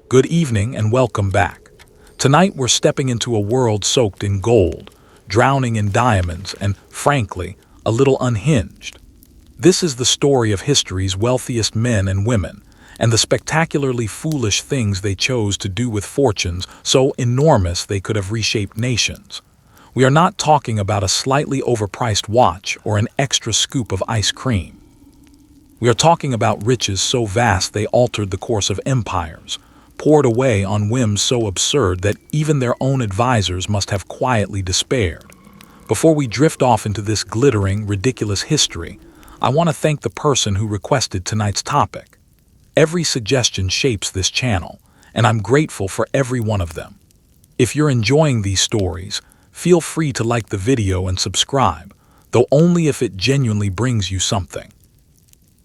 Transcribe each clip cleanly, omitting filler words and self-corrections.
Good evening and welcome back. Tonight we're stepping into a world soaked in gold, drowning in diamonds, and, frankly, a little unhinged. This is the story of history's wealthiest men and women, and the spectacularly foolish things they chose to do with fortunes so enormous they could have reshaped nations. We are not talking about a slightly overpriced watch or an extra scoop of ice cream. We are talking about riches so vast they altered the course of empires, poured away on whims so absurd that even their own advisors must have quietly despaired. Before we drift off into this glittering, ridiculous history, I want to thank the person who requested tonight's topic. Every suggestion shapes this channel, and I'm grateful for every one of them. If you're enjoying these stories, feel free to like the video and subscribe, though only if it genuinely brings you something.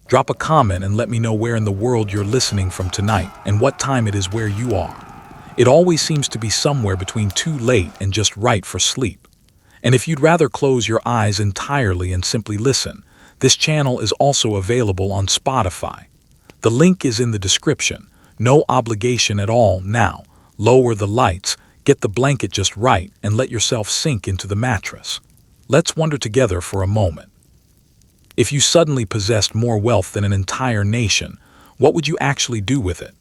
Drop a comment and let me know where in the world you're listening from tonight and what time it is where you are. It always seems to be somewhere between too late and just right for sleep. And if you'd rather close your eyes entirely and simply listen, this channel is also available on Spotify. The link is in the description. No obligation at all now. Lower the lights, get the blanket just right, and let yourself sink into the mattress. Let's wonder together for a moment. If you suddenly possessed more wealth than an entire nation, what would you actually do with it?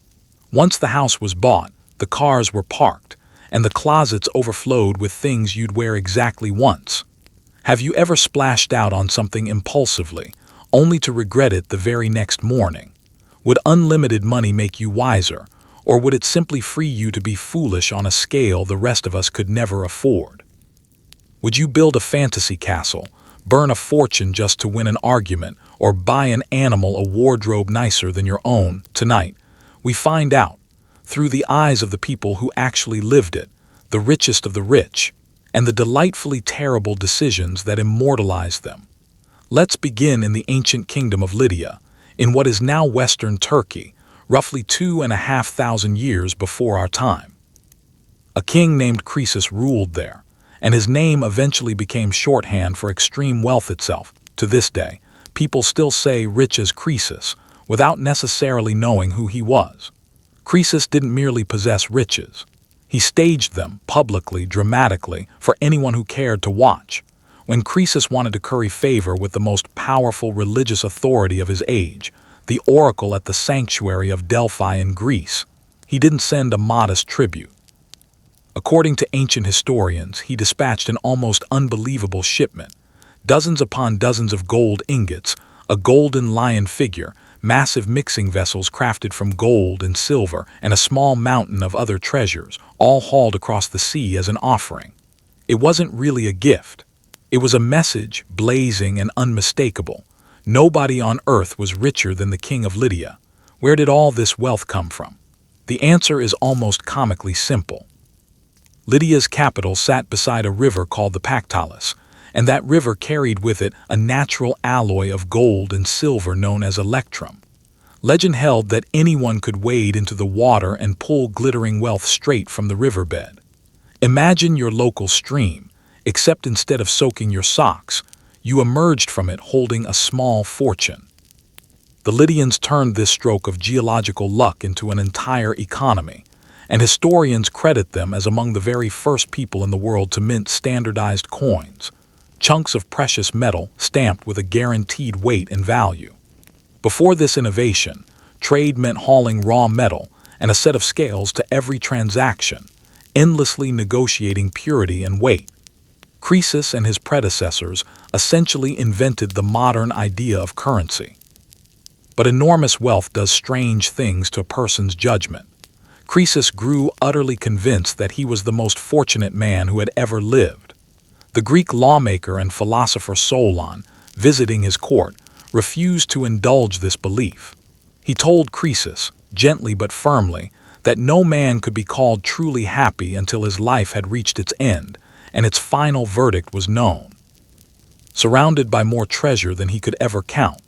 Once the house was bought, the cars were parked, and the closets overflowed with things you'd wear exactly once. Have you ever splashed out on something impulsively, only to regret it the very next morning? Would unlimited money make you wiser, or would it simply free you to be foolish on a scale the rest of us could never afford? Would you build a fantasy castle, burn a fortune just to win an argument, or buy an animal a wardrobe nicer than your own? Tonight, we find out, through the eyes of the people who actually lived it, the richest of the rich, and the delightfully terrible decisions that immortalized them. Let's begin in the ancient kingdom of Lydia, in what is now Western Turkey, roughly 2,500 years before our time. A king named Croesus ruled there, and his name eventually became shorthand for extreme wealth itself. To this day, people still say rich as Croesus, without necessarily knowing who he was. Croesus didn't merely possess riches. He staged them publicly, dramatically, for anyone who cared to watch. When Croesus wanted to curry favor with the most powerful religious authority of his age, the oracle at the sanctuary of Delphi in Greece, he didn't send a modest tribute. According to ancient historians, he dispatched an almost unbelievable shipment. Dozens upon dozens of gold ingots, a golden lion figure, massive mixing vessels crafted from gold and silver, and a small mountain of other treasures, all hauled across the sea as an offering. It wasn't really a gift. It was a message, blazing and unmistakable. Nobody on earth was richer than the king of Lydia. Where did all this wealth come from? The answer is almost comically simple. Lydia's capital sat beside a river called the Pactolus, and that river carried with it a natural alloy of gold and silver known as electrum. Legend held that anyone could wade into the water and pull glittering wealth straight from the riverbed. Imagine your local stream, except instead of soaking your socks, you emerged from it holding a small fortune. The Lydians turned this stroke of geological luck into an entire economy, and historians credit them as among the very first people in the world to mint standardized coins, chunks of precious metal stamped with a guaranteed weight and value. Before this innovation, trade meant hauling raw metal and a set of scales to every transaction, endlessly negotiating purity and weight. Croesus and his predecessors essentially invented the modern idea of currency. But enormous wealth does strange things to a person's judgment. Croesus grew utterly convinced that he was the most fortunate man who had ever lived. The Greek lawmaker and philosopher Solon, visiting his court, refused to indulge this belief. He told Croesus, gently but firmly, that no man could be called truly happy until his life had reached its end, and its final verdict was known. Surrounded by more treasure than he could ever count,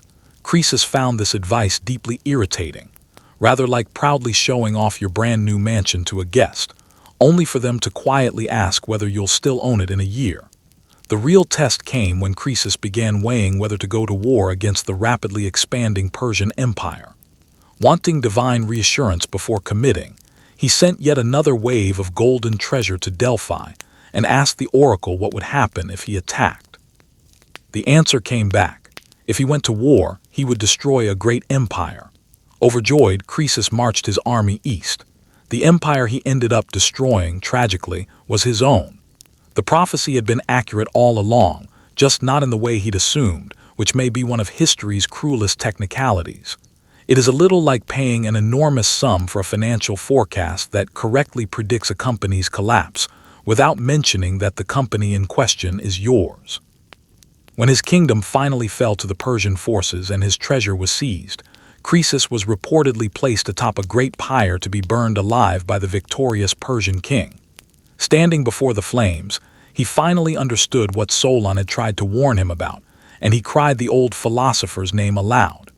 Croesus found this advice deeply irritating, rather like proudly showing off your brand new mansion to a guest, only for them to quietly ask whether you'll still own it in a year. The real test came when Croesus began weighing whether to go to war against the rapidly expanding Persian Empire. Wanting divine reassurance before committing, He sent yet another wave of golden treasure to Delphi and asked the oracle what would happen if he attacked. The answer came back. If he went to war, he would destroy a great empire. Overjoyed, Croesus marched his army east. The empire he ended up destroying, tragically, was his own. The prophecy had been accurate all along, just not in the way he'd assumed, which may be one of history's cruelest technicalities. It is a little like paying an enormous sum for a financial forecast that correctly predicts a company's collapse, without mentioning that the company in question is yours. When his kingdom finally fell to the Persian forces and his treasure was seized, Croesus was reportedly placed atop a great pyre to be burned alive by the victorious Persian king. Standing before the flames, he finally understood what Solon had tried to warn him about, and he cried the old philosopher's name aloud.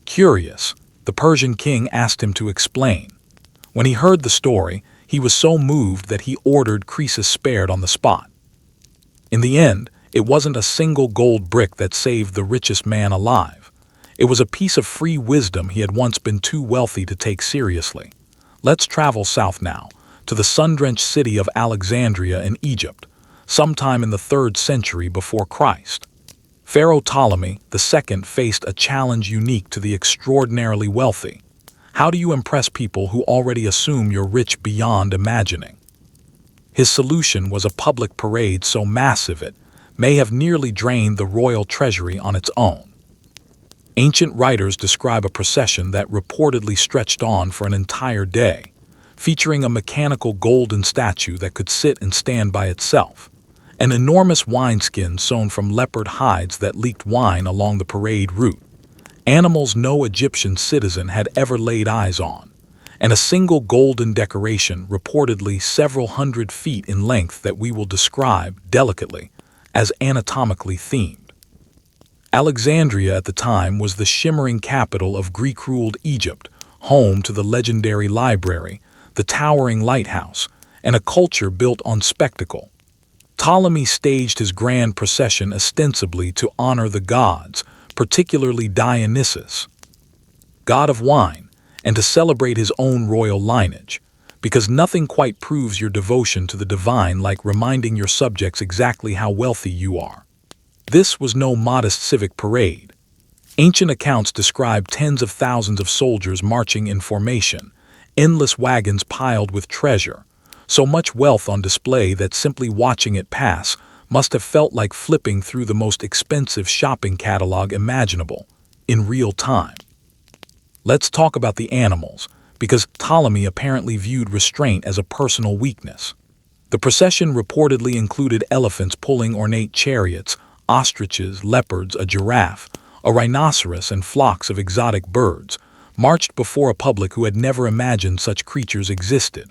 Curious, the Persian king asked him to explain. When he heard the story, he was so moved that he ordered Croesus spared on the spot. In the end, it wasn't a single gold brick that saved the richest man alive. It was a piece of free wisdom he had once been too wealthy to take seriously. Let's travel south now, to the sun-drenched city of Alexandria in Egypt, sometime in the 3rd century before Christ. Pharaoh Ptolemy II faced a challenge unique to the extraordinarily wealthy. How do you impress people who already assume you're rich beyond imagining? His solution was a public parade so massive it may have nearly drained the royal treasury on its own. Ancient writers describe a procession that reportedly stretched on for an entire day, featuring a mechanical golden statue that could sit and stand by itself, an enormous wineskin sewn from leopard hides that leaked wine along the parade route, animals no Egyptian citizen had ever laid eyes on, and a single golden decoration reportedly several hundred feet in length that we will describe, delicately, as anatomically themed. Alexandria at the time was the shimmering capital of Greek-ruled Egypt, home to the legendary library, the towering lighthouse, and a culture built on spectacle. Ptolemy staged his grand procession ostensibly to honor the gods, particularly Dionysus, god of wine, and to celebrate his own royal lineage, because nothing quite proves your devotion to the divine like reminding your subjects exactly how wealthy you are. This was no modest civic parade. Ancient accounts describe tens of thousands of soldiers marching in formation, endless wagons piled with treasure, so much wealth on display that simply watching it pass must have felt like flipping through the most expensive shopping catalog imaginable, in real time. Let's talk about the animals, because Ptolemy apparently viewed restraint as a personal weakness. The procession reportedly included elephants pulling ornate chariots, ostriches, leopards, a giraffe, a rhinoceros, and flocks of exotic birds, marched before a public who had never imagined such creatures existed.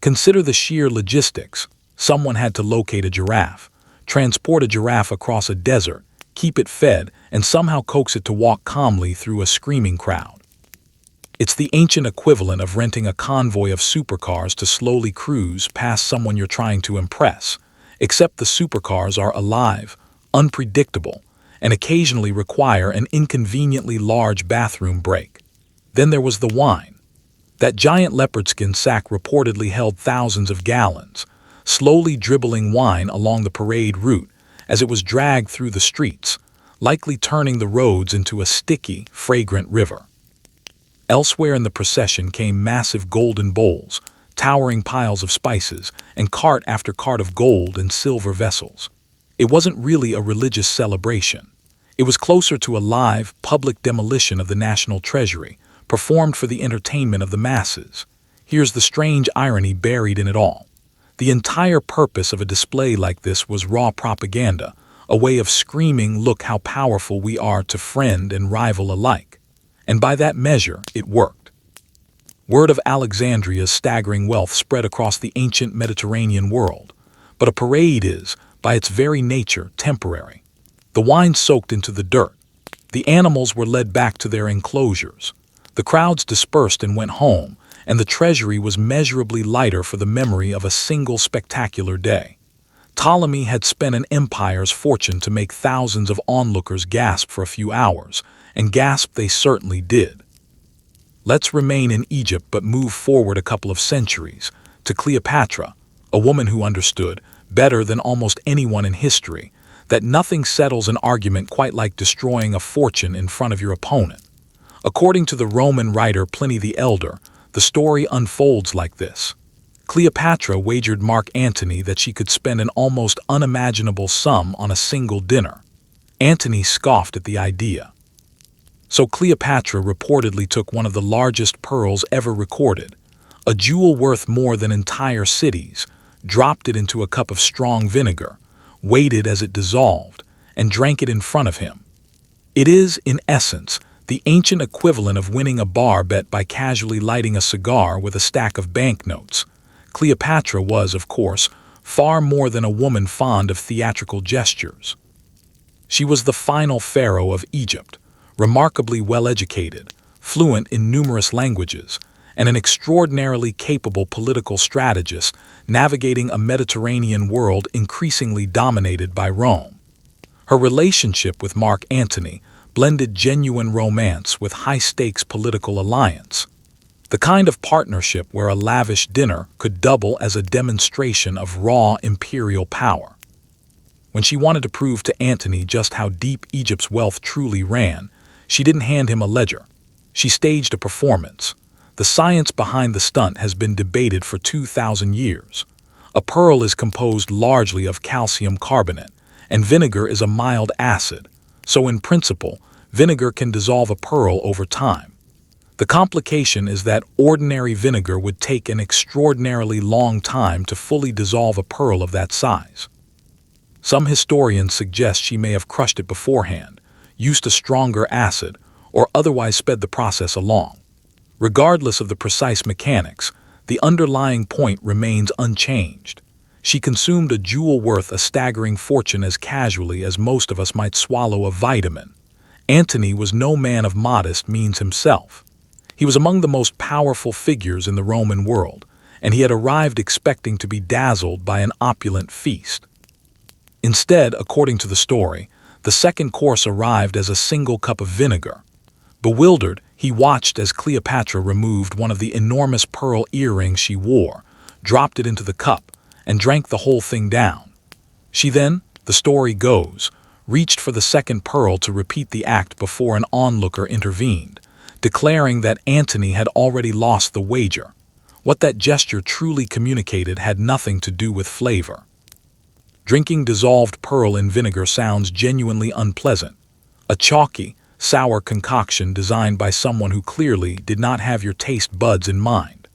Consider the sheer logistics. Someone had to locate a giraffe, transport a giraffe across a desert, keep it fed, and somehow coax it to walk calmly through a screaming crowd. It's the ancient equivalent of renting a convoy of supercars to slowly cruise past someone you're trying to impress, except the supercars are alive, unpredictable, and occasionally require an inconveniently large bathroom break. Then there was the wine. That giant leopard skin sack reportedly held thousands of gallons, slowly dribbling wine along the parade route as it was dragged through the streets, likely turning the roads into a sticky, fragrant river. Elsewhere in the procession came massive golden bowls, towering piles of spices, and cart after cart of gold and silver vessels. It wasn't really a religious celebration. It was closer to a live, public demolition of the national treasury, performed for the entertainment of the masses. Here's the strange irony buried in it all. The entire purpose of a display like this was raw propaganda, a way of screaming, "Look how powerful we are," to friend and rival alike. And by that measure, it worked. Word of Alexandria's staggering wealth spread across the ancient Mediterranean world. But a parade is, by its very nature, temporary. The wine soaked into the dirt. The animals were led back to their enclosures. The crowds dispersed and went home, and the treasury was measurably lighter for the memory of a single spectacular day. Ptolemy had spent an empire's fortune to make thousands of onlookers gasp for a few hours, and gasp they certainly did. Let's remain in Egypt but move forward a couple of centuries, to Cleopatra, a woman who understood, better than almost anyone in history, that nothing settles an argument quite like destroying a fortune in front of your opponent. According to the Roman writer Pliny the Elder, the story unfolds like this. Cleopatra wagered Mark Antony that she could spend an almost unimaginable sum on a single dinner. Antony scoffed at the idea. So Cleopatra reportedly took one of the largest pearls ever recorded, a jewel worth more than entire cities, dropped it into a cup of strong vinegar, waited as it dissolved, and drank it in front of him. It is, in essence, the ancient equivalent of winning a bar bet by casually lighting a cigar with a stack of banknotes. Cleopatra was, of course, far more than a woman fond of theatrical gestures. She was the final pharaoh of Egypt, remarkably well-educated, fluent in numerous languages, and an extraordinarily capable political strategist navigating a Mediterranean world increasingly dominated by Rome. Her relationship with Mark Antony blended genuine romance with high-stakes political alliance, the kind of partnership where a lavish dinner could double as a demonstration of raw imperial power. When she wanted to prove to Antony just how deep Egypt's wealth truly ran, she didn't hand him a ledger. She staged a performance. The science behind the stunt has been debated for 2,000 years. A pearl is composed largely of calcium carbonate, and vinegar is a mild acid, so in principle, vinegar can dissolve a pearl over time. The complication is that ordinary vinegar would take an extraordinarily long time to fully dissolve a pearl of that size. Some historians suggest she may have crushed it beforehand, used a stronger acid, or otherwise sped the process along. Regardless of the precise mechanics, the underlying point remains unchanged. She consumed a jewel worth a staggering fortune as casually as most of us might swallow a vitamin. Antony was no man of modest means himself. He was among the most powerful figures in the Roman world, and he had arrived expecting to be dazzled by an opulent feast. Instead, according to the story, the second course arrived as a single cup of vinegar. Bewildered, he watched as Cleopatra removed one of the enormous pearl earrings she wore, dropped it into the cup, and drank the whole thing down. She then, the story goes, reached for the second pearl to repeat the act before an onlooker intervened, declaring that Antony had already lost the wager. What that gesture truly communicated had nothing to do with flavor. Drinking dissolved pearl in vinegar sounds genuinely unpleasant, a chalky, sour concoction designed by someone who clearly did not have your taste buds in mind.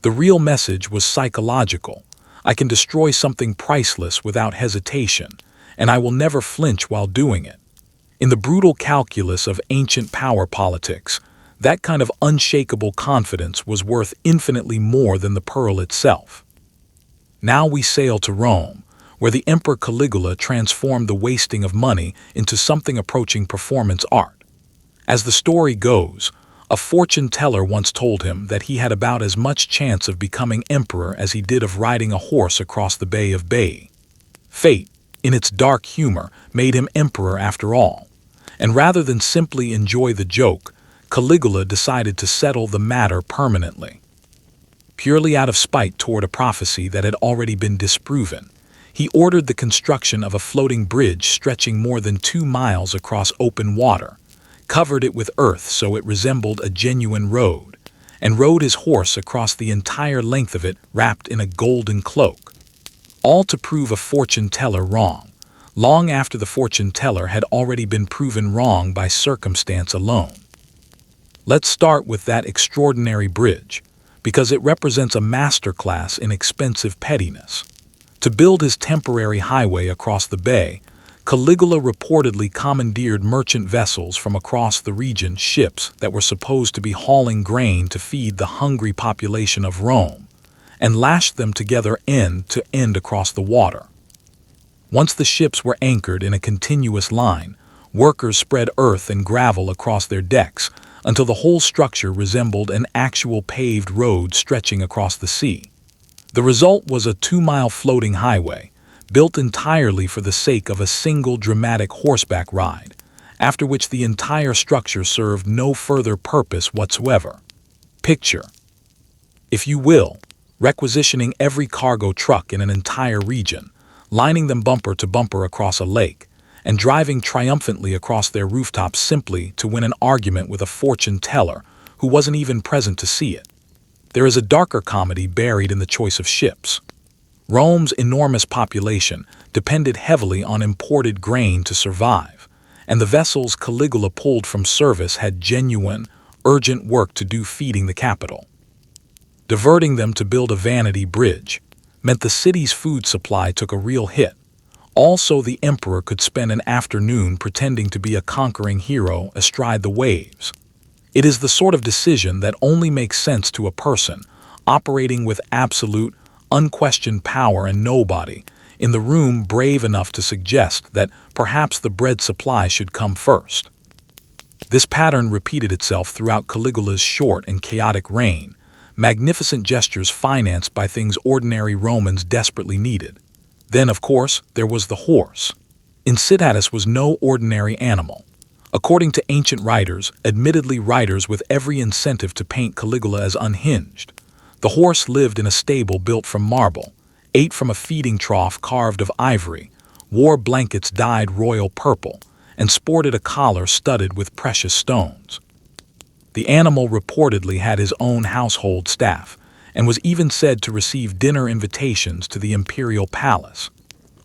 The real message was psychological. I can destroy something priceless without hesitation, and I will never flinch while doing it. In the brutal calculus of ancient power politics, that kind of unshakable confidence was worth infinitely more than the pearl itself. Now we sail to Rome, where the Emperor Caligula transformed the wasting of money into something approaching performance art. As the story goes, a fortune teller once told him that he had about as much chance of becoming emperor as he did of riding a horse across the Bay of Bay. Fate, in its dark humor, made him emperor after all, and rather than simply enjoy the joke, Caligula decided to settle the matter permanently. Purely out of spite toward a prophecy that had already been disproven, he ordered the construction of a floating bridge stretching more than 2 miles across open water, covered it with earth so it resembled a genuine road, and rode his horse across the entire length of it wrapped in a golden cloak. All to prove a fortune teller wrong, long after the fortune teller had already been proven wrong by circumstance alone. Let's start with that extraordinary bridge, because it represents a masterclass in expensive pettiness. To build his temporary highway across the bay, Caligula reportedly commandeered merchant vessels from across the region, ships that were supposed to be hauling grain to feed the hungry population of Rome, and lashed them together end to end across the water. Once the ships were anchored in a continuous line, workers spread earth and gravel across their decks until the whole structure resembled an actual paved road stretching across the sea. The result was a 2-mile floating highway, built entirely for the sake of a single dramatic horseback ride, after which the entire structure served no further purpose whatsoever. Picture, if you will, requisitioning every cargo truck in an entire region, lining them bumper to bumper across a lake, and driving triumphantly across their rooftops simply to win an argument with a fortune teller who wasn't even present to see it. There is a darker comedy buried in the choice of ships. Rome's enormous population depended heavily on imported grain to survive, and the vessels Caligula pulled from service had genuine, urgent work to do feeding the capital. Diverting them to build a vanity bridge meant the city's food supply took a real hit. Also, the emperor could spend an afternoon pretending to be a conquering hero astride the waves. It is the sort of decision that only makes sense to a person operating with absolute, unquestioned power and nobody in the room brave enough to suggest that perhaps the bread supply should come first. This pattern repeated itself throughout Caligula's short and chaotic reign, magnificent gestures financed by things ordinary Romans desperately needed. Then, of course, there was the horse. Incitatus was no ordinary animal. According to ancient writers, admittedly writers with every incentive to paint Caligula as unhinged, the horse lived in a stable built from marble, ate from a feeding trough carved of ivory, wore blankets dyed royal purple, and sported a collar studded with precious stones. The animal reportedly had his own household staff, and was even said to receive dinner invitations to the imperial palace.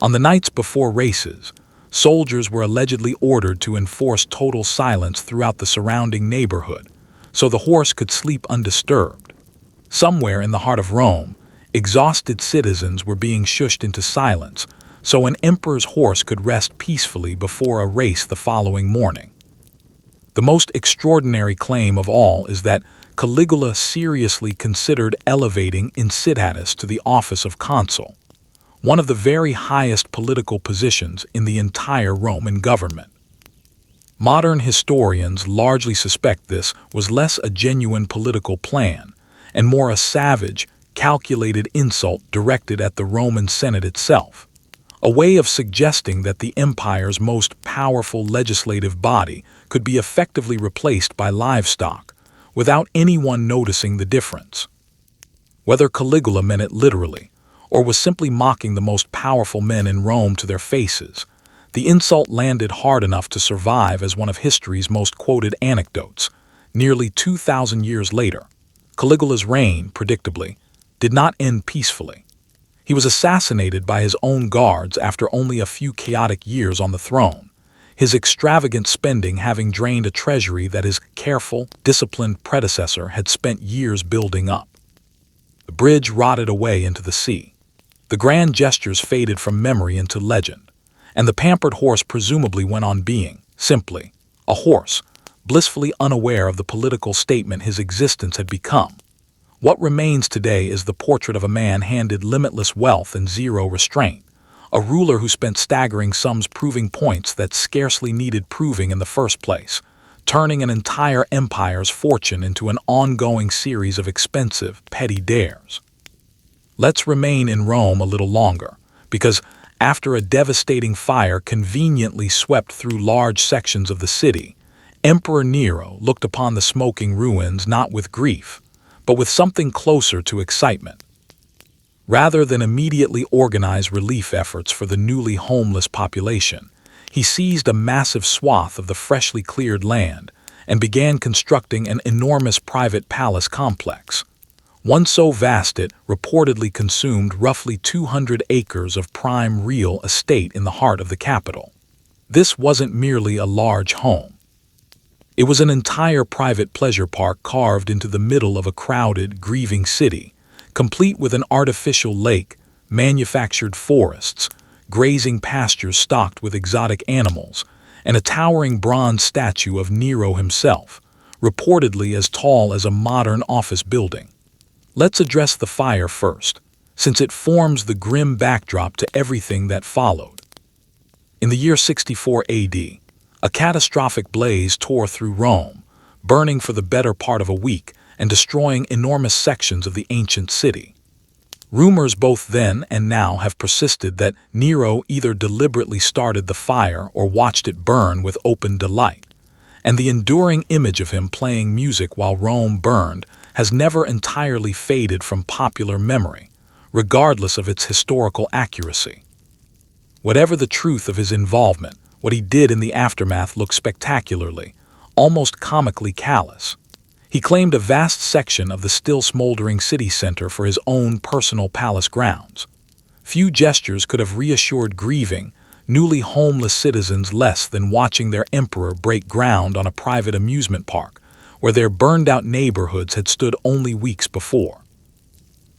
On the nights before races, soldiers were allegedly ordered to enforce total silence throughout the surrounding neighborhood, so the horse could sleep undisturbed. Somewhere in the heart of Rome, exhausted citizens were being shushed into silence, so an emperor's horse could rest peacefully before a race the following morning. The most extraordinary claim of all is that Caligula seriously considered elevating Incitatus to the office of consul, one of the very highest political positions in the entire Roman government. Modern historians largely suspect this was less a genuine political plan and more a savage, calculated insult directed at the Roman Senate itself, a way of suggesting that the empire's most powerful legislative body could be effectively replaced by livestock without anyone noticing the difference. Whether Caligula meant it literally, or was simply mocking the most powerful men in Rome to their faces, the insult landed hard enough to survive as one of history's most quoted anecdotes. Nearly 2,000 years later, Caligula's reign, predictably, did not end peacefully. He was assassinated by his own guards after only a few chaotic years on the throne, his extravagant spending having drained a treasury that his careful, disciplined predecessor had spent years building up. The bridge rotted away into the sea. The grand gestures faded from memory into legend, and the pampered horse presumably went on being, simply, a horse, blissfully unaware of the political statement his existence had become. What remains today is the portrait of a man handed limitless wealth and zero restraint, a ruler who spent staggering sums proving points that scarcely needed proving in the first place, turning an entire empire's fortune into an ongoing series of expensive, petty dares. Let's remain in Rome a little longer, because after a devastating fire conveniently swept through large sections of the city, Emperor Nero looked upon the smoking ruins not with grief, but with something closer to excitement. Rather than immediately organize relief efforts for the newly homeless population, he seized a massive swath of the freshly cleared land and began constructing an enormous private palace complex, one so vast it reportedly consumed roughly 200 acres of prime real estate in the heart of the capital. This wasn't merely a large home. It was an entire private pleasure park carved into the middle of a crowded, grieving city, complete with an artificial lake, manufactured forests, grazing pastures stocked with exotic animals, and a towering bronze statue of Nero himself, reportedly as tall as a modern office building. Let's address the fire first, since it forms the grim backdrop to everything that followed. In the year 64 AD, a catastrophic blaze tore through Rome, burning for the better part of a week and destroying enormous sections of the ancient city. Rumors both then and now have persisted that Nero either deliberately started the fire or watched it burn with open delight, and the enduring image of him playing music while Rome burned has never entirely faded from popular memory, regardless of its historical accuracy. Whatever the truth of his involvement, what he did in the aftermath looked spectacularly, almost comically callous. He claimed a vast section of the still smoldering city center for his own personal palace grounds. Few gestures could have reassured grieving, newly homeless citizens less than watching their emperor break ground on a private amusement park, where their burned-out neighborhoods had stood only weeks before.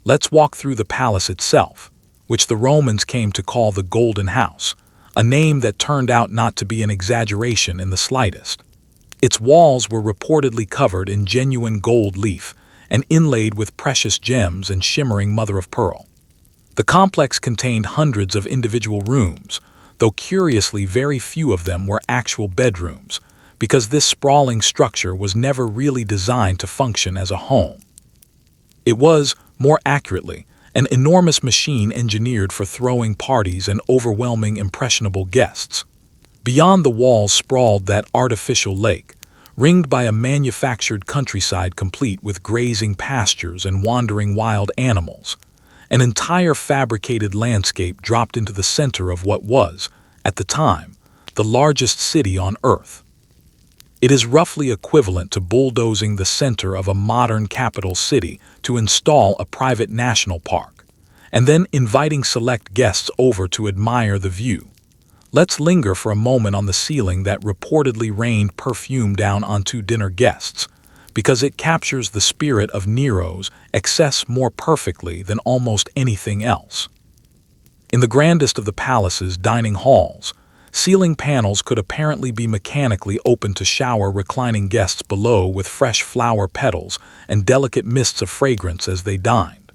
Let's walk through the palace itself, which the Romans came to call the Golden House, a name that turned out not to be an exaggeration in the slightest. Its walls were reportedly covered in genuine gold leaf and inlaid with precious gems and shimmering mother-of-pearl. The complex contained hundreds of individual rooms, though curiously very few of them were actual bedrooms, because this sprawling structure was never really designed to function as a home. It was, more accurately, an enormous machine engineered for throwing parties and overwhelming impressionable guests. Beyond the walls sprawled that artificial lake, ringed by a manufactured countryside complete with grazing pastures and wandering wild animals. An entire fabricated landscape dropped into the center of what was, at the time, the largest city on Earth. It is roughly equivalent to bulldozing the center of a modern capital city to install a private national park, and then inviting select guests over to admire the view. Let's linger for a moment on the ceiling that reportedly rained perfume down onto dinner guests, because it captures the spirit of Nero's excess more perfectly than almost anything else. In the grandest of the palace's dining halls, ceiling panels could apparently be mechanically opened to shower reclining guests below with fresh flower petals and delicate mists of fragrance as they dined.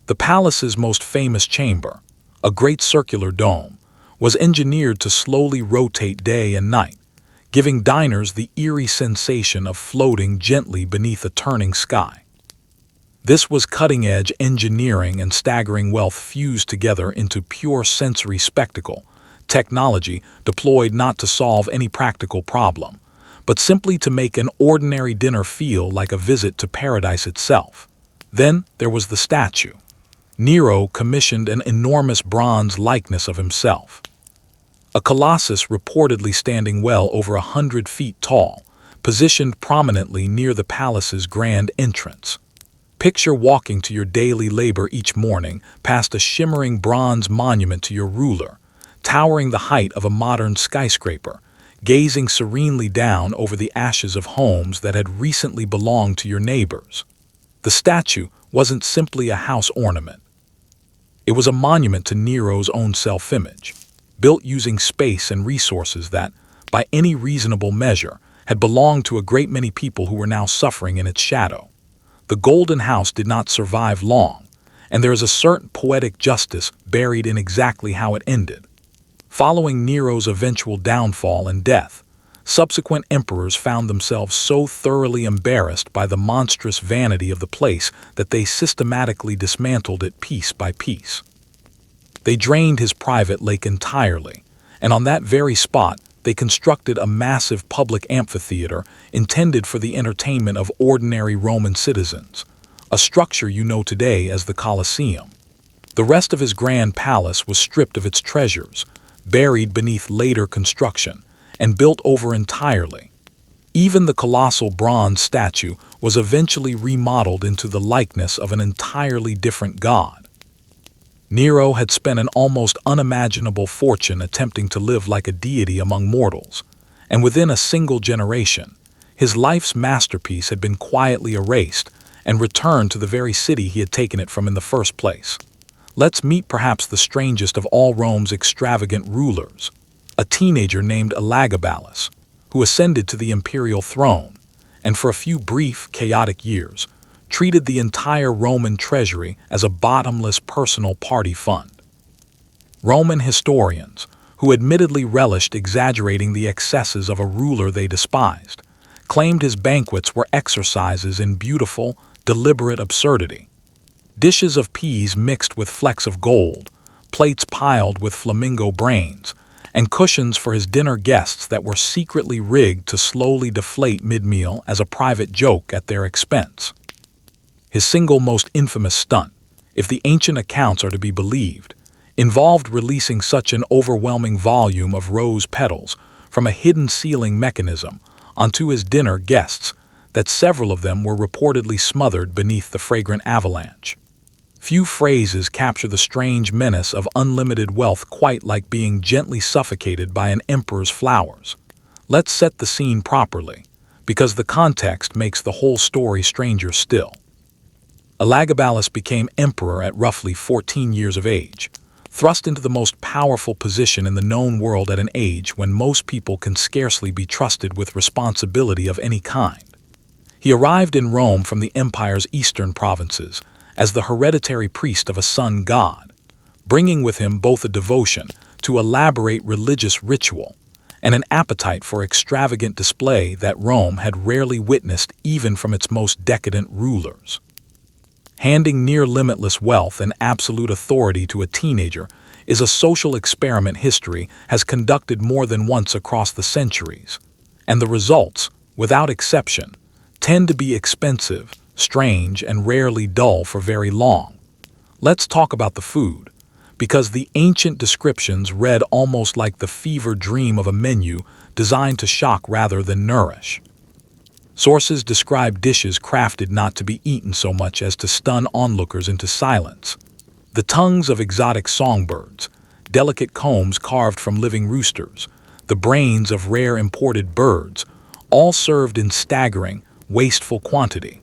The palace's most famous chamber, a great circular dome, was engineered to slowly rotate day and night, giving diners the eerie sensation of floating gently beneath a turning sky. This was cutting-edge engineering and staggering wealth fused together into pure sensory spectacle, technology deployed not to solve any practical problem, but simply to make an ordinary dinner feel like a visit to paradise itself. Then there was the statue. Nero commissioned an enormous bronze likeness of himself. A colossus reportedly standing well over 100 feet tall, positioned prominently near the palace's grand entrance. Picture walking to your daily labor each morning past a shimmering bronze monument to your ruler, towering the height of a modern skyscraper, gazing serenely down over the ashes of homes that had recently belonged to your neighbors. The statue wasn't simply a house ornament. It was a monument to Nero's own self-image, built using space and resources that, by any reasonable measure, had belonged to a great many people who were now suffering in its shadow. The Golden House did not survive long, and there is a certain poetic justice buried in exactly how it ended. Following Nero's eventual downfall and death, subsequent emperors found themselves so thoroughly embarrassed by the monstrous vanity of the place that they systematically dismantled it piece by piece. They drained his private lake entirely, and on that very spot they constructed a massive public amphitheater intended for the entertainment of ordinary Roman citizens, a structure you know today as the Colosseum. The rest of his grand palace was stripped of its treasures, buried beneath later construction, and built over entirely. Even the colossal bronze statue was eventually remodeled into the likeness of an entirely different god. Nero had spent an almost unimaginable fortune attempting to live like a deity among mortals, and within a single generation, his life's masterpiece had been quietly erased and returned to the very city he had taken it from in the first place. Let's meet perhaps the strangest of all Rome's extravagant rulers, a teenager named Elagabalus, who ascended to the imperial throne, and for a few brief, chaotic years, treated the entire Roman treasury as a bottomless personal party fund. Roman historians, who admittedly relished exaggerating the excesses of a ruler they despised, claimed his banquets were exercises in beautiful, deliberate absurdity. Dishes of peas mixed with flecks of gold, plates piled with flamingo brains, and cushions for his dinner guests that were secretly rigged to slowly deflate mid-meal as a private joke at their expense. His single most infamous stunt, if the ancient accounts are to be believed, involved releasing such an overwhelming volume of rose petals from a hidden sealing mechanism onto his dinner guests that several of them were reportedly smothered beneath the fragrant avalanche. Few phrases capture the strange menace of unlimited wealth quite like being gently suffocated by an emperor's flowers. Let's set the scene properly, because the context makes the whole story stranger still. Elagabalus became emperor at roughly 14 years of age, thrust into the most powerful position in the known world at an age when most people can scarcely be trusted with responsibility of any kind. He arrived in Rome from the empire's eastern provinces as the hereditary priest of a sun god, bringing with him both a devotion to elaborate religious ritual and an appetite for extravagant display that Rome had rarely witnessed even from its most decadent rulers. Handing near limitless wealth and absolute authority to a teenager is a social experiment history has conducted more than once across the centuries, and the results, without exception, tend to be expensive, strange, and rarely dull for very long. Let's talk about the food, because the ancient descriptions read almost like the fever dream of a menu designed to shock rather than nourish. Sources describe dishes crafted not to be eaten so much as to stun onlookers into silence. The tongues of exotic songbirds, delicate combs carved from living roosters, the brains of rare imported birds, all served in staggering, wasteful quantity.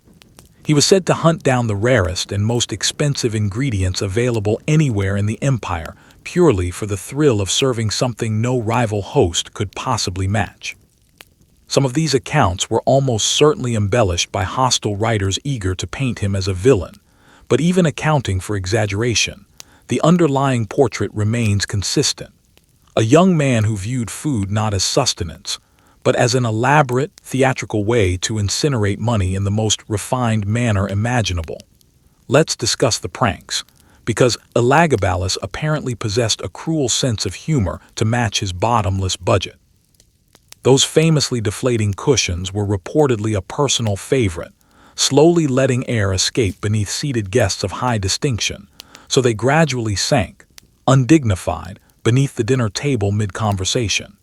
He was said to hunt down the rarest and most expensive ingredients available anywhere in the empire purely for the thrill of serving something no rival host could possibly match. Some of these accounts were almost certainly embellished by hostile writers eager to paint him as a villain, but even accounting for exaggeration, the underlying portrait remains consistent. A young man who viewed food not as sustenance, but as an elaborate, theatrical way to incinerate money in the most refined manner imaginable. Let's discuss the pranks, because Elagabalus apparently possessed a cruel sense of humor to match his bottomless budget. Those famously deflating cushions were reportedly a personal favorite, slowly letting air escape beneath seated guests of high distinction, so they gradually sank, undignified, beneath the dinner table mid-conversation.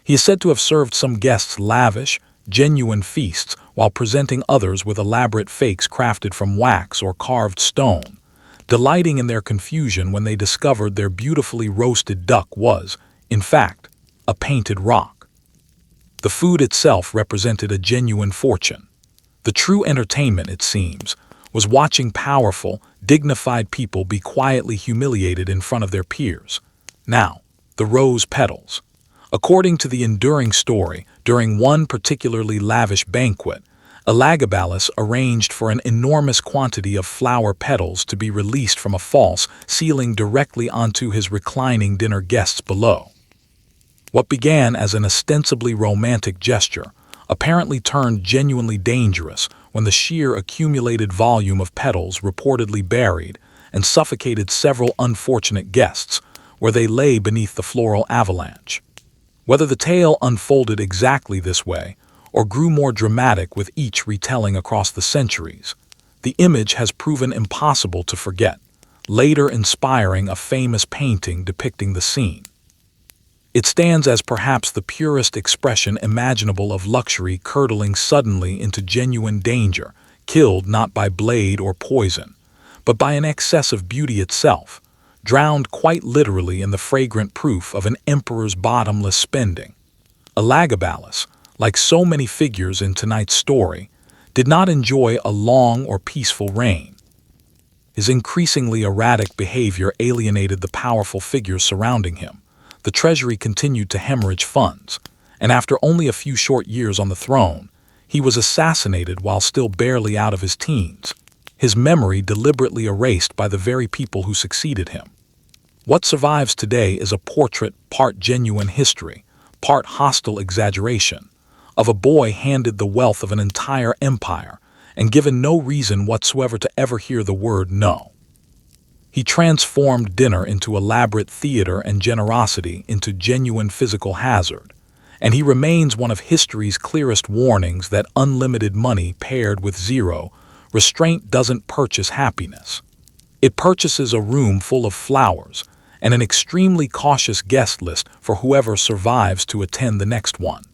He is said to have served some guests lavish, genuine feasts while presenting others with elaborate fakes crafted from wax or carved stone, delighting in their confusion when they discovered their beautifully roasted duck was, in fact, a painted rock. The food itself represented a genuine fortune. The true entertainment, it seems, was watching powerful, dignified people be quietly humiliated in front of their peers. Now, the rose petals. According to the enduring story, during one particularly lavish banquet, Elagabalus arranged for an enormous quantity of flower petals to be released from a false ceiling directly onto his reclining dinner guests below. What began as an ostensibly romantic gesture apparently turned genuinely dangerous when the sheer accumulated volume of petals reportedly buried and suffocated several unfortunate guests where they lay beneath the floral avalanche. Whether the tale unfolded exactly this way or grew more dramatic with each retelling across the centuries, the image has proven impossible to forget, later inspiring a famous painting depicting the scene. It stands as perhaps the purest expression imaginable of luxury curdling suddenly into genuine danger, killed not by blade or poison, but by an excess of beauty itself, drowned quite literally in the fragrant proof of an emperor's bottomless spending. Elagabalus, like so many figures in tonight's story, did not enjoy a long or peaceful reign. His increasingly erratic behavior alienated the powerful figures surrounding him. The treasury continued to hemorrhage funds, and after only a few short years on the throne, he was assassinated while still barely out of his teens, his memory deliberately erased by the very people who succeeded him. What survives today is a portrait, part genuine history, part hostile exaggeration, of a boy handed the wealth of an entire empire and given no reason whatsoever to ever hear the word no. He transformed dinner into elaborate theater and generosity into genuine physical hazard, and he remains one of history's clearest warnings that unlimited money paired with zero restraint doesn't purchase happiness. It purchases a room full of flowers and an extremely cautious guest list for whoever survives to attend the next one.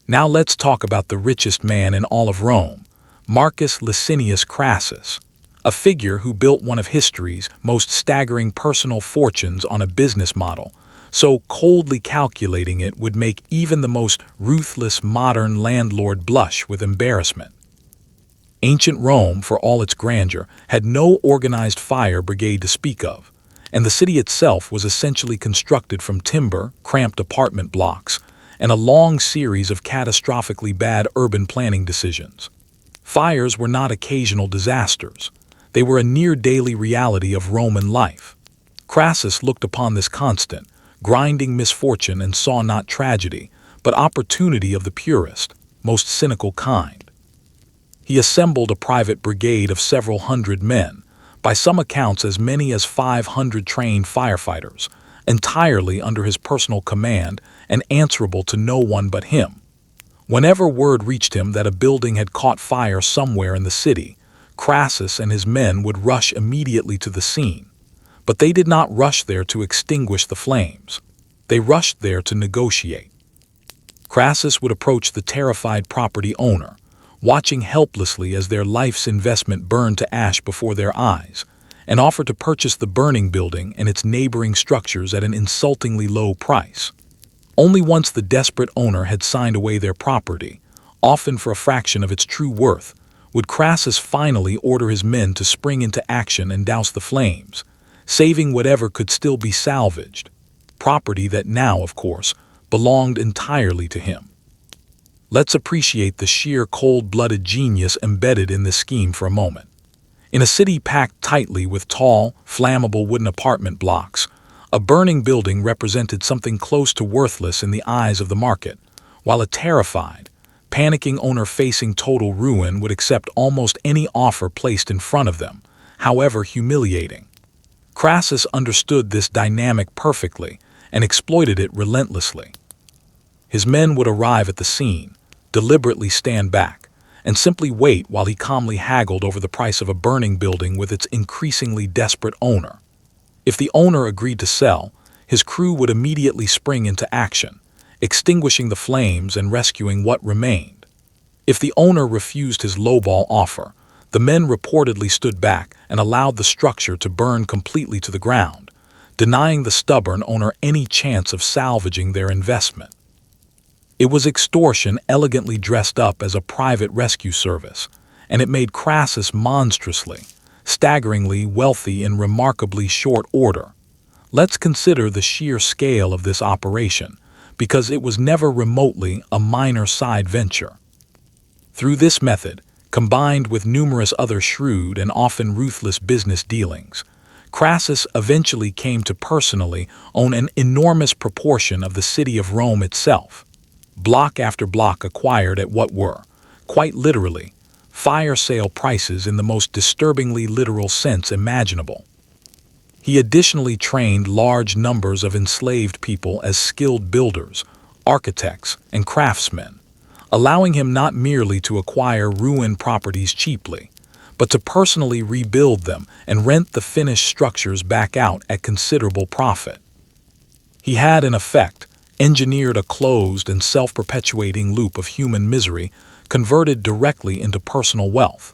Now let's talk about the richest man in all of Rome, Marcus Licinius Crassus, a figure who built one of history's most staggering personal fortunes on a business model, so coldly calculating it would make even the most ruthless modern landlord blush with embarrassment. Ancient Rome, for all its grandeur, had no organized fire brigade to speak of, and the city itself was essentially constructed from timber, cramped apartment blocks, and a long series of catastrophically bad urban planning decisions. Fires were not occasional disasters. They were a near-daily reality of Roman life. Crassus looked upon this constant, grinding misfortune and saw not tragedy, but opportunity of the purest, most cynical kind. He assembled a private brigade of several hundred men, by some accounts as many as 500 trained firefighters, entirely under his personal command and answerable to no one but him. Whenever word reached him that a building had caught fire somewhere in the city, Crassus and his men would rush immediately to the scene. But they did not rush there to extinguish the flames. They rushed there to negotiate. Crassus would approach the terrified property owner, watching helplessly as their life's investment burned to ash before their eyes, and offer to purchase the burning building and its neighboring structures at an insultingly low price. Only once the desperate owner had signed away their property, often for a fraction of its true worth, would Crassus finally order his men to spring into action and douse the flames, saving whatever could still be salvaged, property that now, of course, belonged entirely to him. Let's appreciate the sheer cold-blooded genius embedded in this scheme for a moment. In a city packed tightly with tall, flammable wooden apartment blocks, a burning building represented something close to worthless in the eyes of the market, while a terrified, panicking owner facing total ruin would accept almost any offer placed in front of them, however humiliating. Crassus understood this dynamic perfectly and exploited it relentlessly. His men would arrive at the scene, deliberately stand back, and simply wait while he calmly haggled over the price of a burning building with its increasingly desperate owner. If the owner agreed to sell, his crew would immediately spring into action, extinguishing the flames and rescuing what remained. If the owner refused his lowball offer, the men reportedly stood back and allowed the structure to burn completely to the ground, denying the stubborn owner any chance of salvaging their investment. It was extortion elegantly dressed up as a private rescue service, and it made Crassus monstrously, staggeringly wealthy in remarkably short order. Let's consider the sheer scale of this operation, because it was never remotely a minor side venture. Through this method, combined with numerous other shrewd and often ruthless business dealings, Crassus eventually came to personally own an enormous proportion of the city of Rome itself. Block after block acquired at what were, quite literally, fire sale prices in the most disturbingly literal sense imaginable. He additionally trained large numbers of enslaved people as skilled builders, architects, and craftsmen, allowing him not merely to acquire ruined properties cheaply, but to personally rebuild them and rent the finished structures back out at considerable profit. He had, in effect, engineered a closed and self-perpetuating loop of human misery converted directly into personal wealth.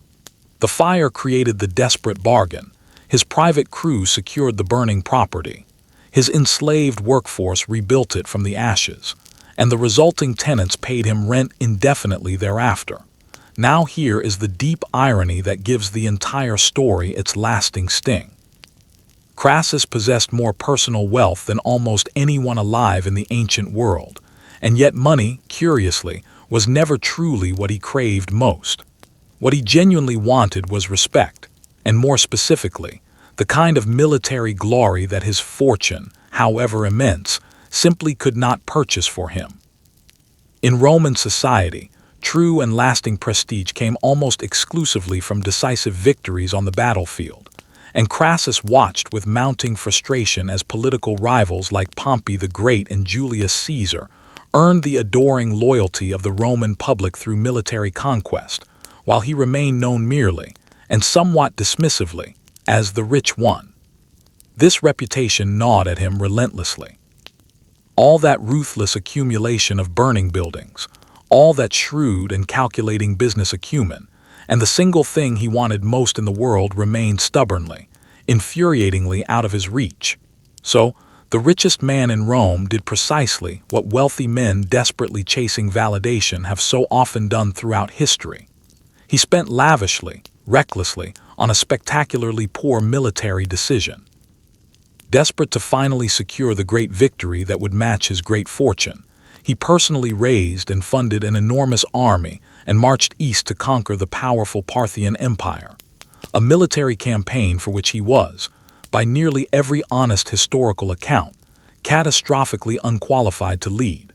The fire created the desperate bargain. His private crew secured the burning property. His enslaved workforce rebuilt it from the ashes, and the resulting tenants paid him rent indefinitely thereafter. Now here is the deep irony that gives the entire story its lasting sting. Crassus possessed more personal wealth than almost anyone alive in the ancient world, and yet money, curiously, was never truly what he craved most. What he genuinely wanted was respect, and more specifically, the kind of military glory that his fortune, however immense, simply could not purchase for him. In Roman society, true and lasting prestige came almost exclusively from decisive victories on the battlefield, and Crassus watched with mounting frustration as political rivals like Pompey the Great and Julius Caesar earned the adoring loyalty of the Roman public through military conquest, while he remained known merely, and somewhat dismissively, as the rich one. This reputation gnawed at him relentlessly. All that ruthless accumulation of burning buildings, all that shrewd and calculating business acumen, and the single thing he wanted most in the world remained stubbornly, infuriatingly out of his reach. So, the richest man in Rome did precisely what wealthy men desperately chasing validation have so often done throughout history. He spent lavishly, recklessly, on a spectacularly poor military decision. Desperate to finally secure the great victory that would match his great fortune, he personally raised and funded an enormous army and marched east to conquer the powerful Parthian Empire, a military campaign for which he was, by nearly every honest historical account, catastrophically unqualified to lead.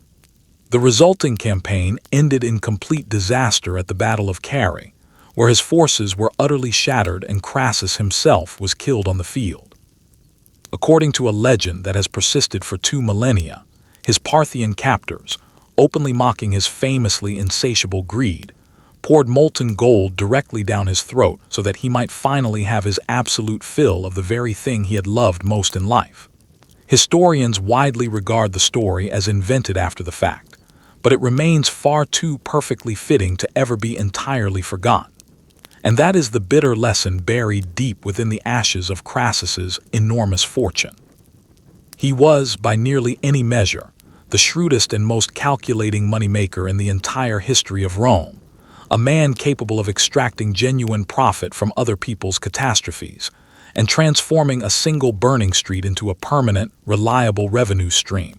The resulting campaign ended in complete disaster at the Battle of Carrhae, where his forces were utterly shattered and Crassus himself was killed on the field. According to a legend that has persisted for 2 millennia, his Parthian captors, openly mocking his famously insatiable greed, poured molten gold directly down his throat so that he might finally have his absolute fill of the very thing he had loved most in life. Historians widely regard the story as invented after the fact, but it remains far too perfectly fitting to ever be entirely forgotten. And that is the bitter lesson buried deep within the ashes of Crassus's enormous fortune. He was, by nearly any measure, the shrewdest and most calculating moneymaker in the entire history of Rome, a man capable of extracting genuine profit from other people's catastrophes and transforming a single burning street into a permanent, reliable revenue stream.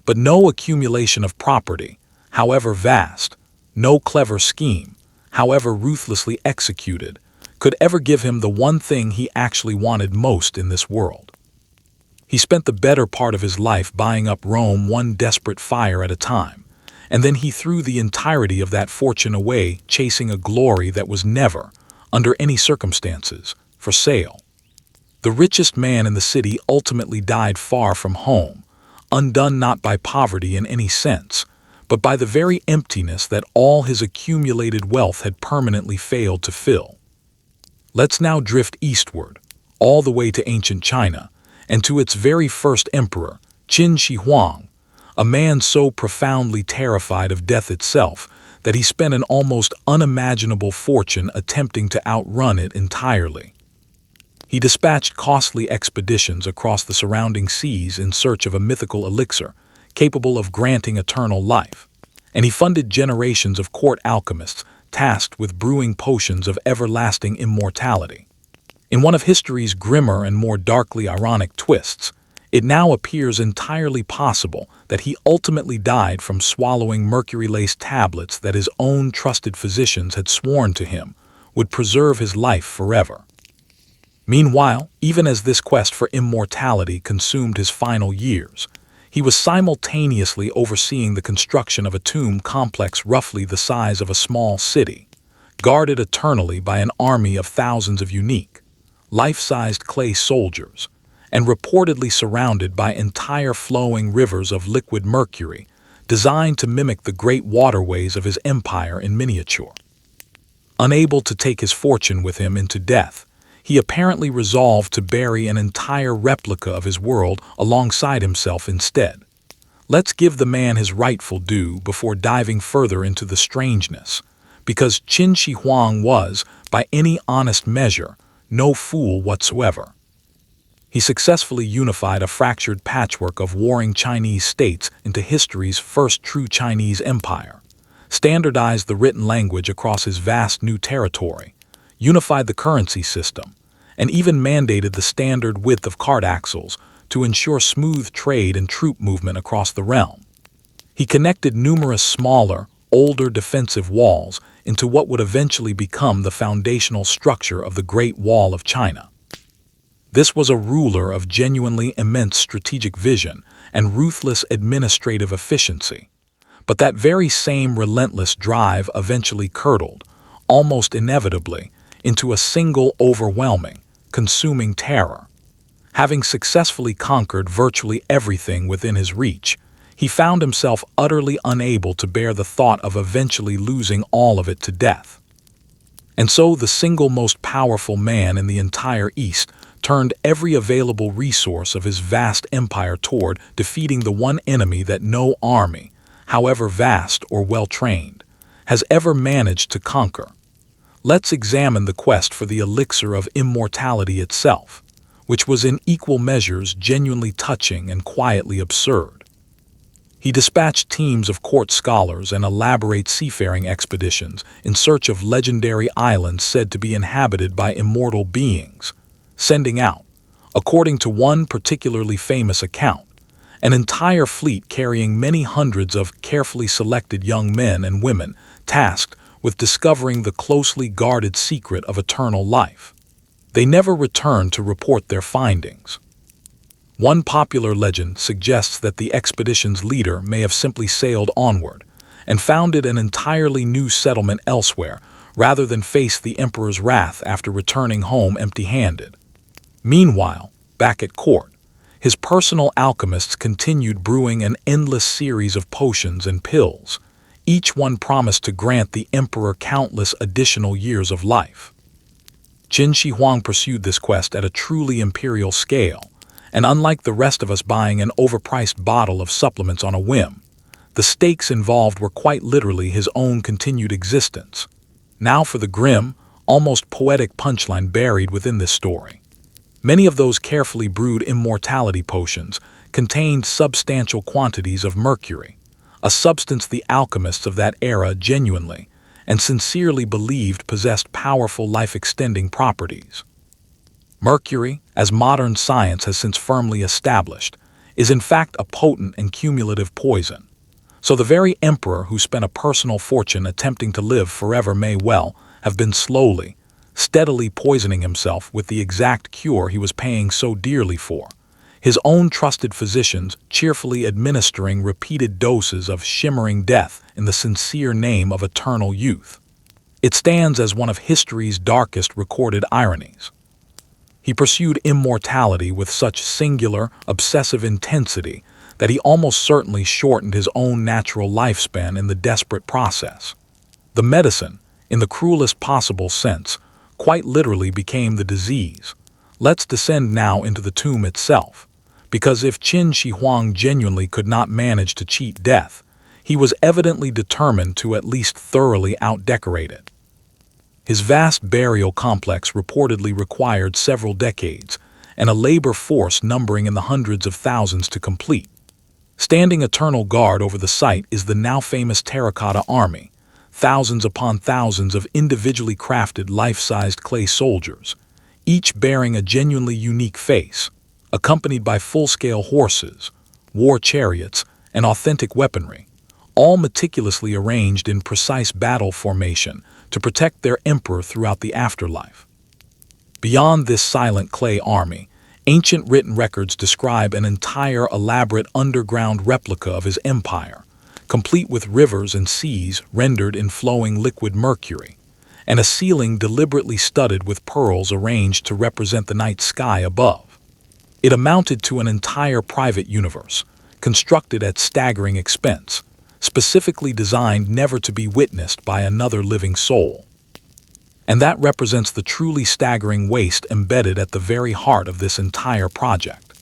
But no accumulation of property, however vast, no clever scheme, however ruthlessly executed, could ever give him the one thing he actually wanted most in this world. He spent the better part of his life buying up Rome one desperate fire at a time, and then he threw the entirety of that fortune away chasing a glory that was never, under any circumstances, for sale. The richest man in the city ultimately died far from home, undone not by poverty in any sense, but by the very emptiness that all his accumulated wealth had permanently failed to fill. Let's now drift eastward, all the way to ancient China, and to its very first emperor, Qin Shi Huang, a man so profoundly terrified of death itself that he spent an almost unimaginable fortune attempting to outrun it entirely. He dispatched costly expeditions across the surrounding seas in search of a mythical elixir capable of granting eternal life, and he funded generations of court alchemists tasked with brewing potions of everlasting immortality. In one of history's grimmer and more darkly ironic twists, it now appears entirely possible that he ultimately died from swallowing mercury-laced tablets that his own trusted physicians had sworn to him would preserve his life forever. Meanwhile, even as this quest for immortality consumed his final years, he was simultaneously overseeing the construction of a tomb complex roughly the size of a small city, guarded eternally by an army of thousands of unique, life-sized clay soldiers, and reportedly surrounded by entire flowing rivers of liquid mercury designed to mimic the great waterways of his empire in miniature. Unable to take his fortune with him into death, he apparently resolved to bury an entire replica of his world alongside himself instead. Let's give the man his rightful due before diving further into the strangeness, because Qin Shi Huang was, by any honest measure, no fool whatsoever. He successfully unified a fractured patchwork of warring Chinese states into history's first true Chinese empire, standardized the written language across his vast new territory, unified the currency system, and even mandated the standard width of cart axles to ensure smooth trade and troop movement across the realm. He connected numerous smaller, older defensive walls into what would eventually become the foundational structure of the Great Wall of China. This was a ruler of genuinely immense strategic vision and ruthless administrative efficiency. But that very same relentless drive eventually curdled, almost inevitably, into a single overwhelming, consuming terror. Having successfully conquered virtually everything within his reach, he found himself utterly unable to bear the thought of eventually losing all of it to death. And so the single most powerful man in the entire East turned every available resource of his vast empire toward defeating the one enemy that no army, however vast or well-trained, has ever managed to conquer. Let's examine the quest for the elixir of immortality itself, which was in equal measures genuinely touching and quietly absurd. He dispatched teams of court scholars and elaborate seafaring expeditions in search of legendary islands said to be inhabited by immortal beings, sending out, according to one particularly famous account, an entire fleet carrying many hundreds of carefully selected young men and women tasked with discovering the closely guarded secret of eternal life. They never returned to report their findings. One popular legend suggests that the expedition's leader may have simply sailed onward and founded an entirely new settlement elsewhere rather than face the emperor's wrath after returning home empty-handed. Meanwhile, back at court, his personal alchemists continued brewing an endless series of potions and pills. Each one promised to grant the emperor countless additional years of life. Qin Shi Huang pursued this quest at a truly imperial scale, and unlike the rest of us buying an overpriced bottle of supplements on a whim, the stakes involved were quite literally his own continued existence. Now for the grim, almost poetic punchline buried within this story. Many of those carefully brewed immortality potions contained substantial quantities of mercury, a substance the alchemists of that era genuinely and sincerely believed possessed powerful life-extending properties. Mercury, as modern science has since firmly established, is in fact a potent and cumulative poison. So the very emperor who spent a personal fortune attempting to live forever may well have been slowly, steadily poisoning himself with the exact cure he was paying so dearly for, his own trusted physicians cheerfully administering repeated doses of shimmering death in the sincere name of eternal youth. It stands as one of history's darkest recorded ironies. He pursued immortality with such singular, obsessive intensity that he almost certainly shortened his own natural lifespan in the desperate process. The medicine, in the cruelest possible sense, quite literally became the disease. Let's descend now into the tomb itself, because if Qin Shi Huang genuinely could not manage to cheat death, he was evidently determined to at least thoroughly outdecorate it. His vast burial complex reportedly required several decades, and a labor force numbering in the hundreds of thousands to complete. Standing eternal guard over the site is the now famous terracotta army, thousands upon thousands of individually crafted life-sized clay soldiers, each bearing a genuinely unique face, accompanied by full-scale horses, war chariots, and authentic weaponry, all meticulously arranged in precise battle formation to protect their emperor throughout the afterlife. Beyond this silent clay army, ancient written records describe an entire elaborate underground replica of his empire, complete with rivers and seas rendered in flowing liquid mercury, and a ceiling deliberately studded with pearls arranged to represent the night sky above. It amounted to an entire private universe, constructed at staggering expense, specifically designed never to be witnessed by another living soul. And that represents the truly staggering waste embedded at the very heart of this entire project.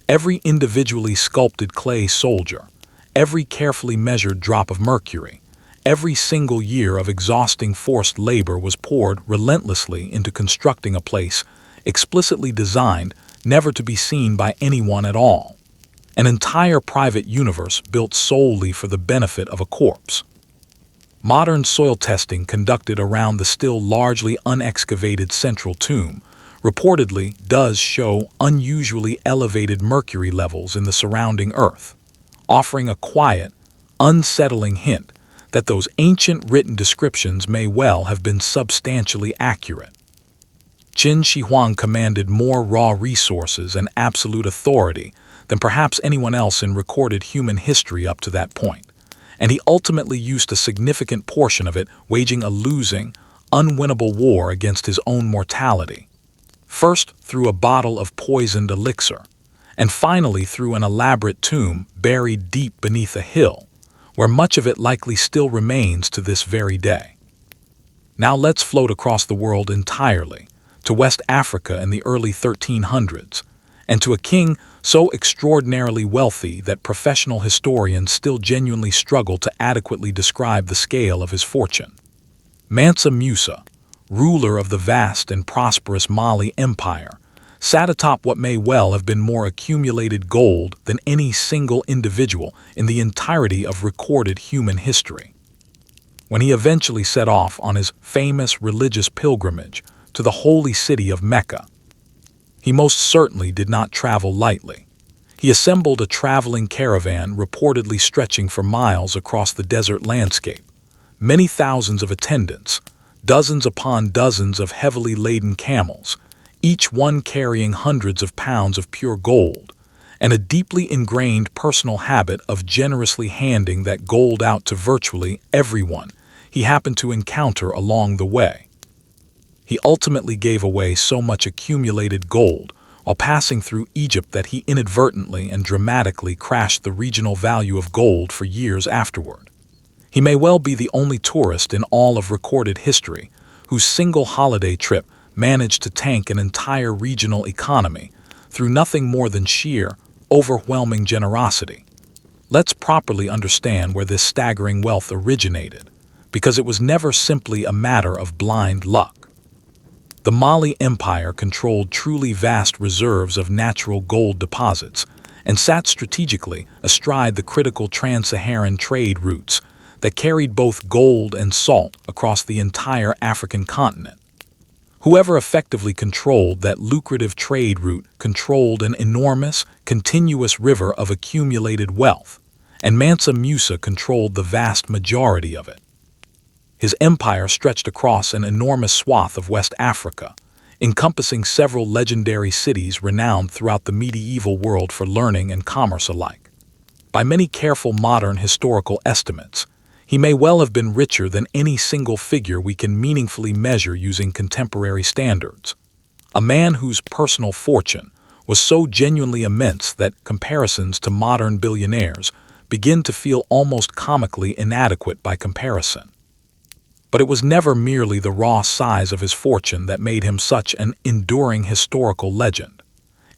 Every individually sculpted clay soldier, every carefully measured drop of mercury, every single year of exhausting forced labor was poured relentlessly into constructing a place explicitly designed never to be seen by anyone at all. An entire private universe built solely for the benefit of a corpse. Modern soil testing conducted around the still largely unexcavated central tomb reportedly does show unusually elevated mercury levels in the surrounding earth, offering a quiet, unsettling hint that those ancient written descriptions may well have been substantially accurate. Qin Shi Huang commanded more raw resources and absolute authority than perhaps anyone else in recorded human history up to that point, and he ultimately used a significant portion of it waging a losing, unwinnable war against his own mortality, first through a bottle of poisoned elixir, and finally through an elaborate tomb buried deep beneath a hill, where much of it likely still remains to this very day. Now let's float across the world entirely, to West Africa in the early 1300s, and to a king so extraordinarily wealthy that professional historians still genuinely struggle to adequately describe the scale of his fortune. Mansa Musa, ruler of the vast and prosperous Mali Empire, sat atop what may well have been more accumulated gold than any single individual in the entirety of recorded human history. When he eventually set off on his famous religious pilgrimage to the holy city of Mecca, he most certainly did not travel lightly. He assembled a traveling caravan reportedly stretching for miles across the desert landscape, many thousands of attendants, dozens upon dozens of heavily laden camels, each one carrying hundreds of pounds of pure gold, and a deeply ingrained personal habit of generously handing that gold out to virtually everyone he happened to encounter along the way. He ultimately gave away so much accumulated gold while passing through Egypt that he inadvertently and dramatically crashed the regional value of gold for years afterward. He may well be the only tourist in all of recorded history whose single holiday trip managed to tank an entire regional economy through nothing more than sheer, overwhelming generosity. Let's properly understand where this staggering wealth originated, because it was never simply a matter of blind luck. The Mali Empire controlled truly vast reserves of natural gold deposits and sat strategically astride the critical trans-Saharan trade routes that carried both gold and salt across the entire African continent. Whoever effectively controlled that lucrative trade route controlled an enormous, continuous river of accumulated wealth, and Mansa Musa controlled the vast majority of it. His empire stretched across an enormous swath of West Africa, encompassing several legendary cities renowned throughout the medieval world for learning and commerce alike. By many careful modern historical estimates, he may well have been richer than any single figure we can meaningfully measure using contemporary standards. A man whose personal fortune was so genuinely immense that comparisons to modern billionaires begin to feel almost comically inadequate by comparison. But it was never merely the raw size of his fortune that made him such an enduring historical legend.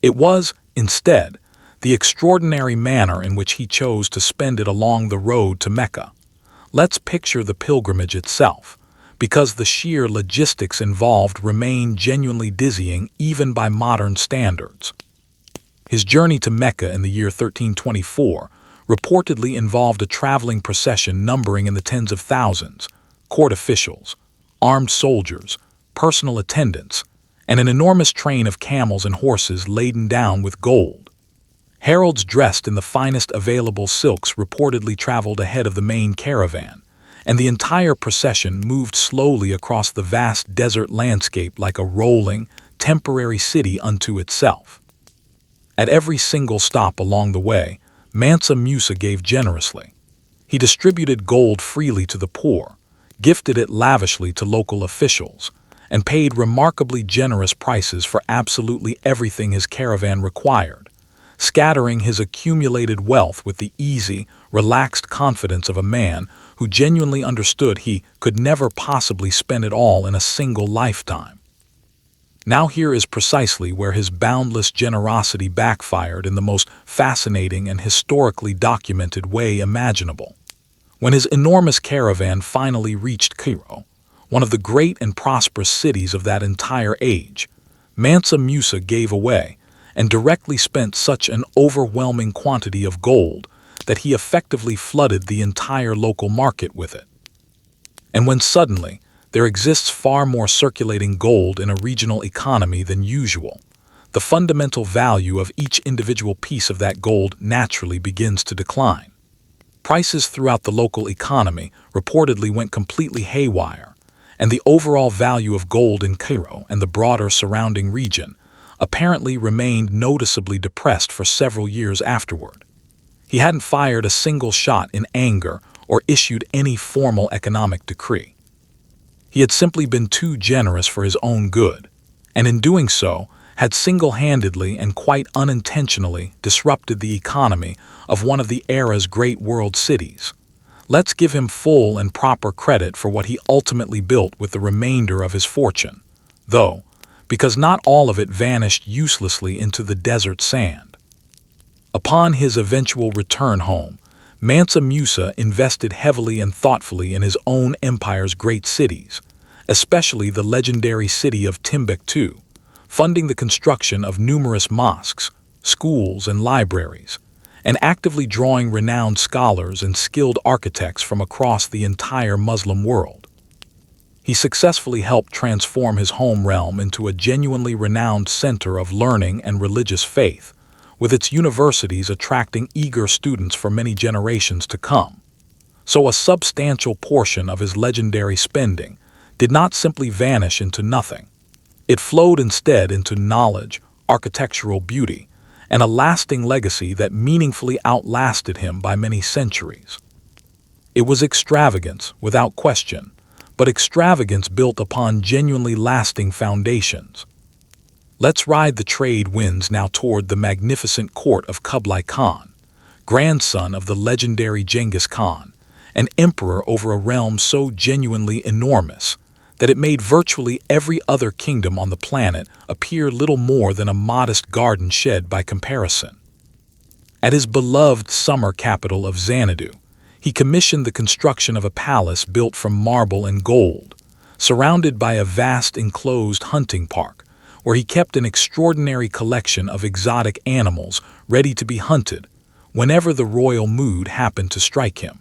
It was, instead, the extraordinary manner in which he chose to spend it along the road to Mecca. Let's picture the pilgrimage itself, because the sheer logistics involved remain genuinely dizzying even by modern standards. His journey to Mecca in the year 1324 reportedly involved a traveling procession numbering in the tens of thousands, court officials, armed soldiers, personal attendants, and an enormous train of camels and horses laden down with gold. Heralds dressed in the finest available silks reportedly traveled ahead of the main caravan, and the entire procession moved slowly across the vast desert landscape like a rolling, temporary city unto itself. At every single stop along the way, Mansa Musa gave generously. He distributed gold freely to the poor, gifted it lavishly to local officials, and paid remarkably generous prices for absolutely everything his caravan required, scattering his accumulated wealth with the easy, relaxed confidence of a man who genuinely understood he could never possibly spend it all in a single lifetime. Now here is precisely where his boundless generosity backfired in the most fascinating and historically documented way imaginable. When his enormous caravan finally reached Cairo, one of the great and prosperous cities of that entire age, Mansa Musa gave away and directly spent such an overwhelming quantity of gold that he effectively flooded the entire local market with it. And when suddenly there exists far more circulating gold in a regional economy than usual, the fundamental value of each individual piece of that gold naturally begins to decline. Prices throughout the local economy reportedly went completely haywire, and the overall value of gold in Cairo and the broader surrounding region apparently remained noticeably depressed for several years afterward. He hadn't fired a single shot in anger or issued any formal economic decree. He had simply been too generous for his own good, and in doing so, had single-handedly and quite unintentionally disrupted the economy of one of the era's great world cities, Let's give him full and proper credit for what he ultimately built with the remainder of his fortune, though, because not all of it vanished uselessly into the desert sand. Upon his eventual return home, Mansa Musa invested heavily and thoughtfully in his own empire's great cities, especially the legendary city of Timbuktu, funding the construction of numerous mosques, schools, and libraries, and actively drawing renowned scholars and skilled architects from across the entire Muslim world. He successfully helped transform his home realm into a genuinely renowned center of learning and religious faith, with its universities attracting eager students for many generations to come. So a substantial portion of his legendary spending did not simply vanish into nothing. It flowed instead into knowledge, architectural beauty, and a lasting legacy that meaningfully outlasted him by many centuries. It was extravagance, without question, but extravagance built upon genuinely lasting foundations. Let's ride the trade winds now toward the magnificent court of Kublai Khan, grandson of the legendary Genghis Khan, an emperor over a realm so genuinely enormous that it made virtually every other kingdom on the planet appear little more than a modest garden shed by comparison. At his beloved summer capital of Xanadu, he commissioned the construction of a palace built from marble and gold, surrounded by a vast enclosed hunting park, where he kept an extraordinary collection of exotic animals ready to be hunted whenever the royal mood happened to strike him.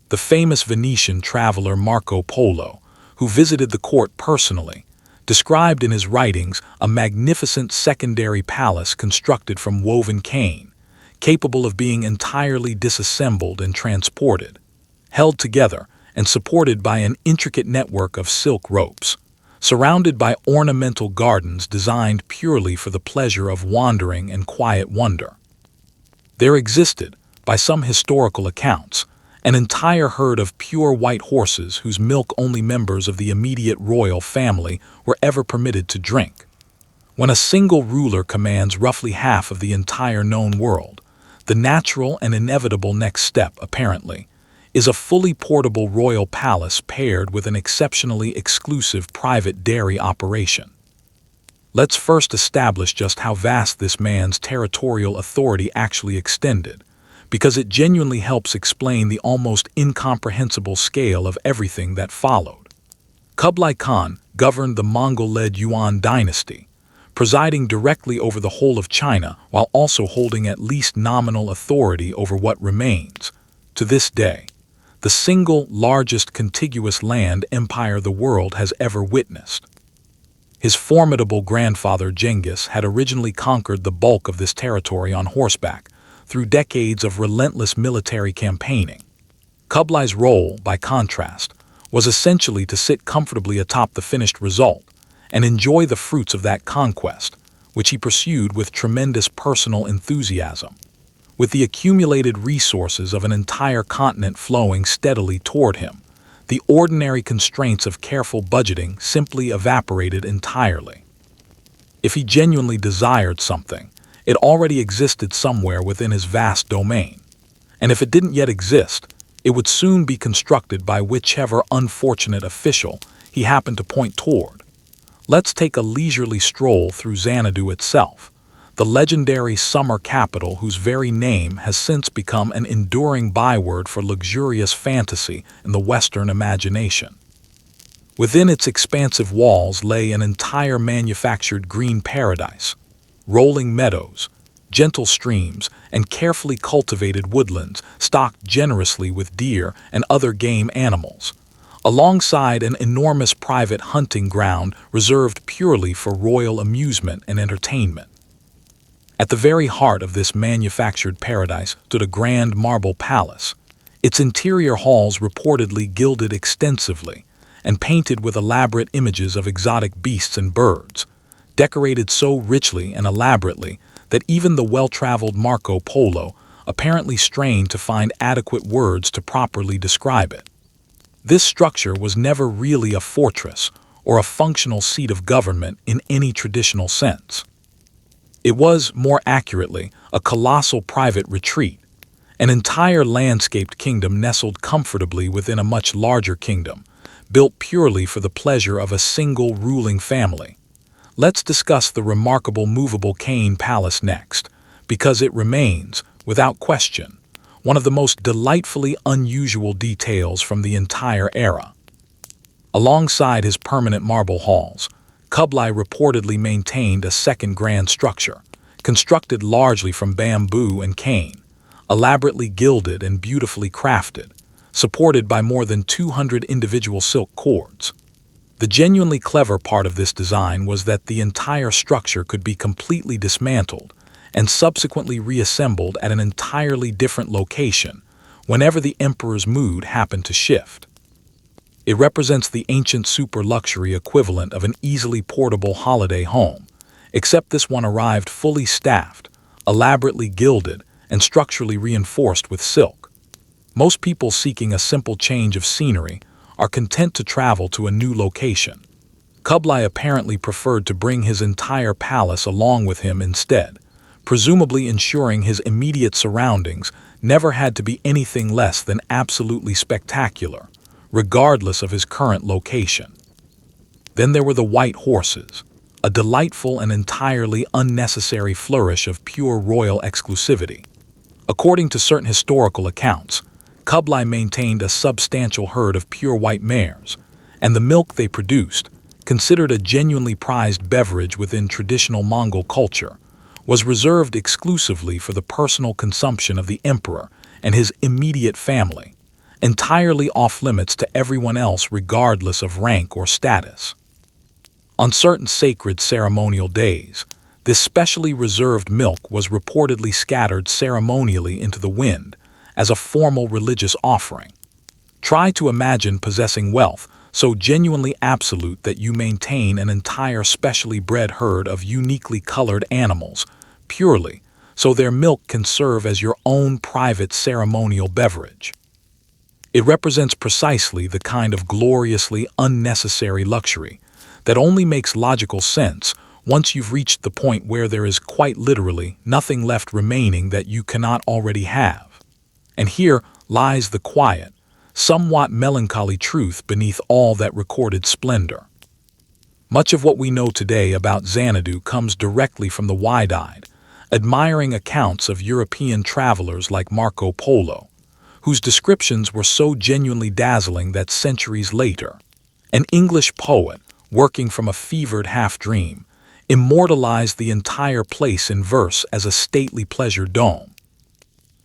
The famous Venetian traveler Marco Polo, who visited the court personally, described in his writings a magnificent secondary palace constructed from woven cane, capable of being entirely disassembled and transported, held together and supported by an intricate network of silk ropes, surrounded by ornamental gardens designed purely for the pleasure of wandering and quiet wonder. There existed, by some historical accounts, an entire herd of pure white horses whose milk only members of the immediate royal family were ever permitted to drink. When a single ruler commands roughly half of the entire known world, the natural and inevitable next step, apparently, is a fully portable royal palace paired with an exceptionally exclusive private dairy operation. Let's first establish just how vast this man's territorial authority actually extended, because it genuinely helps explain the almost incomprehensible scale of everything that followed. Kublai Khan governed the Mongol-led Yuan dynasty, presiding directly over the whole of China while also holding at least nominal authority over what remains, to this day, the single largest contiguous land empire the world has ever witnessed. His formidable grandfather Genghis had originally conquered the bulk of this territory on horseback, through decades of relentless military campaigning. Kublai's role, by contrast, was essentially to sit comfortably atop the finished result and enjoy the fruits of that conquest, which he pursued with tremendous personal enthusiasm. With the accumulated resources of an entire continent flowing steadily toward him, the ordinary constraints of careful budgeting simply evaporated entirely. If he genuinely desired something, it already existed somewhere within his vast domain, and if it didn't yet exist, it would soon be constructed by whichever unfortunate official he happened to point toward. Let's take a leisurely stroll through Xanadu itself, the legendary summer capital whose very name has since become an enduring byword for luxurious fantasy in the Western imagination. Within its expansive walls lay an entire manufactured green paradise, rolling meadows, gentle streams, and carefully cultivated woodlands stocked generously with deer and other game animals, alongside an enormous private hunting ground reserved purely for royal amusement and entertainment. At the very heart of this manufactured paradise stood a grand marble palace, its interior halls reportedly gilded extensively and painted with elaborate images of exotic beasts and birds, decorated so richly and elaborately that even the well-traveled Marco Polo apparently strained to find adequate words to properly describe it. This structure was never really a fortress or a functional seat of government in any traditional sense. It was, more accurately, a colossal private retreat, An entire landscaped kingdom nestled comfortably within a much larger kingdom, built purely for the pleasure of a single ruling family. Let's discuss the remarkable movable cane palace next, because it remains, without question, one of the most delightfully unusual details from the entire era. Alongside his permanent marble halls, Kublai reportedly maintained a second grand structure, constructed largely from bamboo and cane, elaborately gilded and beautifully crafted, supported by more than 200 individual silk cords. The genuinely clever part of this design was that the entire structure could be completely dismantled and subsequently reassembled at an entirely different location whenever the emperor's mood happened to shift. It represents the ancient super-luxury equivalent of an easily portable holiday home, except this one arrived fully staffed, elaborately gilded, and structurally reinforced with silk. Most people seeking a simple change of scenery are content to travel to a new location. Kublai apparently preferred to bring his entire palace along with him instead, presumably ensuring his immediate surroundings never had to be anything less than absolutely spectacular, regardless of his current location. Then there were the white horses, a delightful and entirely unnecessary flourish of pure royal exclusivity. According to certain historical accounts, Kublai maintained a substantial herd of pure white mares, and the milk they produced, considered a genuinely prized beverage within traditional Mongol culture, was reserved exclusively for the personal consumption of the emperor and his immediate family, entirely off-limits to everyone else regardless of rank or status. On certain sacred ceremonial days, this specially reserved milk was reportedly scattered ceremonially into the wind as a formal religious offering. Try to imagine possessing wealth so genuinely absolute that you maintain an entire specially bred herd of uniquely colored animals, purely so their milk can serve as your own private ceremonial beverage. It represents precisely the kind of gloriously unnecessary luxury that only makes logical sense once you've reached the point where there is quite literally nothing left remaining that you cannot already have. And here lies the quiet, somewhat melancholy truth beneath all that recorded splendor. Much of what we know today about Xanadu comes directly from the wide-eyed, admiring accounts of European travelers like Marco Polo, whose descriptions were so genuinely dazzling that centuries later, an English poet, working from a fevered half-dream, immortalized the entire place in verse as a stately pleasure dome.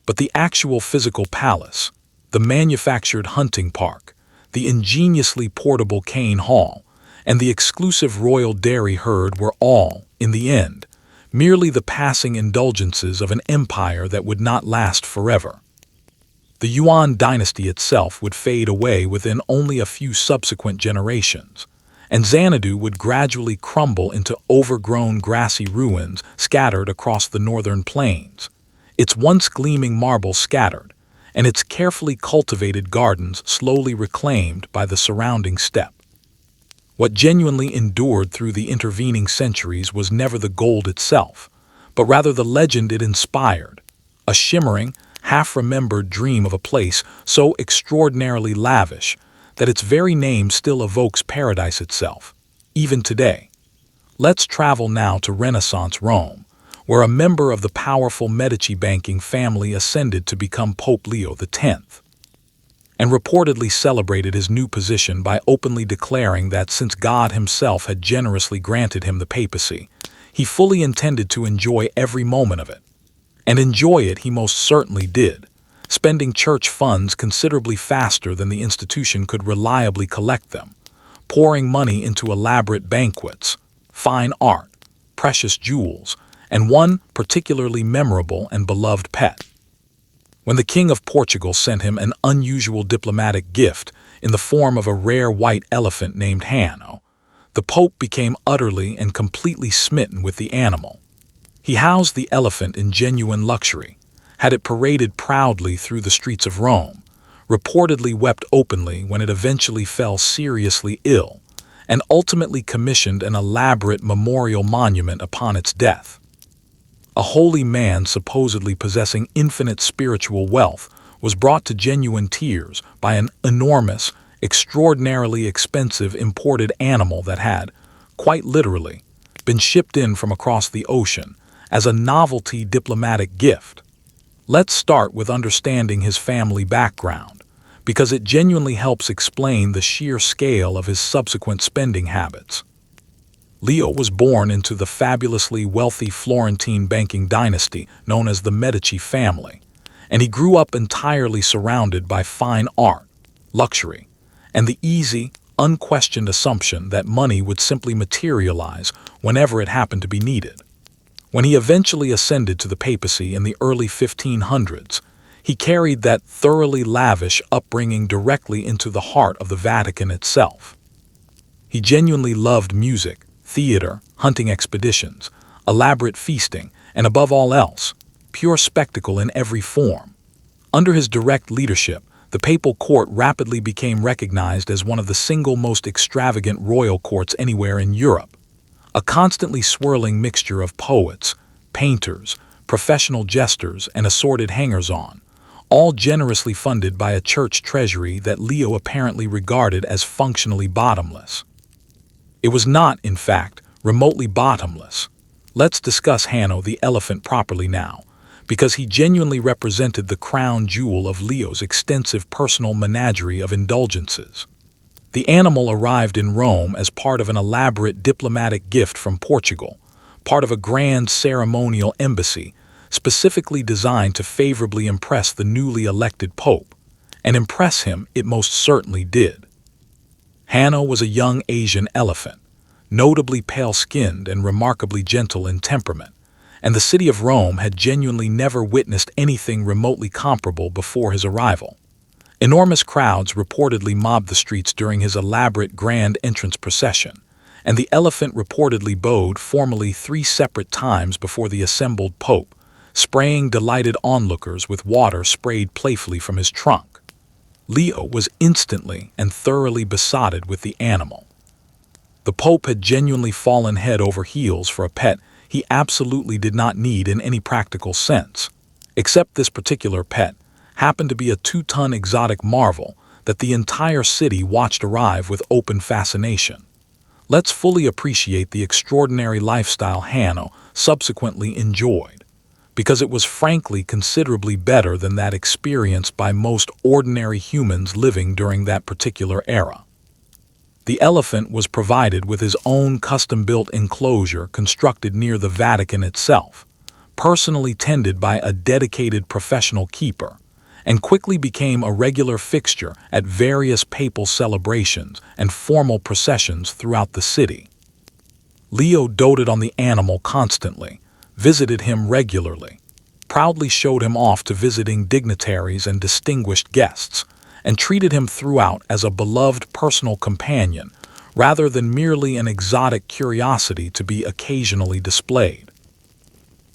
But the actual physical palace, the manufactured hunting park, the ingeniously portable cane hall, and the exclusive royal dairy herd were all, in the end, merely the passing indulgences of an empire that would not last forever. The Yuan dynasty itself would fade away within only a few subsequent generations, and Xanadu would gradually crumble into overgrown grassy ruins scattered across the northern plains, its once gleaming marble scattered, and its carefully cultivated gardens slowly reclaimed by the surrounding steppe. What genuinely endured through the intervening centuries was never the gold itself, but rather the legend it inspired, a shimmering, half-remembered dream of a place so extraordinarily lavish that its very name still evokes paradise itself, even today. Let's travel now to Renaissance Rome, where a member of the powerful Medici banking family ascended to become Pope Leo X, and reportedly celebrated his new position by openly declaring that since God himself had generously granted him the papacy, he fully intended to enjoy every moment of it. And enjoy it he most certainly did, spending church funds considerably faster than the institution could reliably collect them, pouring money into elaborate banquets, fine art, precious jewels, and one particularly memorable and beloved pet. When the King of Portugal sent him an unusual diplomatic gift in the form of a rare white elephant named Hanno, the Pope became utterly and completely smitten with the animal. He housed the elephant in genuine luxury, had it paraded proudly through the streets of Rome, reportedly wept openly when it eventually fell seriously ill, and ultimately commissioned an elaborate memorial monument upon its death. A holy man supposedly possessing infinite spiritual wealth was brought to genuine tears by an enormous, extraordinarily expensive imported animal that had, quite literally, been shipped in from across the ocean as a novelty diplomatic gift. Let's start with understanding his family background, because it genuinely helps explain the sheer scale of his subsequent spending habits. Leo was born into the fabulously wealthy Florentine banking dynasty known as the Medici family, and he grew up entirely surrounded by fine art, luxury, and the easy, unquestioned assumption that money would simply materialize whenever it happened to be needed. When he eventually ascended to the papacy in the early 1500s, he carried that thoroughly lavish upbringing directly into the heart of the Vatican itself. He genuinely loved music, theater, hunting expeditions, elaborate feasting, and above all else, pure spectacle in every form. Under his direct leadership, the papal court rapidly became recognized as one of the single most extravagant royal courts anywhere in Europe. A constantly swirling mixture of poets, painters, professional jesters, and assorted hangers-on, all generously funded by a church treasury that Leo apparently regarded as functionally bottomless. It was not, in fact, remotely bottomless. Let's discuss Hanno the elephant properly now, because he genuinely represented the crown jewel of Leo's extensive personal menagerie of indulgences. The animal arrived in Rome as part of an elaborate diplomatic gift from Portugal, part of a grand ceremonial embassy specifically designed to favorably impress the newly elected pope, and impress him it most certainly did. Hanno was a young Asian elephant, notably pale-skinned and remarkably gentle in temperament, and the city of Rome had genuinely never witnessed anything remotely comparable before his arrival. Enormous crowds reportedly mobbed the streets during his elaborate grand entrance procession, and the elephant reportedly bowed formally 3 separate times before the assembled pope, spraying delighted onlookers with water sprayed playfully from his trunk. Leo was instantly and thoroughly besotted with the animal. The pope had genuinely fallen head over heels for a pet he absolutely did not need in any practical sense, except this particular pet happened to be a 2-ton exotic marvel that the entire city watched arrive with open fascination. Let's fully appreciate the extraordinary lifestyle Hanno subsequently enjoyed, because it was frankly considerably better than that experienced by most ordinary humans living during that particular era. The elephant was provided with his own custom-built enclosure constructed near the Vatican itself, personally tended by a dedicated professional keeper, and quickly became a regular fixture at various papal celebrations and formal processions throughout the city. Leo doted on the animal constantly, visited him regularly, proudly showed him off to visiting dignitaries and distinguished guests, and treated him throughout as a beloved personal companion rather than merely an exotic curiosity to be occasionally displayed.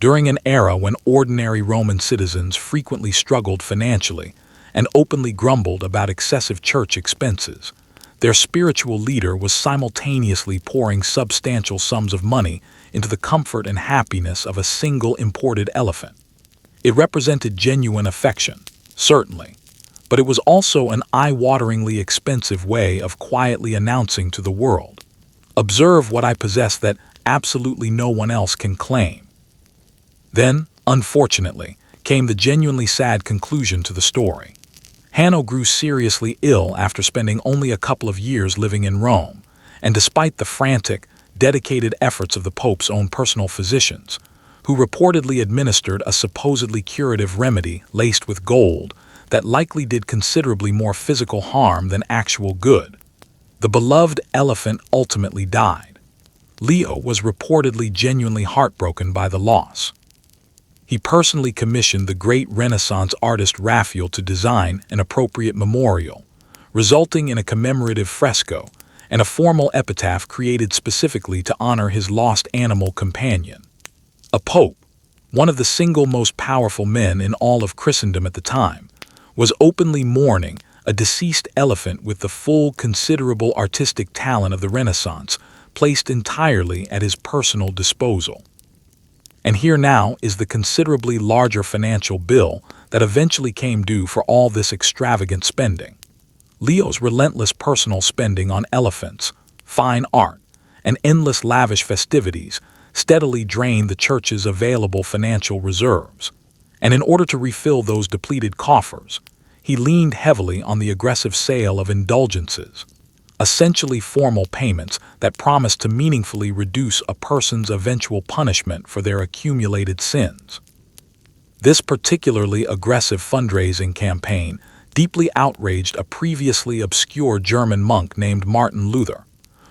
During an era when ordinary Roman citizens frequently struggled financially and openly grumbled about excessive church expenses, their spiritual leader was simultaneously pouring substantial sums of money into the comfort and happiness of a single imported elephant. It represented genuine affection, certainly, but it was also an eye-wateringly expensive way of quietly announcing to the world, "Observe what I possess that absolutely no one else can claim." Then, unfortunately, came the genuinely sad conclusion to the story. Hanno grew seriously ill after spending only a couple of years living in Rome, and despite the frantic, dedicated efforts of the Pope's own personal physicians, who reportedly administered a supposedly curative remedy laced with gold that likely did considerably more physical harm than actual good, the beloved elephant ultimately died. Leo was reportedly genuinely heartbroken by the loss. He personally commissioned the great Renaissance artist Raphael to design an appropriate memorial, resulting in a commemorative fresco and a formal epitaph created specifically to honor his lost animal companion. A pope, one of the single most powerful men in all of Christendom at the time, was openly mourning a deceased elephant with the full considerable artistic talent of the Renaissance placed entirely at his personal disposal. And here now is the considerably larger financial bill that eventually came due for all this extravagant spending. Leo's relentless personal spending on elephants, fine art, and endless lavish festivities steadily drained the church's available financial reserves. And in order to refill those depleted coffers, he leaned heavily on the aggressive sale of indulgences, essentially formal payments that promised to meaningfully reduce a person's eventual punishment for their accumulated sins. This particularly aggressive fundraising campaign deeply outraged a previously obscure German monk named Martin Luther,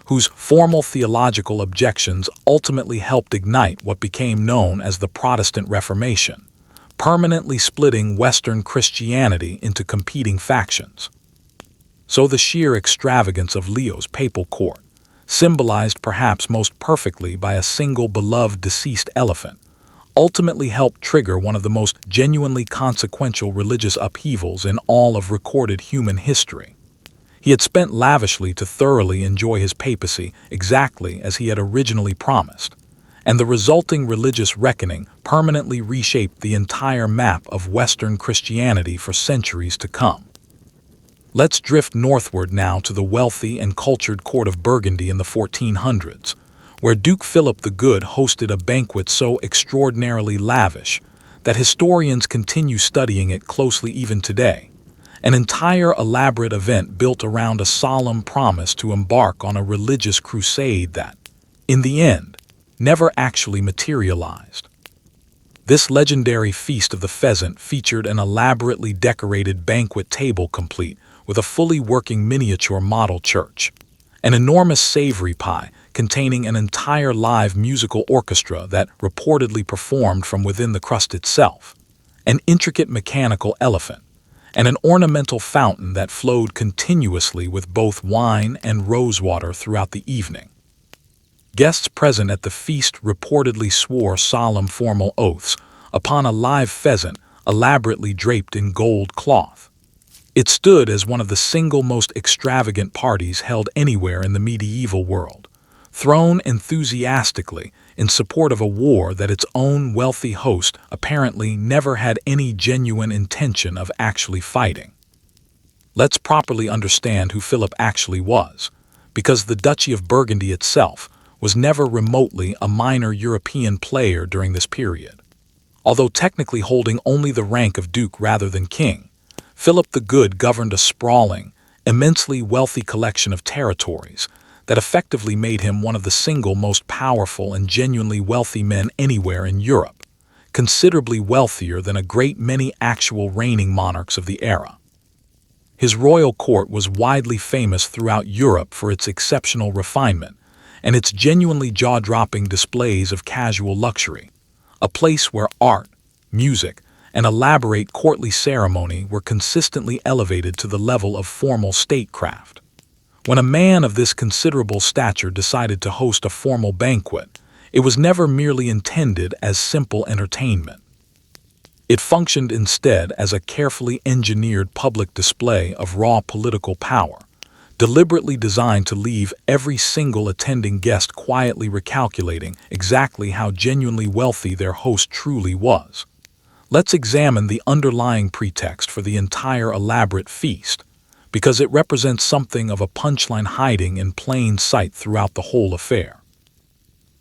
whose formal theological objections ultimately helped ignite what became known as the Protestant Reformation, permanently splitting Western Christianity into competing factions. So the sheer extravagance of Leo's papal court, symbolized perhaps most perfectly by a single beloved deceased elephant, ultimately helped trigger one of the most genuinely consequential religious upheavals in all of recorded human history. He had spent lavishly to thoroughly enjoy his papacy exactly as he had originally promised, and the resulting religious reckoning permanently reshaped the entire map of Western Christianity for centuries to come. Let's drift northward now to the wealthy and cultured court of Burgundy in the 1400s, where Duke Philip the Good hosted a banquet so extraordinarily lavish that historians continue studying it closely even today. An entire elaborate event built around a solemn promise to embark on a religious crusade that, in the end, never actually materialized. This legendary Feast of the Pheasant featured an elaborately decorated banquet table complete with a fully working miniature model church, an enormous savory pie containing an entire live musical orchestra that reportedly performed from within the crust itself, an intricate mechanical elephant, and an ornamental fountain that flowed continuously with both wine and rosewater throughout the evening. Guests present at the feast reportedly swore solemn formal oaths upon a live pheasant elaborately draped in gold cloth. It stood as one of the single most extravagant parties held anywhere in the medieval world, thrown enthusiastically in support of a war that its own wealthy host apparently never had any genuine intention of actually fighting. Let's properly understand who Philip actually was, because the Duchy of Burgundy itself was never remotely a minor European player during this period. Although technically holding only the rank of duke rather than king, Philip the Good governed a sprawling, immensely wealthy collection of territories that effectively made him one of the single most powerful and genuinely wealthy men anywhere in Europe, considerably wealthier than a great many actual reigning monarchs of the era. His royal court was widely famous throughout Europe for its exceptional refinement and its genuinely jaw-dropping displays of casual luxury, a place where art, music, and elaborate courtly ceremony were consistently elevated to the level of formal statecraft. When a man of this considerable stature decided to host a formal banquet, it was never merely intended as simple entertainment. It functioned instead as a carefully engineered public display of raw political power, deliberately designed to leave every single attending guest quietly recalculating exactly how genuinely wealthy their host truly was. Let's examine the underlying pretext for the entire elaborate feast, because it represents something of a punchline hiding in plain sight throughout the whole affair.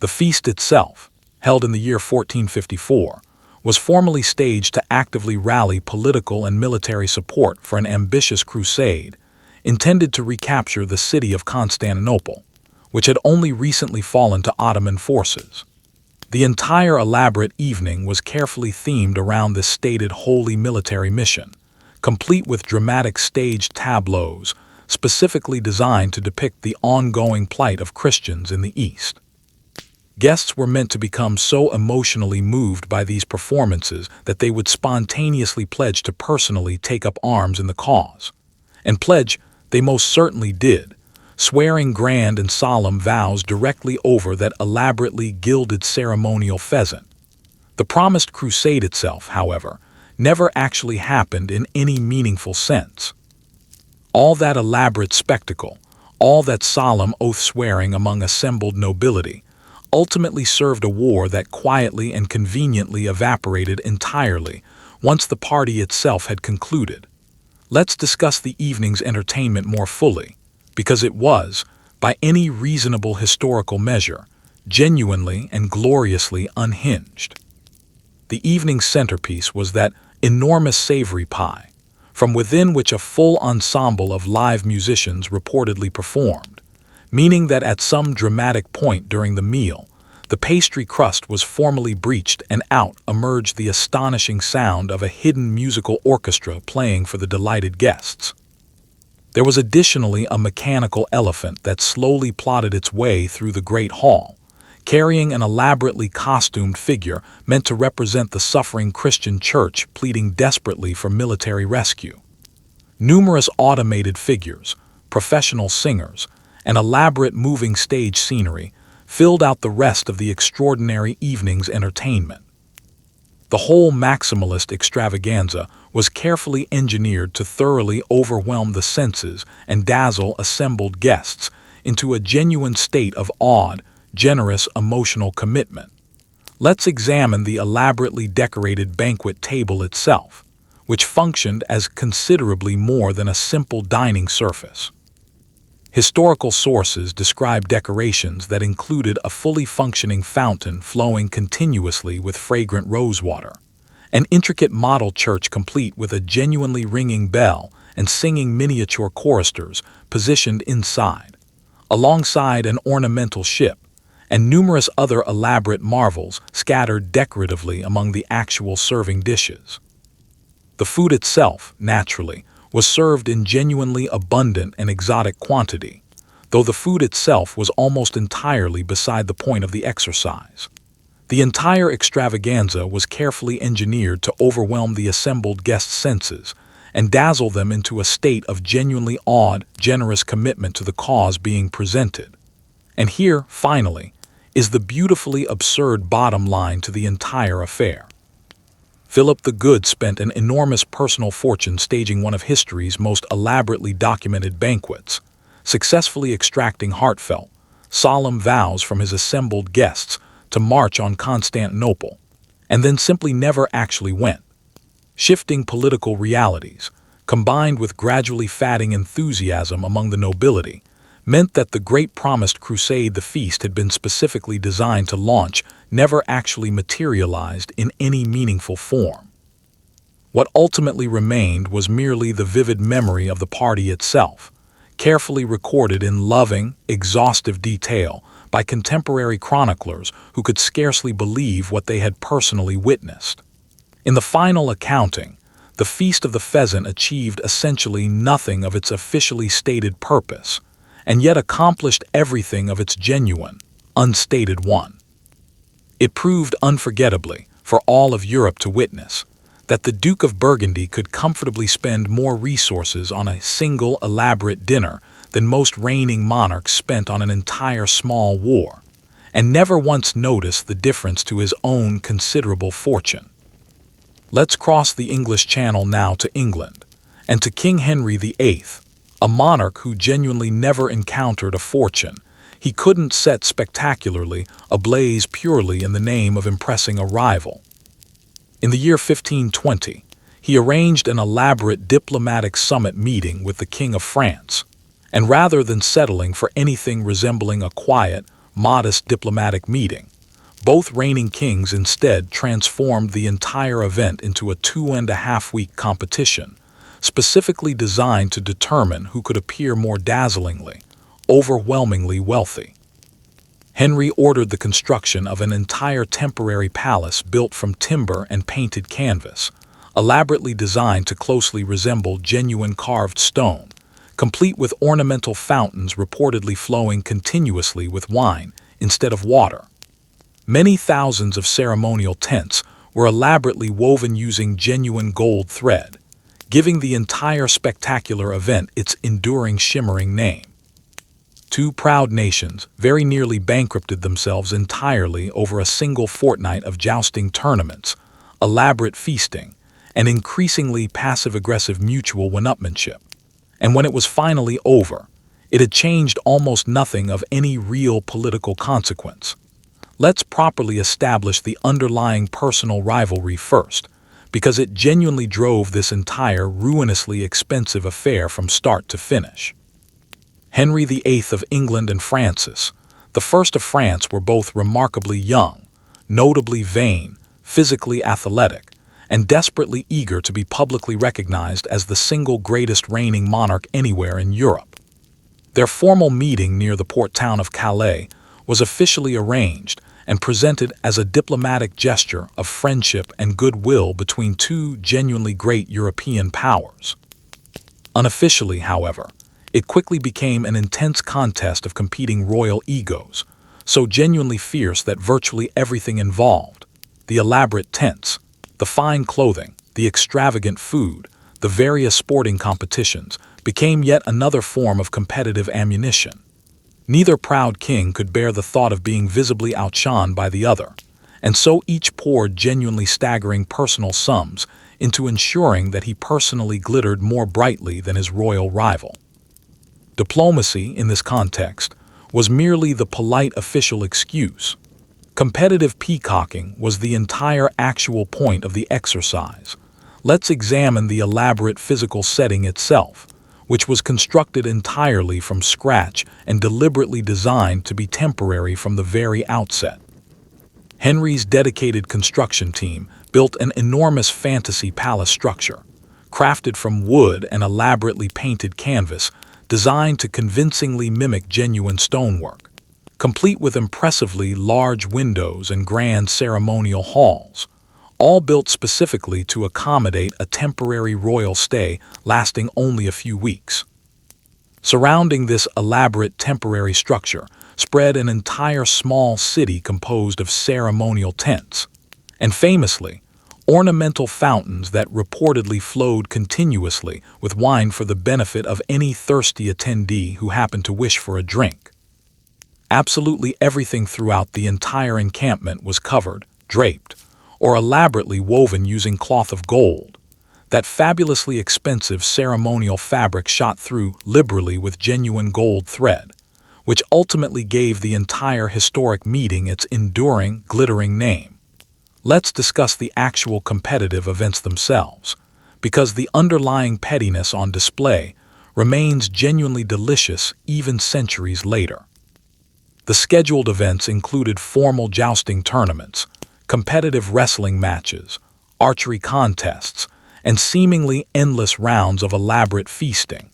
The feast itself, held in the year 1454, was formally staged to actively rally political and military support for an ambitious crusade intended to recapture the city of Constantinople, which had only recently fallen to Ottoman forces. The entire elaborate evening was carefully themed around this stated holy military mission, complete with dramatic staged tableaus specifically designed to depict the ongoing plight of Christians in the East. Guests were meant to become so emotionally moved by these performances that they would spontaneously pledge to personally take up arms in the cause. And pledge they most certainly did, swearing grand and solemn vows directly over that elaborately gilded ceremonial pheasant. The promised crusade itself, however, never actually happened in any meaningful sense. All that elaborate spectacle, all that solemn oath-swearing among assembled nobility, ultimately served a war that quietly and conveniently evaporated entirely once the party itself had concluded. Let's discuss the evening's entertainment more fully, because it was, by any reasonable historical measure, genuinely and gloriously unhinged. The evening's centerpiece was that enormous savory pie, from within which a full ensemble of live musicians reportedly performed, meaning that at some dramatic point during the meal, the pastry crust was formally breached and out emerged the astonishing sound of a hidden musical orchestra playing for the delighted guests. There was additionally a mechanical elephant that slowly plodded its way through the great hall, carrying an elaborately costumed figure meant to represent the suffering Christian church pleading desperately for military rescue. Numerous automated figures, professional singers, and elaborate moving stage scenery filled out the rest of the extraordinary evening's entertainment. The whole maximalist extravaganza was carefully engineered to thoroughly overwhelm the senses and dazzle assembled guests into a genuine state of awed, generous emotional commitment. Let's examine the elaborately decorated banquet table itself, which functioned as considerably more than a simple dining surface. Historical sources describe decorations that included a fully functioning fountain flowing continuously with fragrant rosewater, an intricate model church complete with a genuinely ringing bell and singing miniature choristers positioned inside, alongside an ornamental ship, and numerous other elaborate marvels scattered decoratively among the actual serving dishes. The food itself, naturally, was served in genuinely abundant and exotic quantity, though the food itself was almost entirely beside the point of the exercise. The entire extravaganza was carefully engineered to overwhelm the assembled guests' senses and dazzle them into a state of genuinely awed, generous commitment to the cause being presented. And here, finally, is the beautifully absurd bottom line to the entire affair. Philip the Good spent an enormous personal fortune staging one of history's most elaborately documented banquets, successfully extracting heartfelt, solemn vows from his assembled guests to march on Constantinople, and then simply never actually went. Shifting political realities, combined with gradually fading enthusiasm among the nobility, meant that the great promised crusade the feast had been specifically designed to launch never actually materialized in any meaningful form. What ultimately remained was merely the vivid memory of the party itself, carefully recorded in loving, exhaustive detail by contemporary chroniclers who could scarcely believe what they had personally witnessed. In the final accounting, the Feast of the Pheasant achieved essentially nothing of its officially stated purpose, and yet accomplished everything of its genuine, unstated one. It proved unforgettably, for all of Europe to witness, that the Duke of Burgundy could comfortably spend more resources on a single elaborate dinner than most reigning monarchs spent on an entire small war, and never once noticed the difference to his own considerable fortune. Let's cross the English Channel now to England, and to King Henry VIII, a monarch who genuinely never encountered a fortune he couldn't set spectacularly ablaze purely in the name of impressing a rival. In the year 1520, he arranged an elaborate diplomatic summit meeting with the King of France, and rather than settling for anything resembling a quiet, modest diplomatic meeting, both reigning kings instead transformed the entire event into a 2.5-week competition, specifically designed to determine who could appear more dazzlingly, overwhelmingly wealthy. Henry ordered the construction of an entire temporary palace built from timber and painted canvas, elaborately designed to closely resemble genuine carved stone, complete with ornamental fountains reportedly flowing continuously with wine instead of water. Many thousands of ceremonial tents were elaborately woven using genuine gold thread, giving the entire spectacular event its enduring shimmering name. Two proud nations very nearly bankrupted themselves entirely over a single fortnight of jousting tournaments, elaborate feasting, and increasingly passive-aggressive mutual one-upmanship. And when it was finally over, it had changed almost nothing of any real political consequence. Let's properly establish the underlying personal rivalry first, because it genuinely drove this entire ruinously expensive affair from start to finish. Henry VIII of England and Francis, the first of France, were both remarkably young, notably vain, physically athletic, and desperately eager to be publicly recognized as the single greatest reigning monarch anywhere in Europe. Their formal meeting near the port town of Calais was officially arranged and presented as a diplomatic gesture of friendship and goodwill between two genuinely great European powers. Unofficially, however, it quickly became an intense contest of competing royal egos, so genuinely fierce that virtually everything involved, the elaborate tents, the fine clothing, the extravagant food, the various sporting competitions, became yet another form of competitive ammunition. Neither proud king could bear the thought of being visibly outshone by the other, and so each poured genuinely staggering personal sums into ensuring that he personally glittered more brightly than his royal rival. Diplomacy, in this context, was merely the polite official excuse. Competitive peacocking was the entire actual point of the exercise. Let's examine the elaborate physical setting itself, which was constructed entirely from scratch and deliberately designed to be temporary from the very outset. Henry's dedicated construction team built an enormous fantasy palace structure, crafted from wood and elaborately painted canvas, designed to convincingly mimic genuine stonework, complete with impressively large windows and grand ceremonial halls, all built specifically to accommodate a temporary royal stay lasting only a few weeks. Surrounding this elaborate temporary structure spread an entire small city composed of ceremonial tents, and famously, ornamental fountains that reportedly flowed continuously with wine for the benefit of any thirsty attendee who happened to wish for a drink. Absolutely everything throughout the entire encampment was covered, draped, or elaborately woven using cloth of gold, that fabulously expensive ceremonial fabric shot through liberally with genuine gold thread, which ultimately gave the entire historic meeting its enduring, glittering name. Let's discuss the actual competitive events themselves, because the underlying pettiness on display remains genuinely delicious even centuries later. The scheduled events included formal jousting tournaments, competitive wrestling matches, archery contests, and seemingly endless rounds of elaborate feasting,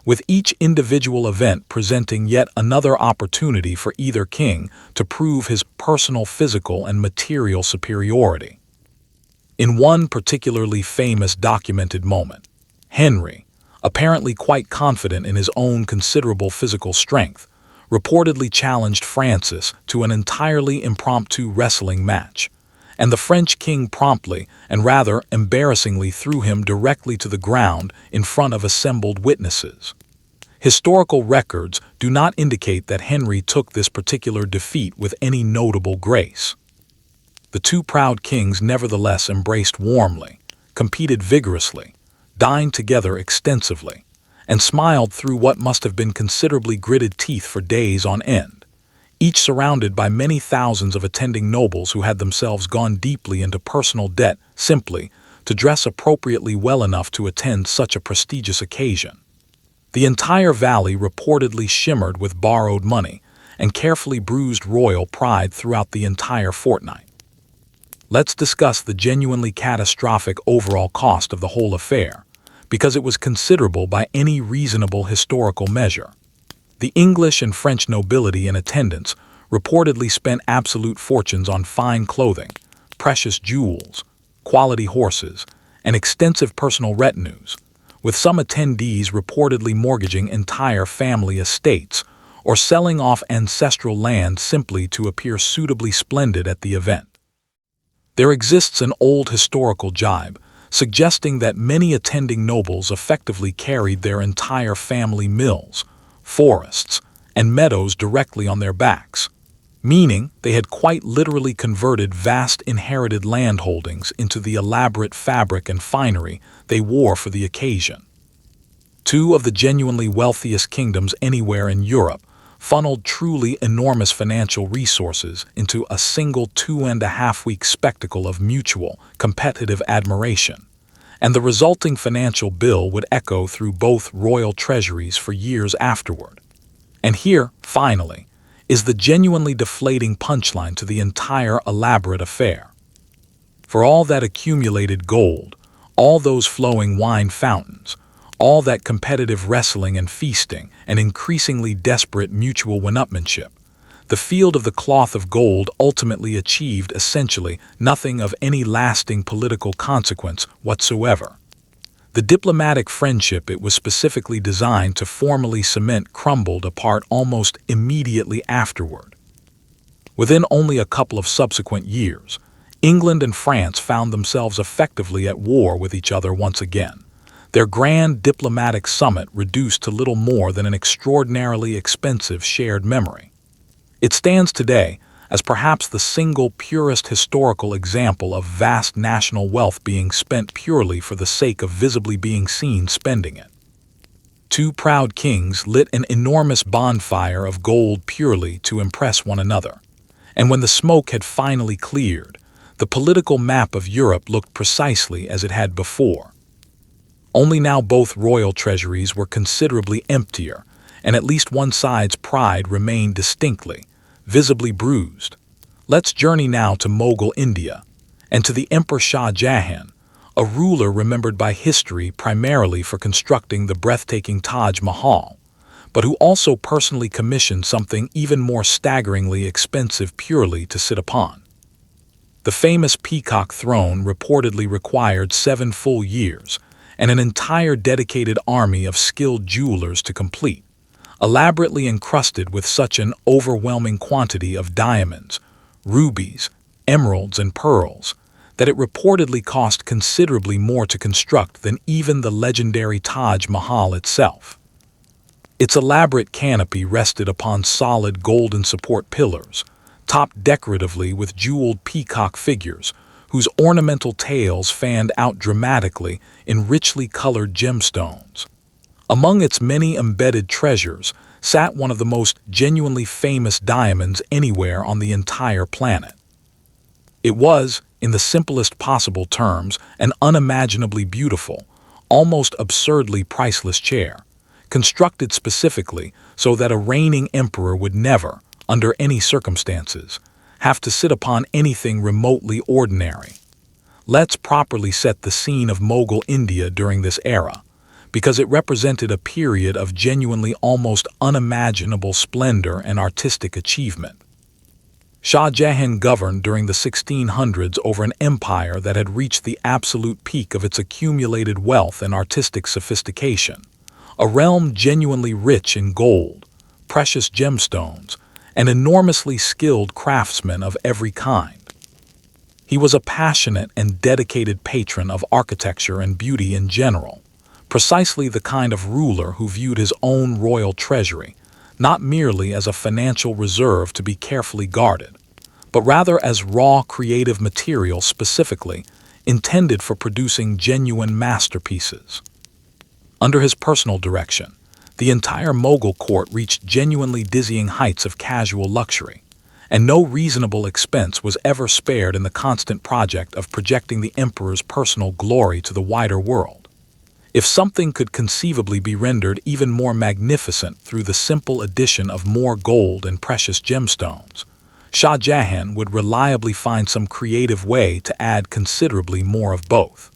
with each individual event presenting yet another opportunity for either king to prove his personal physical and material superiority. In one particularly famous documented moment, Henry, apparently quite confident in his own considerable physical strength, reportedly challenged Francis to an entirely impromptu wrestling match, and the French king promptly and rather embarrassingly threw him directly to the ground in front of assembled witnesses. Historical records do not indicate that Henry took this particular defeat with any notable grace. The two proud kings nevertheless embraced warmly, competed vigorously, dined together extensively, and smiled through what must have been considerably gritted teeth for days on end, each surrounded by many thousands of attending nobles who had themselves gone deeply into personal debt simply to dress appropriately well enough to attend such a prestigious occasion. The entire valley reportedly shimmered with borrowed money and carefully bruised royal pride throughout the entire fortnight. Let's discuss the genuinely catastrophic overall cost of the whole affair, because it was considerable by any reasonable historical measure. The English and French nobility in attendance reportedly spent absolute fortunes on fine clothing, precious jewels, quality horses, and extensive personal retinues, with some attendees reportedly mortgaging entire family estates or selling off ancestral land simply to appear suitably splendid at the event. There exists an old historical jibe suggesting that many attending nobles effectively carried their entire family mills, forests, and meadows directly on their backs, meaning they had quite literally converted vast inherited landholdings into the elaborate fabric and finery they wore for the occasion. Two of the genuinely wealthiest kingdoms anywhere in Europe funneled truly enormous financial resources into a single 2.5-week spectacle of mutual, competitive admiration. And the resulting financial bill would echo through both royal treasuries for years afterward. And here, finally, is the genuinely deflating punchline to the entire elaborate affair. For all that accumulated gold, all those flowing wine fountains, all that competitive wrestling and feasting, and increasingly desperate mutual one-upmanship, the field of the cloth of gold ultimately achieved essentially nothing of any lasting political consequence whatsoever. The diplomatic friendship it was specifically designed to formally cement crumbled apart almost immediately afterward. Within only a couple of subsequent years, England and France found themselves effectively at war with each other once again, their grand diplomatic summit reduced to little more than an extraordinarily expensive shared memory. It stands today as perhaps the single purest historical example of vast national wealth being spent purely for the sake of visibly being seen spending it. Two proud kings lit an enormous bonfire of gold purely to impress one another, and when the smoke had finally cleared, the political map of Europe looked precisely as it had before. Only now both royal treasuries were considerably emptier, and at least one side's pride remained distinctly, visibly bruised. Let's journey now to Mughal India, and to the Emperor Shah Jahan, a ruler remembered by history primarily for constructing the breathtaking Taj Mahal, but who also personally commissioned something even more staggeringly expensive purely to sit upon. The famous peacock throne reportedly required 7 full years, and an entire dedicated army of skilled jewelers to complete, elaborately encrusted with such an overwhelming quantity of diamonds, rubies, emeralds, and pearls, that it reportedly cost considerably more to construct than even the legendary Taj Mahal itself. Its elaborate canopy rested upon solid golden support pillars, topped decoratively with jeweled peacock figures, whose ornamental tails fanned out dramatically in richly colored gemstones. Among its many embedded treasures sat one of the most genuinely famous diamonds anywhere on the entire planet. It was, in the simplest possible terms, an unimaginably beautiful, almost absurdly priceless chair, constructed specifically so that a reigning emperor would never, under any circumstances, have to sit upon anything remotely ordinary. Let's properly set the scene of Mughal India during this era, because it represented a period of genuinely almost unimaginable splendor and artistic achievement. Shah Jahan governed during the 1600s over an empire that had reached the absolute peak of its accumulated wealth and artistic sophistication, a realm genuinely rich in gold, precious gemstones, and enormously skilled craftsmen of every kind. He was a passionate and dedicated patron of architecture and beauty in general, precisely the kind of ruler who viewed his own royal treasury not merely as a financial reserve to be carefully guarded, but rather as raw creative material specifically intended for producing genuine masterpieces. Under his personal direction, the entire Mughal court reached genuinely dizzying heights of casual luxury, and no reasonable expense was ever spared in the constant project of projecting the emperor's personal glory to the wider world. If something could conceivably be rendered even more magnificent through the simple addition of more gold and precious gemstones, Shah Jahan would reliably find some creative way to add considerably more of both.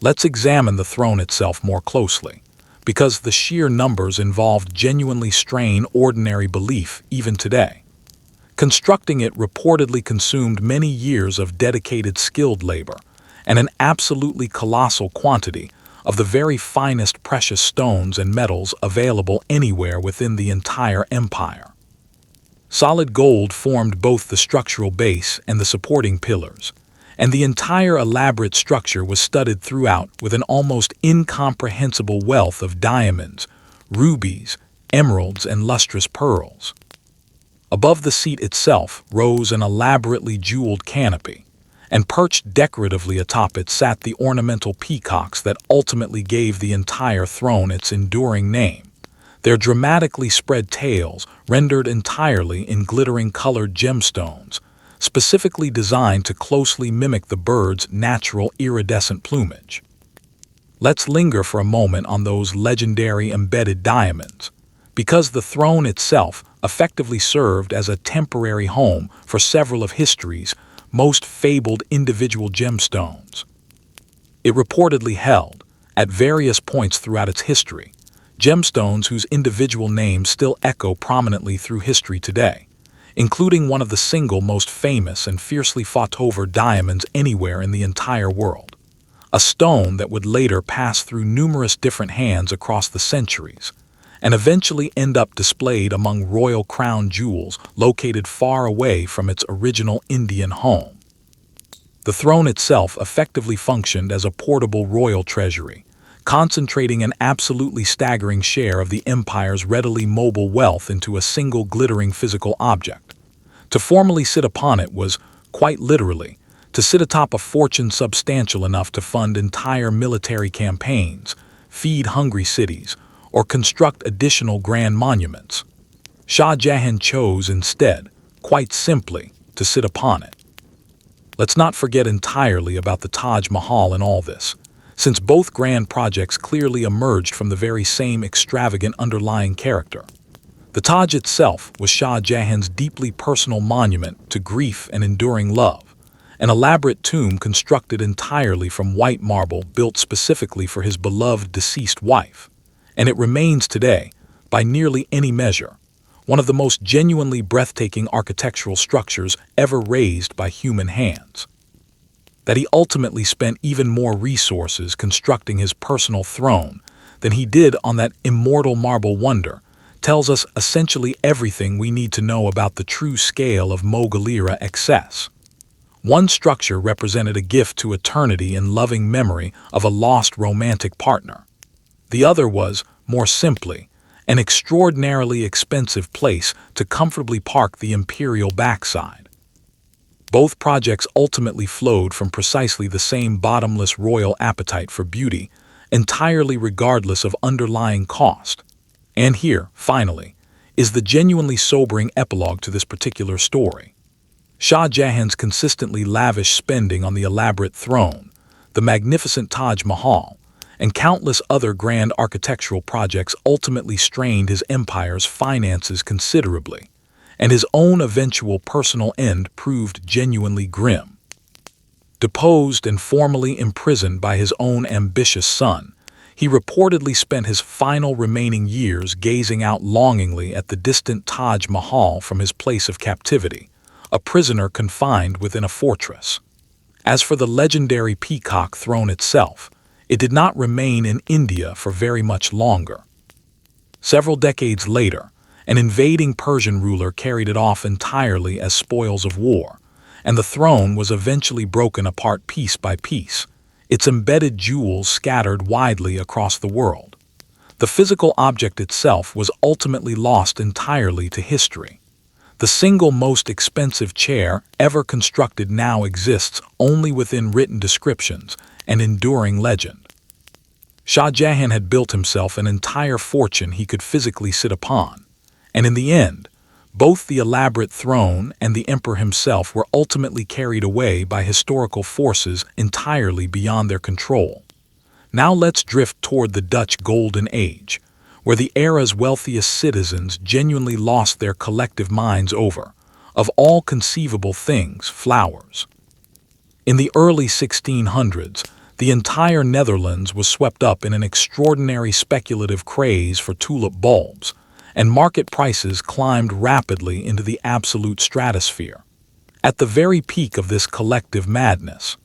Let's examine the throne itself more closely, because the sheer numbers involved genuinely strain ordinary belief even today. Constructing it reportedly consumed many years of dedicated skilled labor and an absolutely colossal quantity of the very finest precious stones and metals available anywhere within the entire empire. Solid gold formed both the structural base and the supporting pillars, and the entire elaborate structure was studded throughout with an almost incomprehensible wealth of diamonds, rubies, emeralds, and lustrous pearls. Above the seat itself rose an elaborately jeweled canopy, and perched decoratively atop it sat the ornamental peacocks that ultimately gave the entire throne its enduring name, Their dramatically spread tails, rendered entirely in glittering colored gemstones, specifically designed to closely mimic the bird's natural iridescent plumage. Let's linger for a moment on those legendary embedded diamonds, because the throne itself effectively served as a temporary home for several of history's most fabled individual gemstones. It reportedly held, at various points throughout its history, gemstones whose individual names still echo prominently through history today, including one of the single most famous and fiercely fought-over diamonds anywhere in the entire world, a stone that would later pass through numerous different hands across the centuries, and eventually end up displayed among royal crown jewels located far away from its original Indian home. The throne itself effectively functioned as a portable royal treasury, concentrating an absolutely staggering share of the empire's readily mobile wealth into a single glittering physical object. To formally sit upon it was, quite literally, to sit atop a fortune substantial enough to fund entire military campaigns, feed hungry cities, or construct additional grand monuments. Shah Jahan chose instead, quite simply, to sit upon it. Let's not forget entirely about the Taj Mahal in all this, since both grand projects clearly emerged from the very same extravagant underlying character. The Taj itself was Shah Jahan's deeply personal monument to grief and enduring love, an elaborate tomb constructed entirely from white marble built specifically for his beloved deceased wife, and it remains today, by nearly any measure, one of the most genuinely breathtaking architectural structures ever raised by human hands. That he ultimately spent even more resources constructing his personal throne than he did on that immortal marble wonder tells us essentially everything we need to know about the true scale of Mughal-era excess. One structure represented a gift to eternity in loving memory of a lost romantic partner. The other was, more simply, an extraordinarily expensive place to comfortably park the imperial backside. Both projects ultimately flowed from precisely the same bottomless royal appetite for beauty, entirely regardless of underlying cost. And here, finally, is the genuinely sobering epilogue to this particular story. Shah Jahan's consistently lavish spending on the elaborate throne, the magnificent Taj Mahal, and countless other grand architectural projects ultimately strained his empire's finances considerably, and his own eventual personal end proved genuinely grim. Deposed and formally imprisoned by his own ambitious son, he reportedly spent his final remaining years gazing out longingly at the distant Taj Mahal from his place of captivity, a prisoner confined within a fortress. As for the legendary peacock throne itself, it did not remain in India for very much longer. Several decades later, an invading Persian ruler carried it off entirely as spoils of war, and the throne was eventually broken apart piece by piece, its embedded jewels scattered widely across the world. The physical object itself was ultimately lost entirely to history. The single most expensive chair ever constructed now exists only within written descriptions and enduring legend. Shah Jahan had built himself an entire fortune he could physically sit upon, and in the end, both the elaborate throne and the emperor himself were ultimately carried away by historical forces entirely beyond their control. Now let's drift toward the Dutch Golden Age, where the era's wealthiest citizens genuinely lost their collective minds over, of all conceivable things, flowers. In the early 1600s, the entire Netherlands was swept up in an extraordinary speculative craze for tulip bulbs, and market prices climbed rapidly into the absolute stratosphere. At the very peak of this collective madness,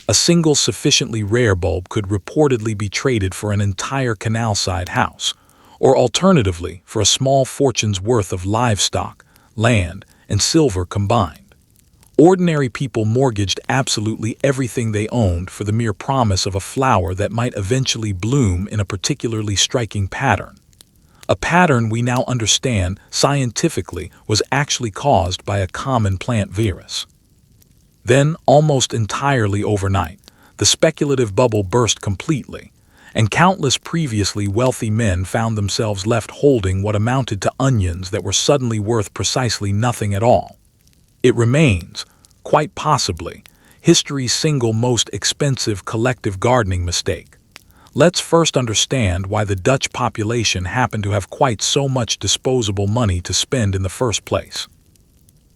a single sufficiently rare bulb could reportedly be traded for an entire canal-side house, or alternatively for a small fortune's worth of livestock, land, and silver combined. Ordinary people mortgaged absolutely everything they owned for the mere promise of a flower that might eventually bloom in a particularly striking pattern. A pattern we now understand scientifically was actually caused by a common plant virus. Then, almost entirely overnight, the speculative bubble burst completely, and countless previously wealthy men found themselves left holding what amounted to onions that were suddenly worth precisely nothing at all. It remains, quite possibly, history's single most expensive collective gardening mistake. Let's first understand why the Dutch population happened to have quite so much disposable money to spend in the first place.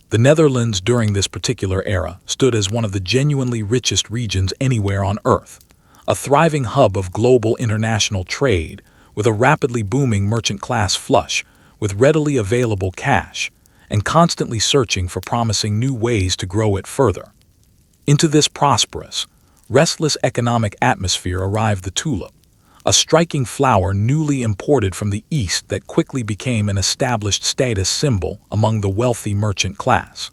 The Netherlands during this particular era stood as one of the genuinely richest regions anywhere on Earth, a thriving hub of global international trade with a rapidly booming merchant class flush with readily available cash and constantly searching for promising new ways to grow it further. Into this prosperous, restless economic atmosphere arrived the tulip, a striking flower newly imported from the East that quickly became an established status symbol among the wealthy merchant class.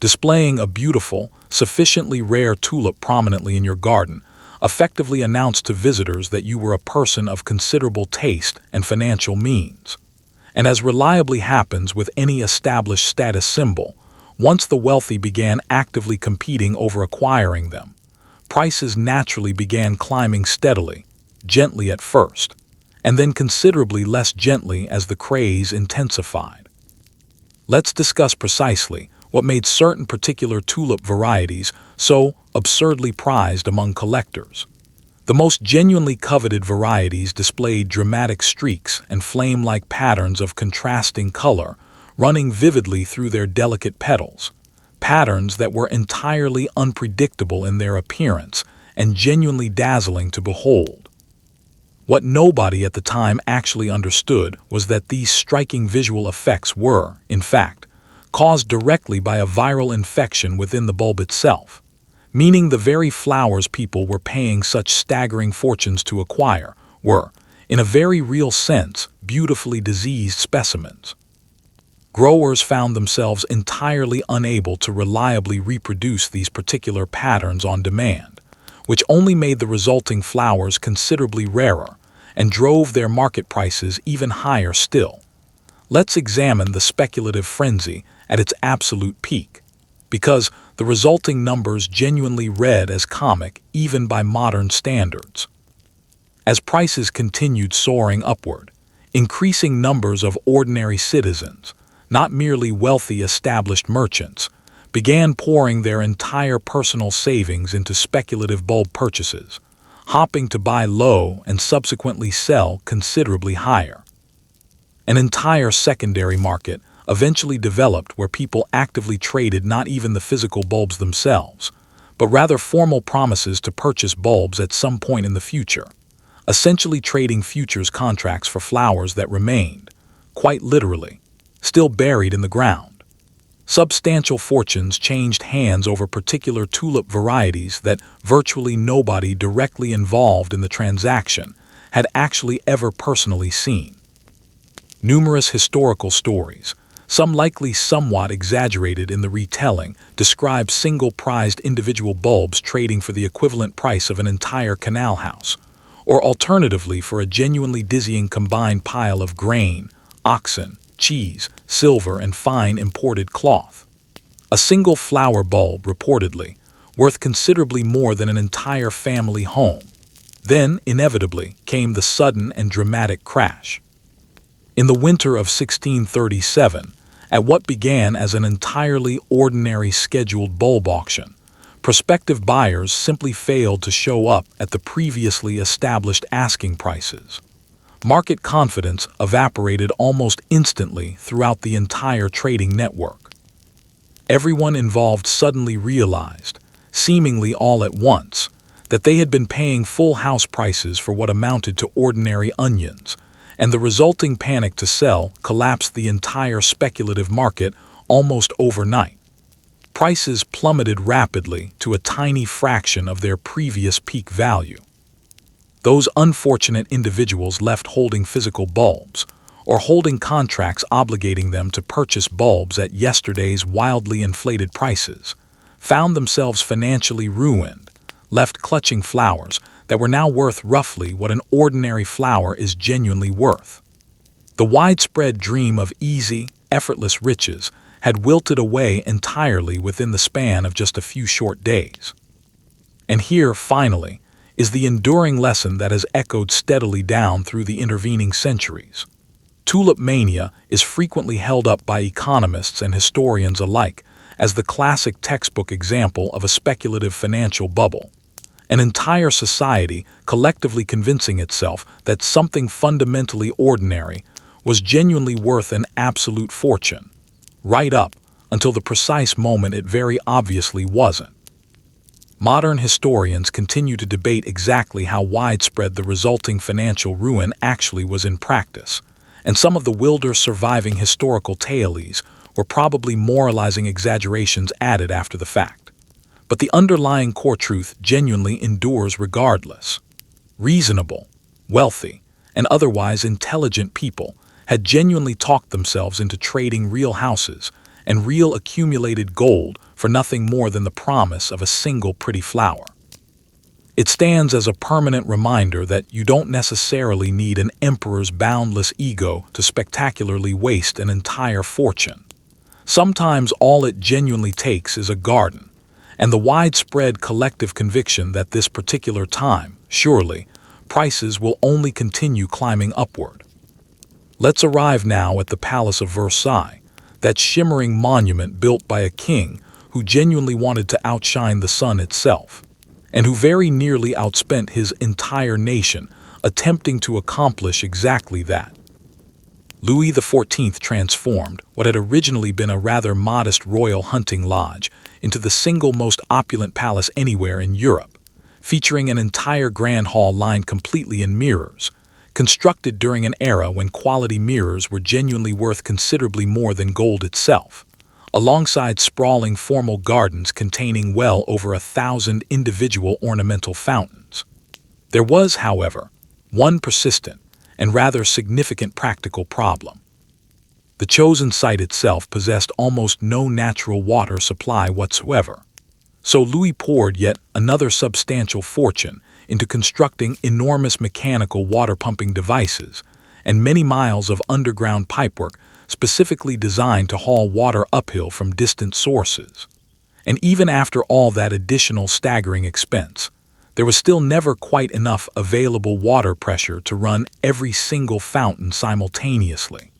Displaying a beautiful, sufficiently rare tulip prominently in your garden effectively announced to visitors that you were a person of considerable taste and financial means. And as reliably happens with any established status symbol, once the wealthy began actively competing over acquiring them, prices naturally began climbing steadily, gently at first, and then considerably less gently as the craze intensified. Let's discuss precisely what made certain particular tulip varieties so absurdly prized among collectors. The most genuinely coveted varieties displayed dramatic streaks and flame-like patterns of contrasting color running vividly through their delicate petals, patterns that were entirely unpredictable in their appearance and genuinely dazzling to behold. What nobody at the time actually understood was that these striking visual effects were, in fact, caused directly by a viral infection within the bulb itself, meaning the very flowers people were paying such staggering fortunes to acquire were, in a very real sense, beautifully diseased specimens. Growers found themselves entirely unable to reliably reproduce these particular patterns on demand, which only made the resulting flowers considerably rarer and drove their market prices even higher still. Let's examine the speculative frenzy at its absolute peak, because the resulting numbers genuinely read as comic even by modern standards. As prices continued soaring upward, increasing numbers of ordinary citizens, not merely wealthy established merchants, began pouring their entire personal savings into speculative bulb purchases, hopping to buy low and subsequently sell considerably higher. An entire secondary market eventually developed where people actively traded not even the physical bulbs themselves, but rather formal promises to purchase bulbs at some point in the future, essentially trading futures contracts for flowers that remained, quite literally, still buried in the ground. Substantial fortunes changed hands over particular tulip varieties that virtually nobody directly involved in the transaction had actually ever personally seen. Numerous historical stories, some likely somewhat exaggerated in the retelling, describe single-prized individual bulbs trading for the equivalent price of an entire canal house, or alternatively for a genuinely dizzying combined pile of grain, oxen, cheese, silver, and fine imported cloth. A single flower bulb, reportedly, worth considerably more than an entire family home. Then, inevitably, came the sudden and dramatic crash. In the winter of 1637, at what began as an entirely ordinary scheduled bulb auction, prospective buyers simply failed to show up at the previously established asking prices. Market confidence evaporated almost instantly throughout the entire trading network. Everyone involved suddenly realized, seemingly all at once, that they had been paying full house prices for what amounted to ordinary onions, and the resulting panic to sell collapsed the entire speculative market almost overnight. Prices plummeted rapidly to a tiny fraction of their previous peak value. Those unfortunate individuals left holding physical bulbs, or holding contracts obligating them to purchase bulbs at yesterday's wildly inflated prices, found themselves financially ruined, left clutching flowers that were now worth roughly what an ordinary flower is genuinely worth. The widespread dream of easy, effortless riches had wilted away entirely within the span of just a few short days. And here, finally, is the enduring lesson that has echoed steadily down through the intervening centuries. Tulip mania is frequently held up by economists and historians alike as the classic textbook example of a speculative financial bubble. An entire society collectively convincing itself that something fundamentally ordinary was genuinely worth an absolute fortune, right up until the precise moment it very obviously wasn't. Modern historians continue to debate exactly how widespread the resulting financial ruin actually was in practice, and some of the wilder surviving historical tales were probably moralizing exaggerations added after the fact. But the underlying core truth genuinely endures regardless. Reasonable, wealthy, and otherwise intelligent people had genuinely talked themselves into trading real houses and real accumulated gold for nothing more than the promise of a single pretty flower. It stands as a permanent reminder that you don't necessarily need an emperor's boundless ego to spectacularly waste an entire fortune. Sometimes all it genuinely takes is a garden, and the widespread collective conviction that this particular time, surely, prices will only continue climbing upward. Let's arrive now at the Palace of Versailles, that shimmering monument built by a king who genuinely wanted to outshine the sun itself, and who very nearly outspent his entire nation attempting to accomplish exactly that. Louis XIV transformed what had originally been a rather modest royal hunting lodge into the single most opulent palace anywhere in Europe, featuring an entire grand hall lined completely in mirrors, constructed during an era when quality mirrors were genuinely worth considerably more than gold itself, alongside sprawling formal gardens containing well over 1,000 individual ornamental fountains. There was, however, one persistent and rather significant practical problem. The chosen site itself possessed almost no natural water supply whatsoever, so Louis poured yet another substantial fortune into constructing enormous mechanical water-pumping devices and many miles of underground pipework specifically designed to haul water uphill from distant sources. And even after all that additional staggering expense, there was still never quite enough available water pressure to run every single fountain simultaneously.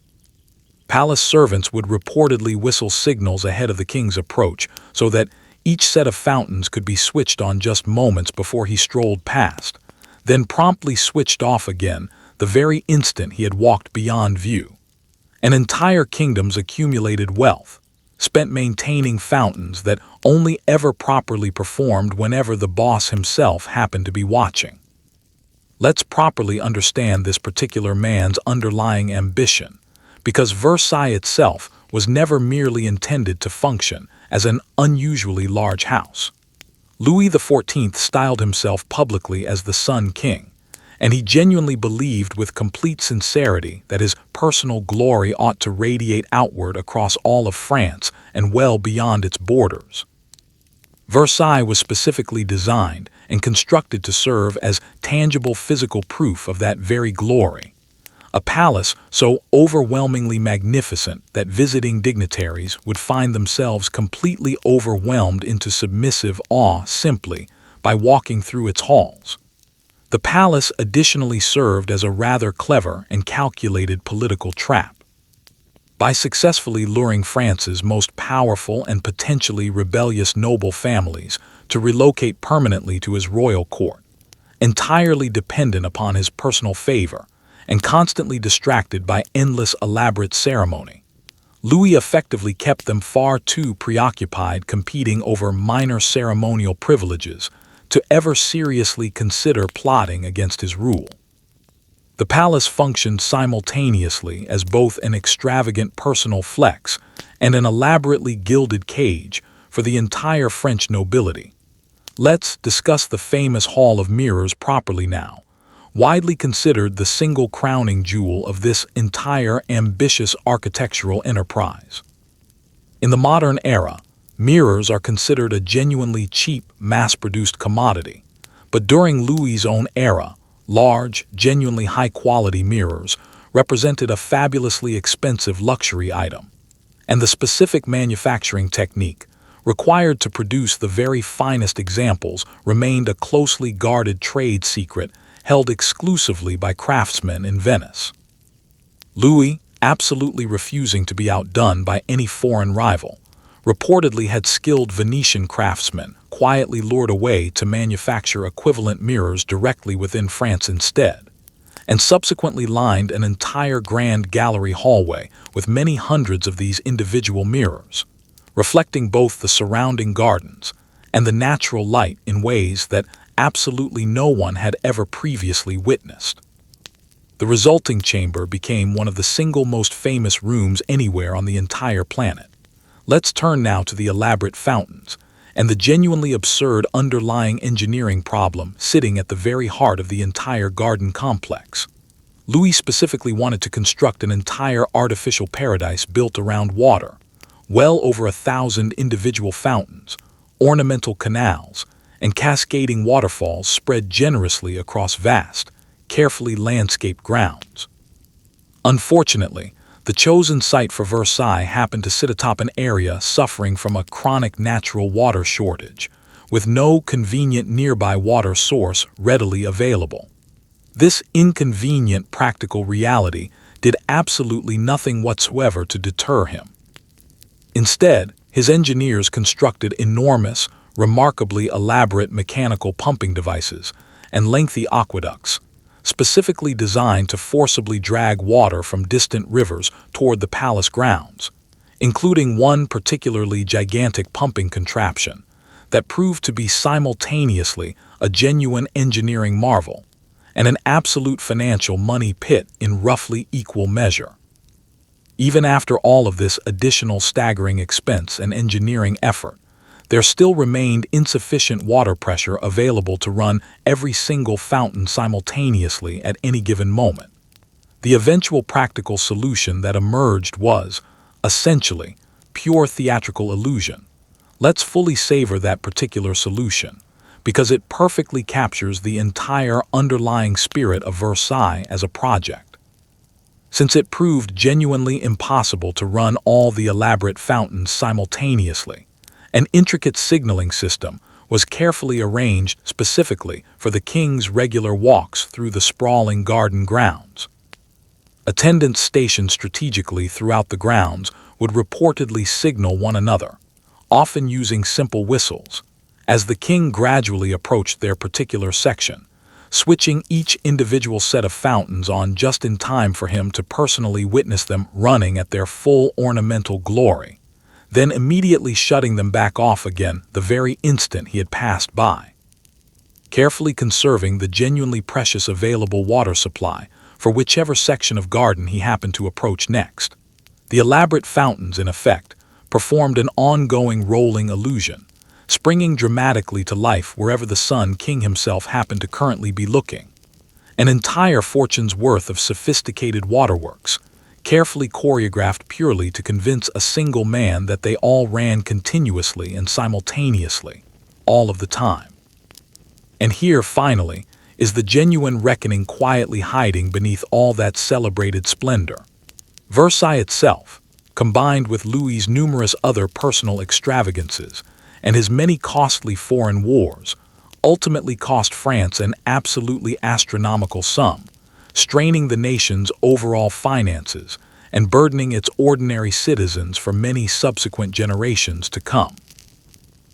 Palace servants would reportedly whistle signals ahead of the king's approach so that each set of fountains could be switched on just moments before he strolled past, then promptly switched off again the very instant he had walked beyond view. An entire kingdom's accumulated wealth, spent maintaining fountains that only ever properly performed whenever the boss himself happened to be watching. Let's properly understand this particular man's underlying ambition, because Versailles itself was never merely intended to function as an unusually large house. Louis XIV styled himself publicly as the Sun King, and he genuinely believed with complete sincerity that his personal glory ought to radiate outward across all of France and well beyond its borders. Versailles was specifically designed and constructed to serve as tangible physical proof of that very glory. A palace so overwhelmingly magnificent that visiting dignitaries would find themselves completely overwhelmed into submissive awe simply by walking through its halls. The palace additionally served as a rather clever and calculated political trap. By successfully luring France's most powerful and potentially rebellious noble families to relocate permanently to his royal court, entirely dependent upon his personal favor and constantly distracted by endless elaborate ceremony, Louis effectively kept them far too preoccupied competing over minor ceremonial privileges to ever seriously consider plotting against his rule. The palace functioned simultaneously as both an extravagant personal flex and an elaborately gilded cage for the entire French nobility. Let's discuss the famous Hall of Mirrors properly now, widely considered the single crowning jewel of this entire ambitious architectural enterprise. In the modern era, mirrors are considered a genuinely cheap, mass-produced commodity, but during Louis's own era, large, genuinely high-quality mirrors represented a fabulously expensive luxury item, and the specific manufacturing technique, required to produce the very finest examples, remained a closely guarded trade secret held exclusively by craftsmen in Venice. Louis, absolutely refusing to be outdone by any foreign rival, reportedly had skilled Venetian craftsmen quietly lured away to manufacture equivalent mirrors directly within France instead, and subsequently lined an entire grand gallery hallway with many hundreds of these individual mirrors, reflecting both the surrounding gardens and the natural light in ways that absolutely no one had ever previously witnessed. The resulting chamber became one of the single most famous rooms anywhere on the entire planet. Let's turn now to the elaborate fountains and the genuinely absurd underlying engineering problem sitting at the very heart of the entire garden complex. Louis specifically wanted to construct an entire artificial paradise built around water, well over 1,000 individual fountains, ornamental canals, and cascading waterfalls spread generously across vast, carefully landscaped grounds. Unfortunately, the chosen site for Versailles happened to sit atop an area suffering from a chronic natural water shortage, with no convenient nearby water source readily available. This inconvenient practical reality did absolutely nothing whatsoever to deter him. Instead, his engineers constructed enormous, remarkably elaborate mechanical pumping devices and lengthy aqueducts, specifically designed to forcibly drag water from distant rivers toward the palace grounds, including one particularly gigantic pumping contraption that proved to be simultaneously a genuine engineering marvel and an absolute financial money pit in roughly equal measure. Even after all of this additional staggering expense and engineering effort, there still remained insufficient water pressure available to run every single fountain simultaneously at any given moment. The eventual practical solution that emerged was, essentially, pure theatrical illusion. Let's fully savor that particular solution, because it perfectly captures the entire underlying spirit of Versailles as a project. Since it proved genuinely impossible to run all the elaborate fountains simultaneously, an intricate signaling system was carefully arranged specifically for the king's regular walks through the sprawling garden grounds. Attendants stationed strategically throughout the grounds would reportedly signal one another, often using simple whistles, as the king gradually approached their particular section, switching each individual set of fountains on just in time for him to personally witness them running at their full ornamental glory, then immediately shutting them back off again the very instant he had passed by, carefully conserving the genuinely precious available water supply for whichever section of garden he happened to approach next. The elaborate fountains, in effect, performed an ongoing rolling illusion, springing dramatically to life wherever the Sun King himself happened to currently be looking. An entire fortune's worth of sophisticated waterworks, carefully choreographed purely to convince a single man that they all ran continuously and simultaneously, all of the time. And here, finally, is the genuine reckoning quietly hiding beneath all that celebrated splendor. Versailles itself, combined with Louis's numerous other personal extravagances and his many costly foreign wars, ultimately cost France an absolutely astronomical sum, straining the nation's overall finances and burdening its ordinary citizens for many subsequent generations to come.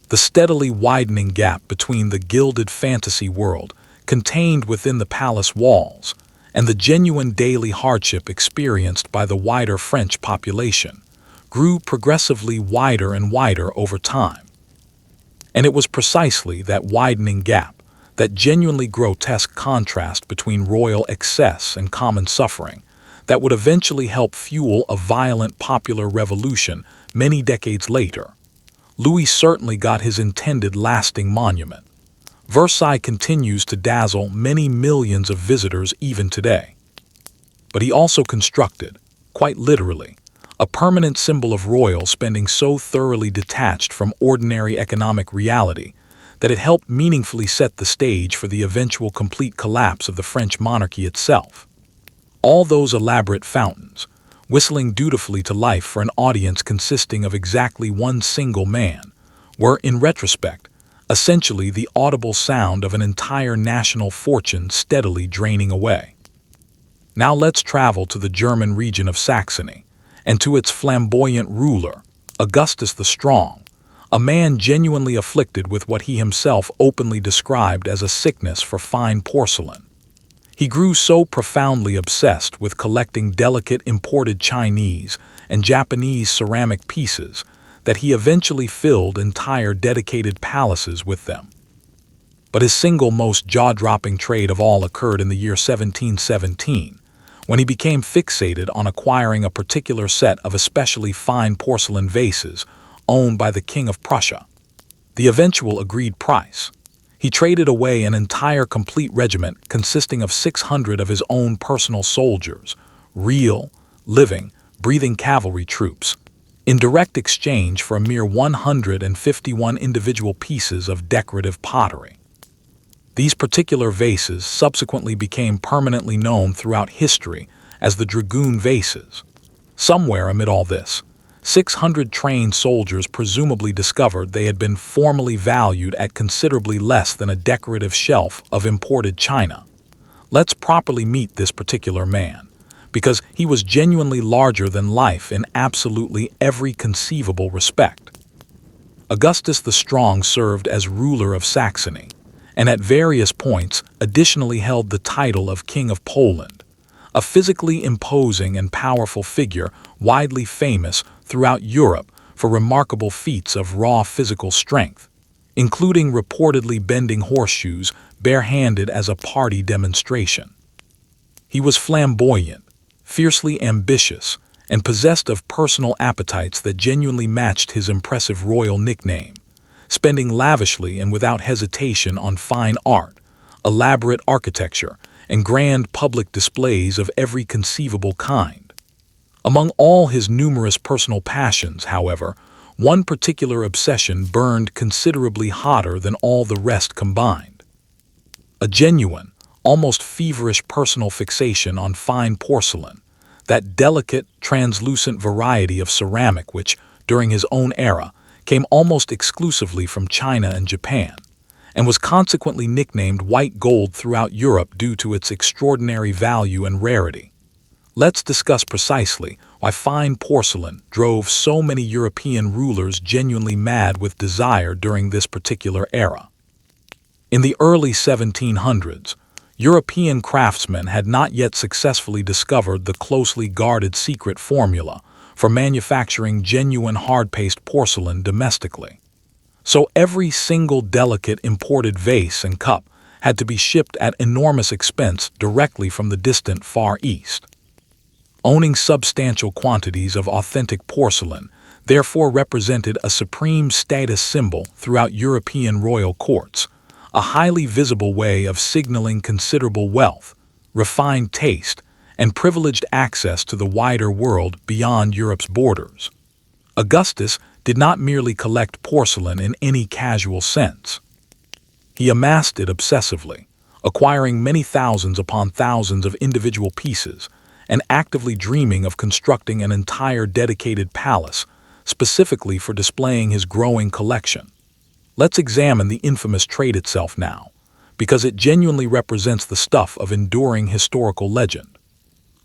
The steadily widening gap between the gilded fantasy world contained within the palace walls and the genuine daily hardship experienced by the wider French population grew progressively wider and wider over time. And it was precisely that widening gap, that genuinely grotesque contrast between royal excess and common suffering, that would eventually help fuel a violent popular revolution many decades later. Louis certainly got his intended lasting monument. Versailles continues to dazzle many millions of visitors even today. But he also constructed, quite literally, a permanent symbol of royal spending so thoroughly detached from ordinary economic reality that it helped meaningfully set the stage for the eventual complete collapse of the French monarchy itself. All those elaborate fountains, whistling dutifully to life for an audience consisting of exactly one single man, were, in retrospect, essentially the audible sound of an entire national fortune steadily draining away. Now let's travel to the German region of Saxony, and to its flamboyant ruler, Augustus the Strong, a man genuinely afflicted with what he himself openly described as a sickness for fine porcelain. He grew so profoundly obsessed with collecting delicate imported Chinese and Japanese ceramic pieces that he eventually filled entire dedicated palaces with them. But his single most jaw-dropping trade of all occurred in the year 1717, when he became fixated on acquiring a particular set of especially fine porcelain vases owned by the King of Prussia. The eventual agreed price. He traded away an entire complete regiment consisting of 600 of his own personal soldiers, real, living, breathing cavalry troops, in direct exchange for a mere 151 individual pieces of decorative pottery. These particular vases subsequently became permanently known throughout history as the dragoon vases. Somewhere amid all this, 600 trained soldiers presumably discovered they had been formerly valued at considerably less than a decorative shelf of imported china. Let's properly meet this particular man, because he was genuinely larger than life in absolutely every conceivable respect. Augustus the Strong served as ruler of Saxony, and at various points additionally held the title of King of Poland, a physically imposing and powerful figure widely famous throughout Europe for remarkable feats of raw physical strength, including reportedly bending horseshoes barehanded as a party demonstration. He was flamboyant, fiercely ambitious, and possessed of personal appetites that genuinely matched his impressive royal nickname, spending lavishly and without hesitation on fine art, elaborate architecture, and grand public displays of every conceivable kind. Among all his numerous personal passions, however, one particular obsession burned considerably hotter than all the rest combined. A genuine, almost feverish personal fixation on fine porcelain, that delicate, translucent variety of ceramic which, during his own era, came almost exclusively from China and Japan, and was consequently nicknamed white gold throughout Europe due to its extraordinary value and rarity. Let's discuss precisely why fine porcelain drove so many European rulers genuinely mad with desire during this particular era. In the early 1700s, European craftsmen had not yet successfully discovered the closely guarded secret formula for manufacturing genuine hard-paste porcelain domestically. So every single delicate imported vase and cup had to be shipped at enormous expense directly from the distant Far East. Owning substantial quantities of authentic porcelain therefore represented a supreme status symbol throughout European royal courts, a highly visible way of signaling considerable wealth, refined taste, and privileged access to the wider world beyond Europe's borders. Augustus did not merely collect porcelain in any casual sense. He amassed it obsessively, acquiring many thousands upon thousands of individual pieces, and actively dreaming of constructing an entire dedicated palace, specifically for displaying his growing collection. Let's examine the infamous trade itself now, because it genuinely represents the stuff of enduring historical legend.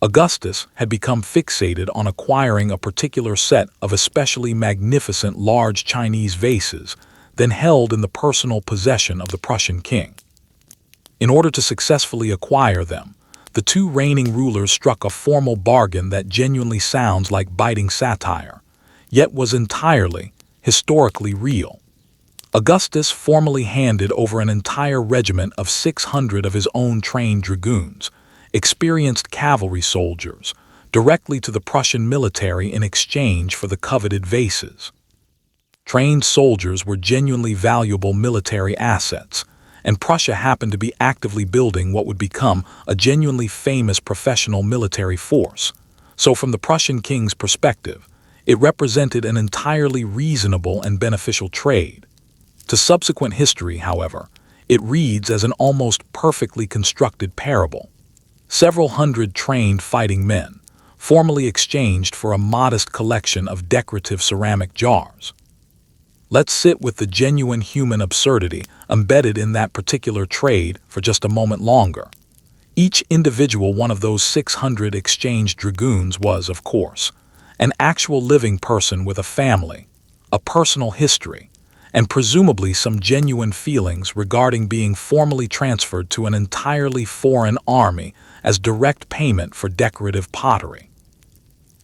Augustus had become fixated on acquiring a particular set of especially magnificent large Chinese vases, then held in the personal possession of the Prussian king. In order to successfully acquire them, the two reigning rulers struck a formal bargain that genuinely sounds like biting satire, yet was entirely, historically real. Augustus formally handed over an entire regiment of 600 of his own trained dragoons, experienced cavalry soldiers, directly to the Prussian military in exchange for the coveted vases. Trained soldiers were genuinely valuable military assets, and Prussia happened to be actively building what would become a genuinely famous professional military force. So from the Prussian king's perspective, it represented an entirely reasonable and beneficial trade. To subsequent history, however, it reads as an almost perfectly constructed parable. Several hundred trained fighting men, formerly exchanged for a modest collection of decorative ceramic jars. Let's sit with the genuine human absurdity embedded in that particular trade for just a moment longer. Each individual one of those 600 exchanged dragoons was, of course, an actual living person with a family, a personal history, and presumably some genuine feelings regarding being formally transferred to an entirely foreign army as direct payment for decorative pottery.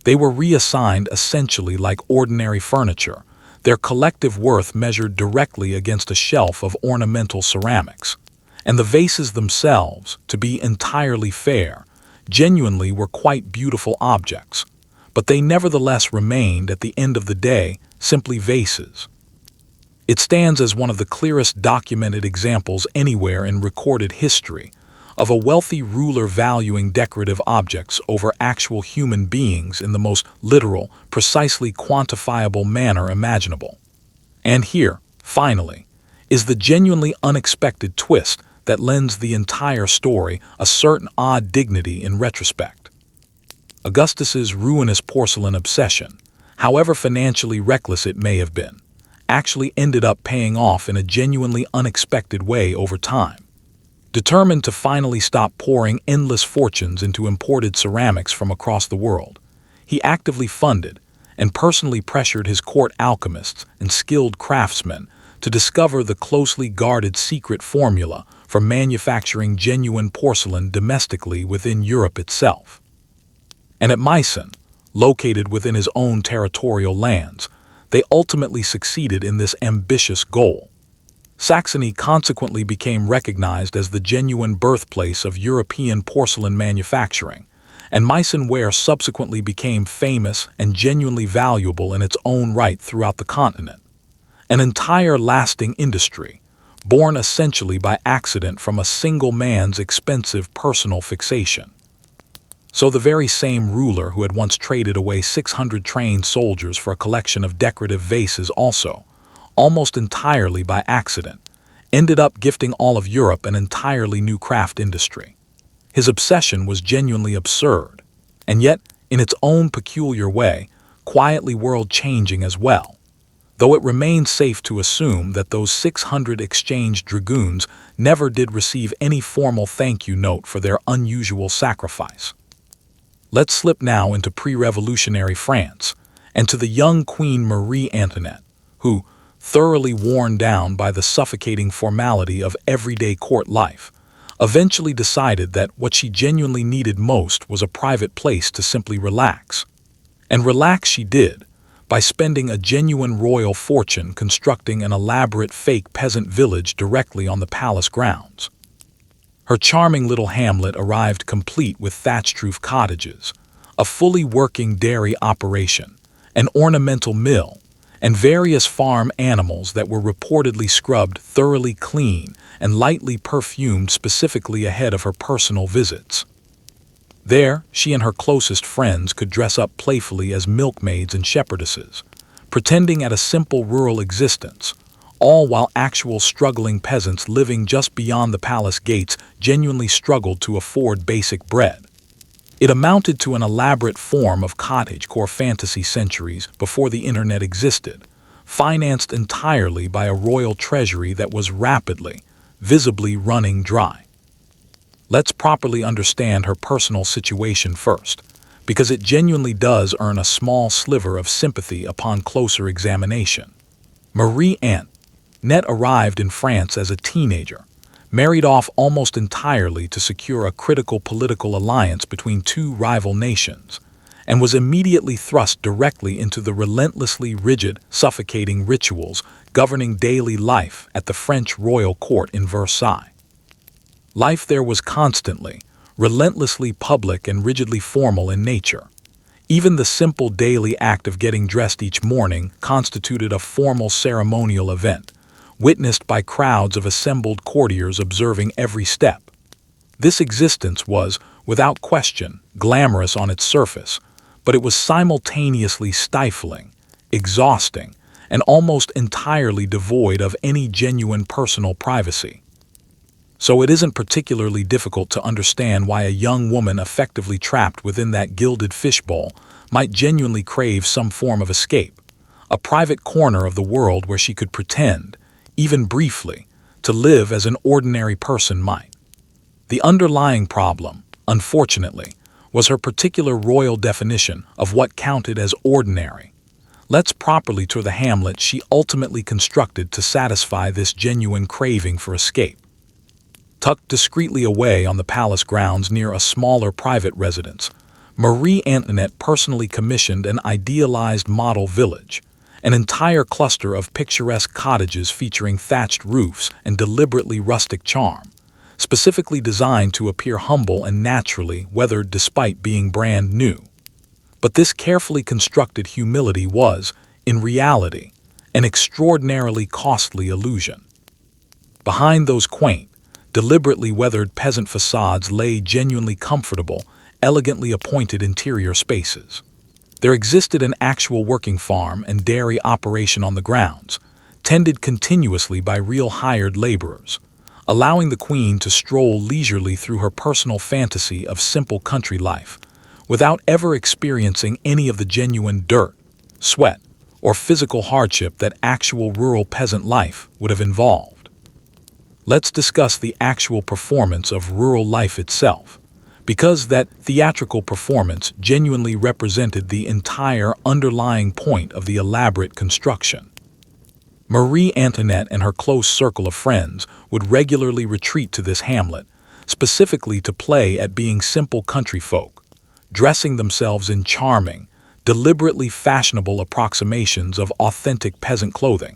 They were reassigned essentially like ordinary furniture, their collective worth measured directly against a shelf of ornamental ceramics. And the vases themselves, to be entirely fair, genuinely were quite beautiful objects, but they nevertheless remained, at the end of the day, simply vases. It stands as one of the clearest documented examples anywhere in recorded history of a wealthy ruler valuing decorative objects over actual human beings in the most literal, precisely quantifiable manner imaginable. And here, finally, is the genuinely unexpected twist that lends the entire story a certain odd dignity in retrospect. Augustus's ruinous porcelain obsession, however financially reckless it may have been, actually ended up paying off in a genuinely unexpected way over time. Determined to finally stop pouring endless fortunes into imported ceramics from across the world, he actively funded and personally pressured his court alchemists and skilled craftsmen to discover the closely guarded secret formula for manufacturing genuine porcelain domestically within Europe itself. And at Meissen, located within his own territorial lands, they ultimately succeeded in this ambitious goal. Saxony consequently became recognized as the genuine birthplace of European porcelain manufacturing, and Meissen ware subsequently became famous and genuinely valuable in its own right throughout the continent. An entire lasting industry, born essentially by accident from a single man's expensive personal fixation. So the very same ruler who had once traded away 600 trained soldiers for a collection of decorative vases also, almost entirely by accident, ended up gifting all of Europe an entirely new craft industry. His obsession was genuinely absurd, and yet, in its own peculiar way, quietly world-changing as well. Though it remains safe to assume that those 600 exchanged dragoons never did receive any formal thank you note for their unusual sacrifice. Let's slip now into pre-revolutionary France, and to the young Queen Marie Antoinette, who, thoroughly worn down by the suffocating formality of everyday court life, eventually decided that what she genuinely needed most was a private place to simply relax. And relax she did, by spending a genuine royal fortune constructing an elaborate fake peasant village directly on the palace grounds. Her charming little hamlet arrived complete with thatched-roof cottages, a fully working dairy operation, an ornamental mill, and various farm animals that were reportedly scrubbed thoroughly clean and lightly perfumed specifically ahead of her personal visits. There, she and her closest friends could dress up playfully as milkmaids and shepherdesses, pretending at a simple rural existence, all while actual struggling peasants living just beyond the palace gates genuinely struggled to afford basic bread. It amounted to an elaborate form of cottagecore fantasy centuries before the internet existed, financed entirely by a royal treasury that was rapidly, visibly running dry. Let's properly understand her personal situation first, because it genuinely does earn a small sliver of sympathy upon closer examination. Marie Antoinette arrived in France as a teenager, married off almost entirely to secure a critical political alliance between two rival nations, and was immediately thrust directly into the relentlessly rigid, suffocating rituals governing daily life at the French royal court in Versailles. Life there was constantly, relentlessly public and rigidly formal in nature. Even the simple daily act of getting dressed each morning constituted a formal ceremonial event, witnessed by crowds of assembled courtiers observing every step. This existence was, without question, glamorous on its surface, but it was simultaneously stifling, exhausting, and almost entirely devoid of any genuine personal privacy. So it isn't particularly difficult to understand why a young woman effectively trapped within that gilded fishbowl might genuinely crave some form of escape, a private corner of the world where she could pretend, even briefly, to live as an ordinary person might. The underlying problem, unfortunately, was her particular royal definition of what counted as ordinary. Let's properly tour the hamlet she ultimately constructed to satisfy this genuine craving for escape. Tucked discreetly away on the palace grounds near a smaller private residence, Marie Antoinette personally commissioned an idealized model village, an entire cluster of picturesque cottages featuring thatched roofs and deliberately rustic charm, specifically designed to appear humble and naturally weathered despite being brand new. But this carefully constructed humility was, in reality, an extraordinarily costly illusion. Behind those quaint, deliberately weathered peasant facades lay genuinely comfortable, elegantly appointed interior spaces. There existed an actual working farm and dairy operation on the grounds, tended continuously by real hired laborers, allowing the queen to stroll leisurely through her personal fantasy of simple country life, without ever experiencing any of the genuine dirt, sweat, or physical hardship that actual rural peasant life would have involved. Let's discuss the actual performance of rural life itself, because that theatrical performance genuinely represented the entire underlying point of the elaborate construction. Marie Antoinette and her close circle of friends would regularly retreat to this hamlet, specifically to play at being simple country folk, dressing themselves in charming, deliberately fashionable approximations of authentic peasant clothing,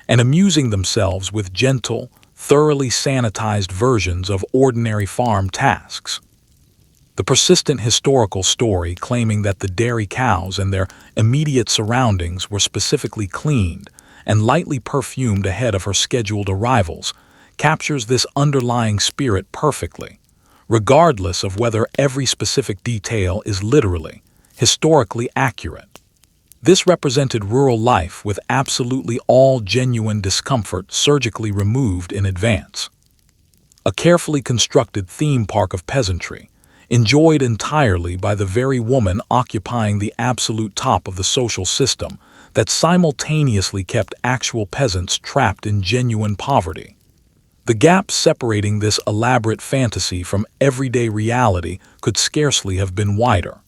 and amusing themselves with gentle, thoroughly sanitized versions of ordinary farm tasks. The persistent historical story claiming that the dairy cows and their immediate surroundings were specifically cleaned and lightly perfumed ahead of her scheduled arrivals captures this underlying spirit perfectly, regardless of whether every specific detail is literally, historically accurate. This represented rural life with absolutely all genuine discomfort surgically removed in advance. A carefully constructed theme park of peasantry, enjoyed entirely by the very woman occupying the absolute top of the social system that simultaneously kept actual peasants trapped in genuine poverty. The gap separating this elaborate fantasy from everyday reality could scarcely have been wider.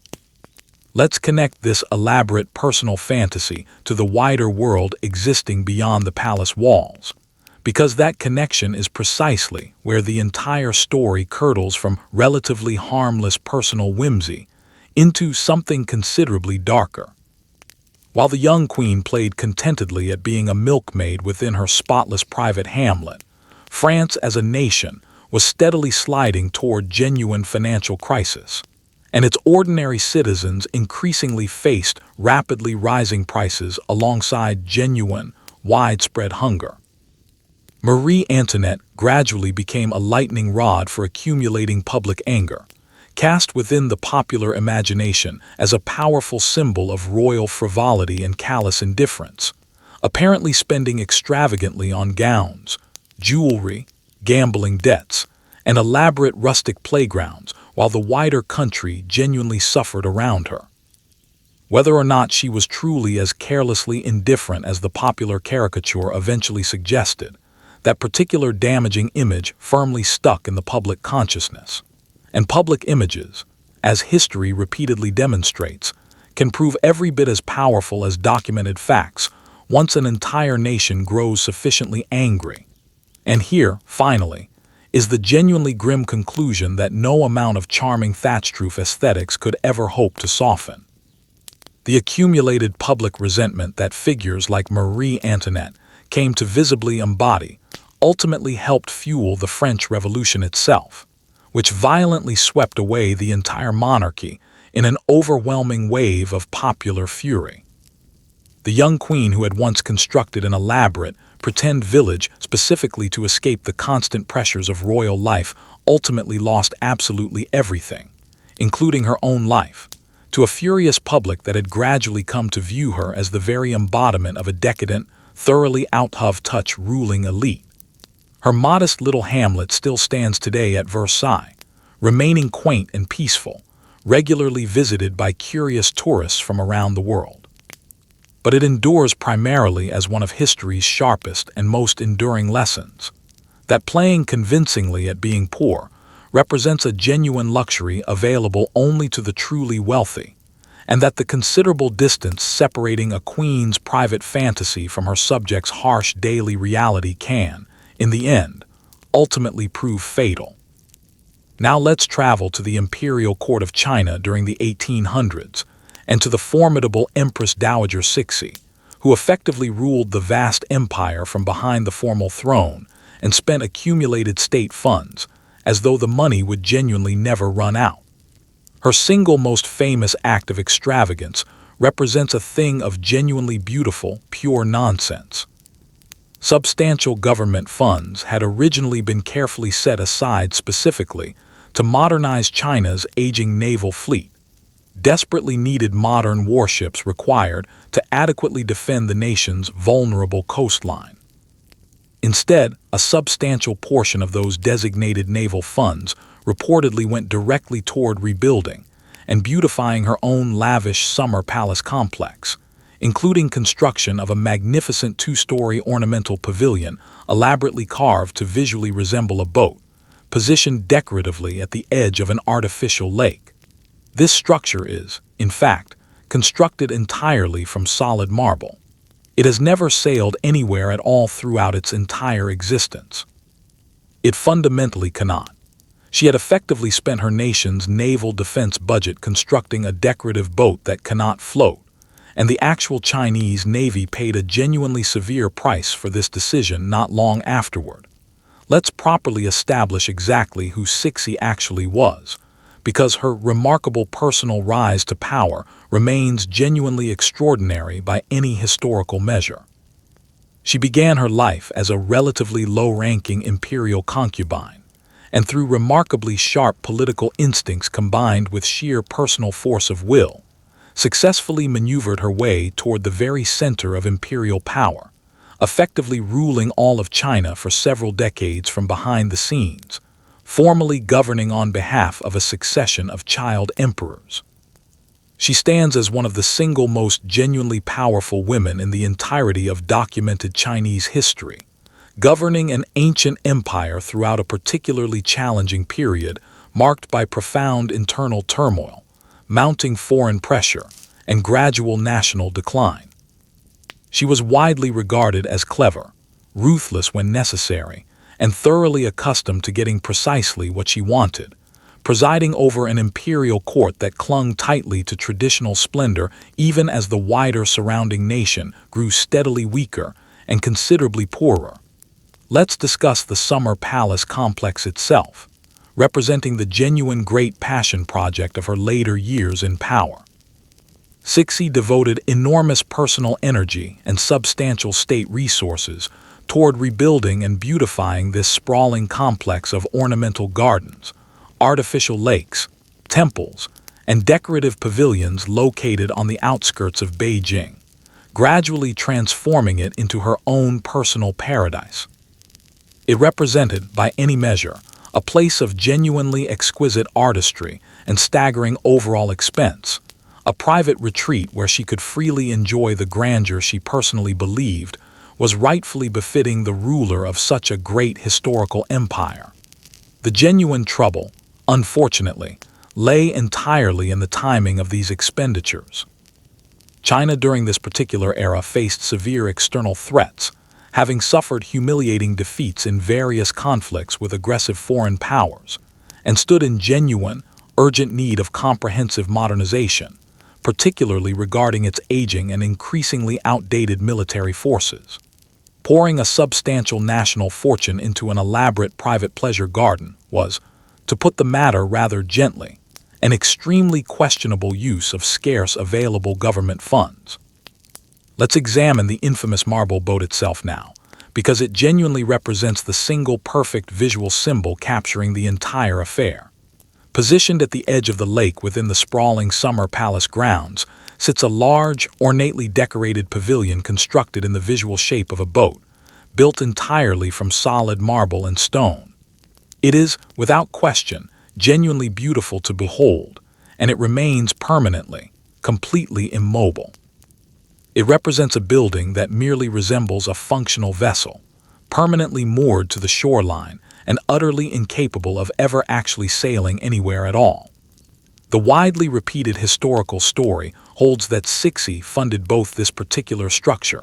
Let's connect this elaborate personal fantasy to the wider world existing beyond the palace walls, because that connection is precisely where the entire story curdles from relatively harmless personal whimsy into something considerably darker. While the young queen played contentedly at being a milkmaid within her spotless private hamlet, France as a nation was steadily sliding toward genuine financial crisis, and its ordinary citizens increasingly faced rapidly rising prices alongside genuine, widespread hunger. Marie Antoinette gradually became a lightning rod for accumulating public anger, cast within the popular imagination as a powerful symbol of royal frivolity and callous indifference, apparently spending extravagantly on gowns, jewelry, gambling debts, and elaborate rustic playgrounds while the wider country genuinely suffered around her. Whether or not she was truly as carelessly indifferent as the popular caricature eventually suggested, that particular damaging image firmly stuck in the public consciousness. And public images, as history repeatedly demonstrates, can prove every bit as powerful as documented facts once an entire nation grows sufficiently angry. And here, finally, is the genuinely grim conclusion that no amount of charming thatched roof aesthetics could ever hope to soften. The accumulated public resentment that figures like Marie Antoinette came to visibly embody ultimately helped fuel the French Revolution itself, which violently swept away the entire monarchy in an overwhelming wave of popular fury. The young queen who had once constructed an elaborate, pretend village specifically to escape the constant pressures of royal life ultimately lost absolutely everything, including her own life, to a furious public that had gradually come to view her as the very embodiment of a decadent, thoroughly out-of-touch ruling elite. Her modest little hamlet still stands today at Versailles, remaining quaint and peaceful, regularly visited by curious tourists from around the world. but it endures primarily as one of history's sharpest and most enduring lessons. That playing convincingly at being poor represents a genuine luxury available only to the truly wealthy, and that the considerable distance separating a queen's private fantasy from her subjects' harsh daily reality can, in the end, ultimately prove fatal. Now let's travel to the imperial court of China during the 1800s, and to the formidable Empress Dowager Cixi, who effectively ruled the vast empire from behind the formal throne and spent accumulated state funds, as though the money would genuinely never run out. Her single most famous act of extravagance represents a thing of genuinely beautiful, pure nonsense. Substantial government funds had originally been carefully set aside specifically to modernize China's aging naval fleet. Desperately needed modern warships required to adequately defend the nation's vulnerable coastline. Instead, a substantial portion of those designated naval funds reportedly went directly toward rebuilding and beautifying her own lavish summer palace complex, including construction of a magnificent two-story ornamental pavilion elaborately carved to visually resemble a boat, positioned decoratively at the edge of an artificial lake. This structure is, in fact, constructed entirely from solid marble. It has never sailed anywhere at all throughout its entire existence. It fundamentally cannot. She had effectively spent her nation's naval defense budget constructing a decorative boat that cannot float, and the actual Chinese Navy paid a genuinely severe price for this decision not long afterward. Let's properly establish exactly who Cixi actually was, because her remarkable personal rise to power remains genuinely extraordinary by any historical measure. She began her life as a relatively low-ranking imperial concubine, and through remarkably sharp political instincts combined with sheer personal force of will, successfully maneuvered her way toward the very center of imperial power, effectively ruling all of China for several decades from behind the scenes, formally governing on behalf of a succession of child emperors. She stands as one of the single most genuinely powerful women in the entirety of documented Chinese history, governing an ancient empire throughout a particularly challenging period marked by profound internal turmoil, mounting foreign pressure, and gradual national decline. She was widely regarded as clever, ruthless when necessary, and thoroughly accustomed to getting precisely what she wanted, presiding over an imperial court that clung tightly to traditional splendor even as the wider surrounding nation grew steadily weaker and considerably poorer. Let's discuss the summer palace complex itself, representing the genuine great passion project of her later years in power. Cixi devoted enormous personal energy and substantial state resources toward rebuilding and beautifying this sprawling complex of ornamental gardens, artificial lakes, temples, and decorative pavilions located on the outskirts of Beijing, gradually transforming it into her own personal paradise. It represented, by any measure, a place of genuinely exquisite artistry and staggering overall expense, a private retreat where she could freely enjoy the grandeur she personally believed was rightfully befitting the ruler of such a great historical empire. The genuine trouble, unfortunately, lay entirely in the timing of these expenditures. China during this particular era faced severe external threats, having suffered humiliating defeats in various conflicts with aggressive foreign powers, and stood in genuine, urgent need of comprehensive modernization, particularly regarding its aging and increasingly outdated military forces. Pouring a substantial national fortune into an elaborate private pleasure garden was, to put the matter rather gently, an extremely questionable use of scarce available government funds. Let's examine the infamous marble boat itself now, because it genuinely represents the single perfect visual symbol capturing the entire affair. Positioned at the edge of the lake within the sprawling summer palace grounds sits a large, ornately decorated pavilion constructed in the visual shape of a boat, built entirely from solid marble and stone. It is, without question, genuinely beautiful to behold, and it remains permanently, completely immobile. It represents a building that merely resembles a functional vessel, permanently moored to the shoreline and utterly incapable of ever actually sailing anywhere at all. The widely repeated historical story holds that Cixi funded both this particular structure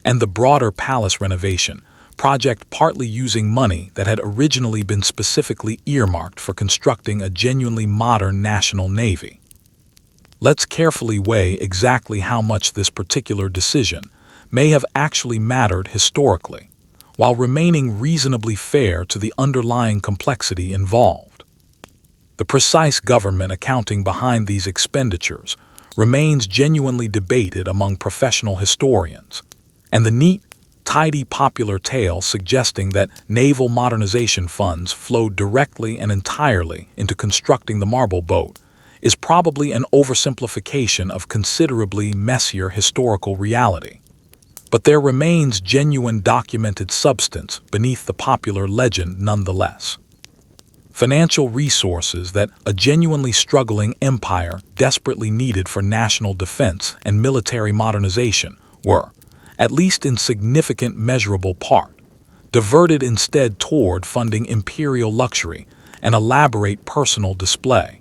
and the broader palace renovation project, partly using money that had originally been specifically earmarked for constructing a genuinely modern national navy. Let's carefully weigh exactly how much this particular decision may have actually mattered historically, while remaining reasonably fair to the underlying complexity involved. The precise government accounting behind these expenditures remains genuinely debated among professional historians, and the neat, tidy popular tale suggesting that naval modernization funds flowed directly and entirely into constructing the marble boat is probably an oversimplification of considerably messier historical reality. But there remains genuine documented substance beneath the popular legend nonetheless. Financial resources that a genuinely struggling empire desperately needed for national defense and military modernization were, at least in significant measurable part, diverted instead toward funding imperial luxury and elaborate personal display.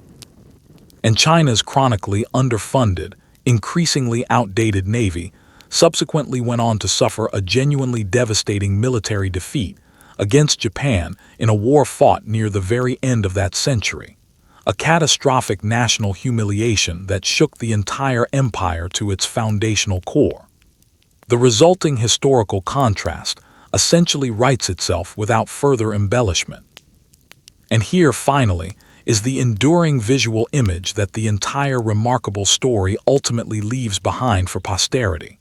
And China's chronically underfunded, increasingly outdated navy subsequently went on to suffer a genuinely devastating military defeat against Japan in a war fought near the very end of that century, a catastrophic national humiliation that shook the entire empire to its foundational core. The resulting historical contrast essentially writes itself without further embellishment. And here, finally, is the enduring visual image that the entire remarkable story ultimately leaves behind for posterity.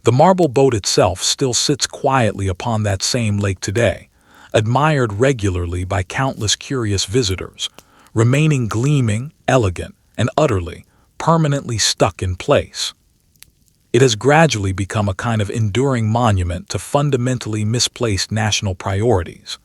The marble boat itself still sits quietly upon that same lake today, admired regularly by countless curious visitors, remaining gleaming, elegant, and utterly, permanently stuck in place. It has gradually become a kind of enduring monument to fundamentally misplaced national priorities,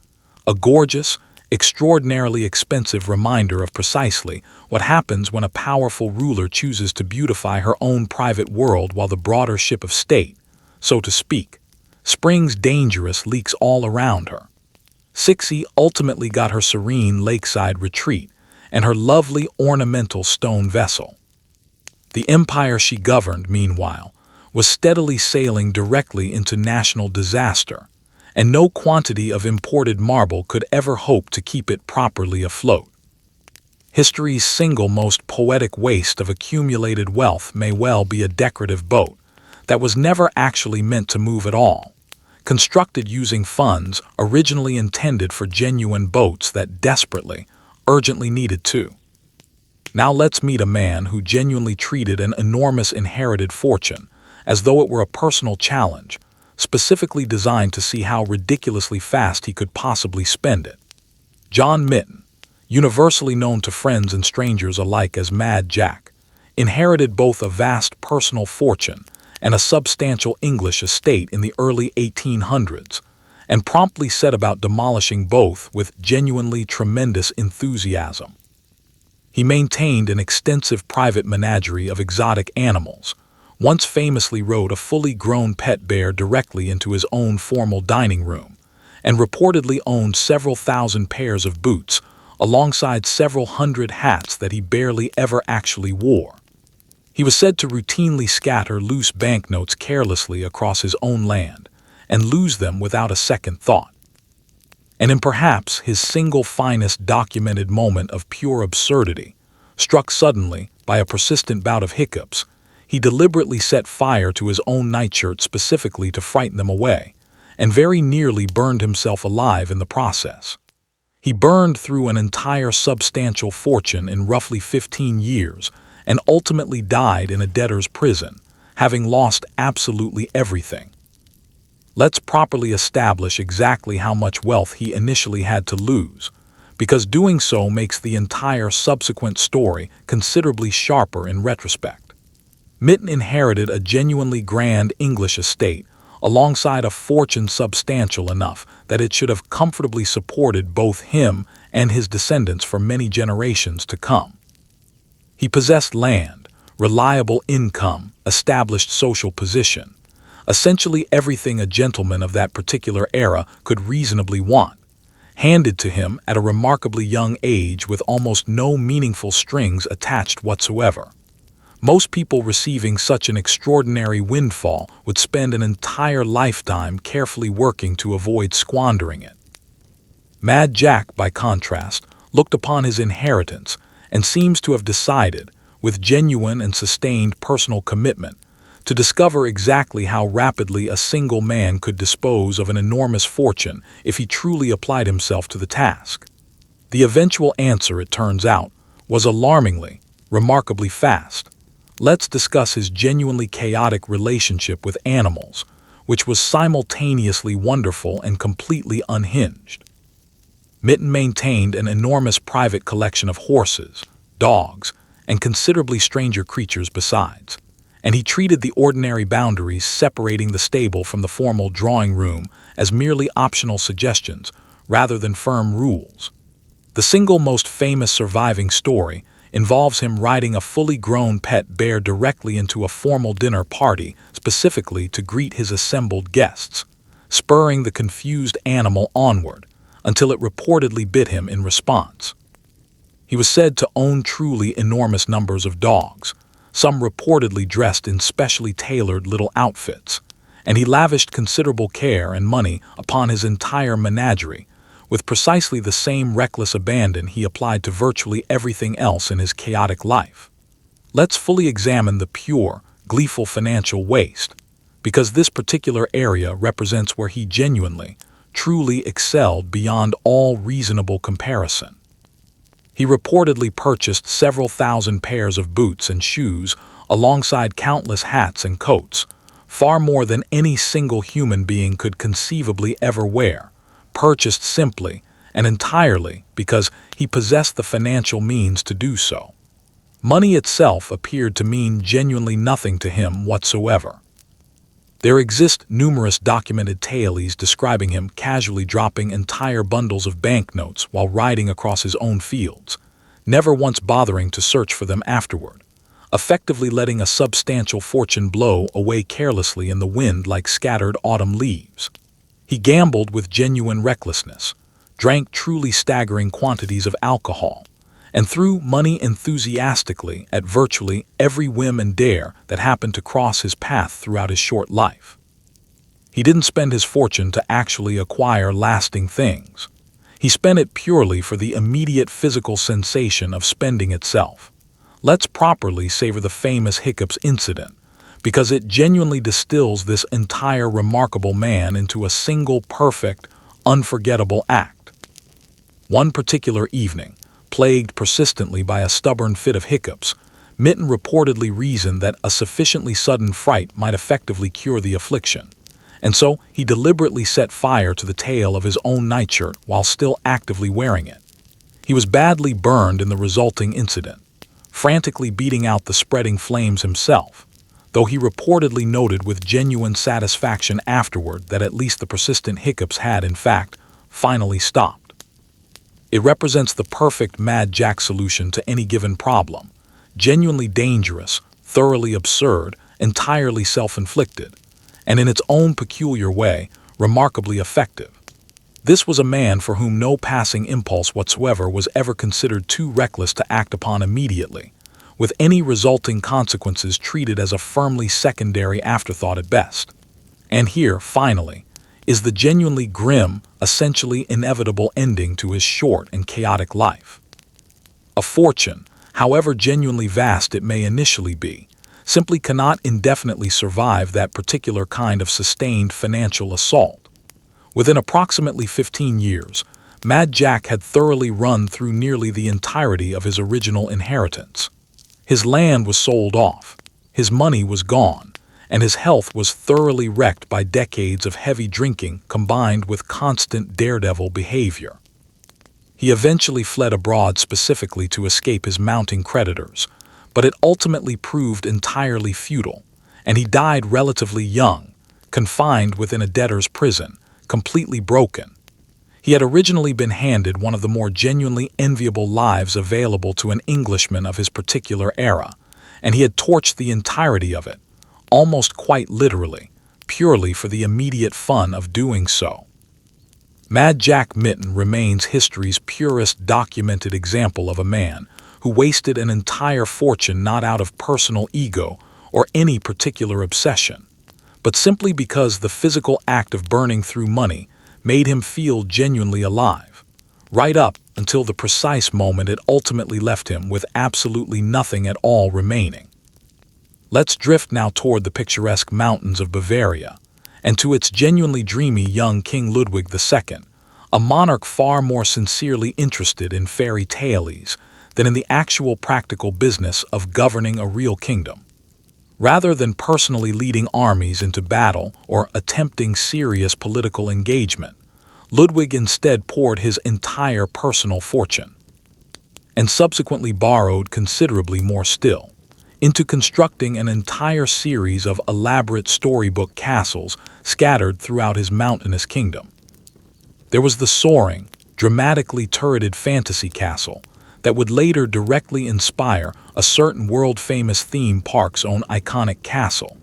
a gorgeous, extraordinarily expensive reminder of precisely what happens when a powerful ruler chooses to beautify her own private world while the broader ship of state, so to speak, springs dangerous leaks all around her. Cixi ultimately got her serene lakeside retreat and her lovely ornamental stone vessel. The empire she governed, meanwhile, was steadily sailing directly into national disaster, and no quantity of imported marble could ever hope to keep it properly afloat. History's single most poetic waste of accumulated wealth may well be a decorative boat that was never actually meant to move at all, constructed using funds originally intended for genuine boats that desperately, urgently needed to. Now let's meet a man who genuinely treated an enormous inherited fortune as though it were a personal challenge, specifically designed to see how ridiculously fast he could possibly spend it. John Mitten, universally known to friends and strangers alike as Mad Jack, inherited both a vast personal fortune and a substantial English estate in the early 1800s, and promptly set about demolishing both with genuinely tremendous enthusiasm. He maintained an extensive private menagerie of exotic animals, once famously rode a fully grown pet bear directly into his own formal dining room, and reportedly owned several thousand pairs of boots, alongside several hundred hats that he barely ever actually wore. He was said to routinely scatter loose banknotes carelessly across his own land, and lose them without a second thought. And in perhaps his single finest documented moment of pure absurdity, struck suddenly by a persistent bout of hiccups, he deliberately set fire to his own nightshirt specifically to frighten them away, and very nearly burned himself alive in the process. He burned through an entire substantial fortune in roughly 15 years and ultimately died in a debtor's prison, having lost absolutely everything. Let's properly establish exactly how much wealth he initially had to lose, because doing so makes the entire subsequent story considerably sharper in retrospect. Mitten inherited a genuinely grand English estate, alongside a fortune substantial enough that it should have comfortably supported both him and his descendants for many generations to come. He possessed land, reliable income, established social position, essentially everything a gentleman of that particular era could reasonably want, handed to him at a remarkably young age with almost no meaningful strings attached whatsoever. Most people receiving such an extraordinary windfall would spend an entire lifetime carefully working to avoid squandering it. Mad Jack, by contrast, looked upon his inheritance and seems to have decided, with genuine and sustained personal commitment, to discover exactly how rapidly a single man could dispose of an enormous fortune if he truly applied himself to the task. The eventual answer, it turns out, was alarmingly, remarkably fast. Let's discuss his genuinely chaotic relationship with animals, which was simultaneously wonderful and completely unhinged. Mitten maintained an enormous private collection of horses, dogs, and considerably stranger creatures besides, and he treated the ordinary boundaries separating the stable from the formal drawing room as merely optional suggestions rather than firm rules. The single most famous surviving story involves him riding a fully grown pet bear directly into a formal dinner party specifically to greet his assembled guests, spurring the confused animal onward until it reportedly bit him in response. He was said to own truly enormous numbers of dogs, some reportedly dressed in specially tailored little outfits, and he lavished considerable care and money upon his entire menagerie, with precisely the same reckless abandon he applied to virtually everything else in his chaotic life. Let's fully examine the pure, gleeful financial waste, because this particular area represents where he genuinely, truly excelled beyond all reasonable comparison. He reportedly purchased several thousand pairs of boots and shoes alongside countless hats and coats, far more than any single human being could conceivably ever wear, purchased simply and entirely because he possessed the financial means to do so. Money itself appeared to mean genuinely nothing to him whatsoever. There exist numerous documented tales describing him casually dropping entire bundles of banknotes while riding across his own fields, never once bothering to search for them afterward, effectively letting a substantial fortune blow away carelessly in the wind like scattered autumn leaves. He gambled with genuine recklessness, drank truly staggering quantities of alcohol, and threw money enthusiastically at virtually every whim and dare that happened to cross his path throughout his short life. He didn't spend his fortune to actually acquire lasting things. He spent it purely for the immediate physical sensation of spending itself. Let's properly savor the famous hiccups incident, because it genuinely distills this entire remarkable man into a single perfect, unforgettable act. One particular evening, plagued persistently by a stubborn fit of hiccups, Mitten reportedly reasoned that a sufficiently sudden fright might effectively cure the affliction, and so he deliberately set fire to the tail of his own nightshirt while still actively wearing it. He was badly burned in the resulting incident, frantically beating out the spreading flames himself, though he reportedly noted with genuine satisfaction afterward that at least the persistent hiccups had, in fact, finally stopped. It represents the perfect Mad Jack solution to any given problem, genuinely dangerous, thoroughly absurd, entirely self-inflicted, and in its own peculiar way, remarkably effective. This was a man for whom no passing impulse whatsoever was ever considered too reckless to act upon immediately, with any resulting consequences treated as a firmly secondary afterthought at best. And here, finally, is the genuinely grim, essentially inevitable ending to his short and chaotic life. A fortune, however genuinely vast it may initially be, simply cannot indefinitely survive that particular kind of sustained financial assault. Within approximately 15 years, Mad Jack had thoroughly run through nearly the entirety of his original inheritance. His land was sold off, his money was gone, and his health was thoroughly wrecked by decades of heavy drinking combined with constant daredevil behavior. He eventually fled abroad specifically to escape his mounting creditors, but it ultimately proved entirely futile, and he died relatively young, confined within a debtor's prison, completely broken. He had originally been handed one of the more genuinely enviable lives available to an Englishman of his particular era, and he had torched the entirety of it, almost quite literally, purely for the immediate fun of doing so. Mad Jack Mitten remains history's purest documented example of a man who wasted an entire fortune not out of personal ego or any particular obsession, but simply because the physical act of burning through money made him feel genuinely alive, right up until the precise moment it ultimately left him with absolutely nothing at all remaining. Let's drift now toward the picturesque mountains of Bavaria, and to its genuinely dreamy young King Ludwig II, a monarch far more sincerely interested in fairy tales than in the actual practical business of governing a real kingdom. Rather than personally leading armies into battle or attempting serious political engagement, Ludwig instead poured his entire personal fortune, and subsequently borrowed considerably more still, into constructing an entire series of elaborate storybook castles scattered throughout his mountainous kingdom. There was the soaring, dramatically turreted fantasy castle that would later directly inspire a certain world-famous theme park's own iconic castle,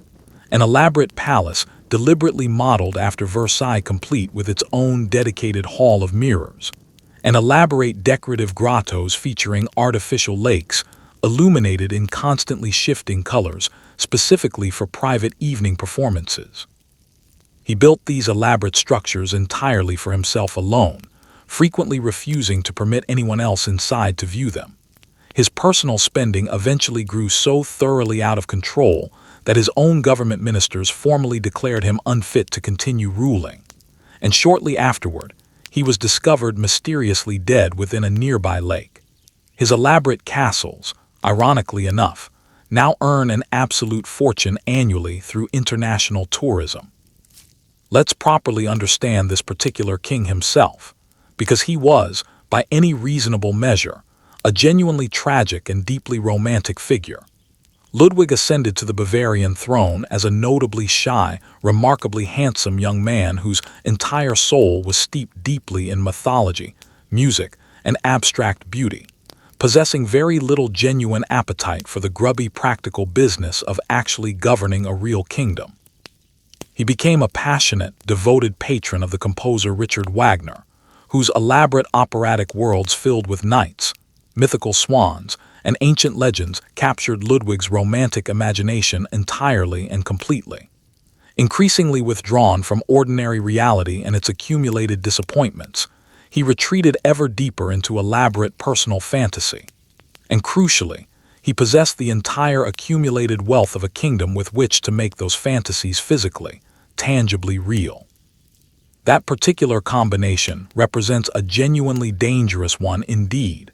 an elaborate palace deliberately modeled after Versailles, complete with its own dedicated hall of mirrors, and elaborate decorative grottos featuring artificial lakes illuminated in constantly shifting colors specifically for private evening performances. He built these elaborate structures entirely for himself alone, frequently refusing to permit anyone else inside to view them. His personal spending eventually grew so thoroughly out of control that his own government ministers formally declared him unfit to continue ruling, and shortly afterward, he was discovered mysteriously dead within a nearby lake. His elaborate castles, ironically enough, now earn an absolute fortune annually through international tourism. Let's properly understand this particular king himself, because he was, by any reasonable measure, a genuinely tragic and deeply romantic figure. Ludwig ascended to the Bavarian throne as a notably shy, remarkably handsome young man whose entire soul was steeped deeply in mythology, music, and abstract beauty, possessing very little genuine appetite for the grubby practical business of actually governing a real kingdom. He became a passionate, devoted patron of the composer Richard Wagner, whose elaborate operatic worlds filled with knights, mythical swans, and ancient legends captured Ludwig's romantic imagination entirely and completely. Increasingly withdrawn from ordinary reality and its accumulated disappointments, he retreated ever deeper into elaborate personal fantasy. And crucially, he possessed the entire accumulated wealth of a kingdom with which to make those fantasies physically, tangibly real. That particular combination represents a genuinely dangerous one indeed,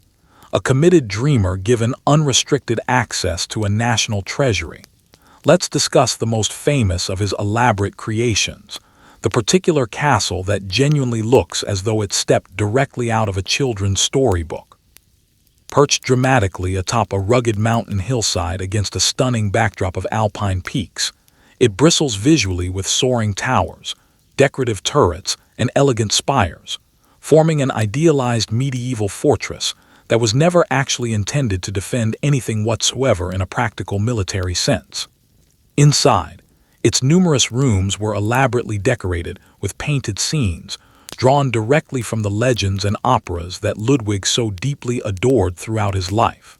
a committed dreamer given unrestricted access to a national treasury. Let's discuss the most famous of his elaborate creations, the particular castle that genuinely looks as though it stepped directly out of a children's storybook. Perched dramatically atop a rugged mountain hillside against a stunning backdrop of alpine peaks, it bristles visually with soaring towers, decorative turrets, and elegant spires, forming an idealized medieval fortress that was never actually intended to defend anything whatsoever in a practical military sense. Inside, its numerous rooms were elaborately decorated with painted scenes, drawn directly from the legends and operas that Ludwig so deeply adored throughout his life.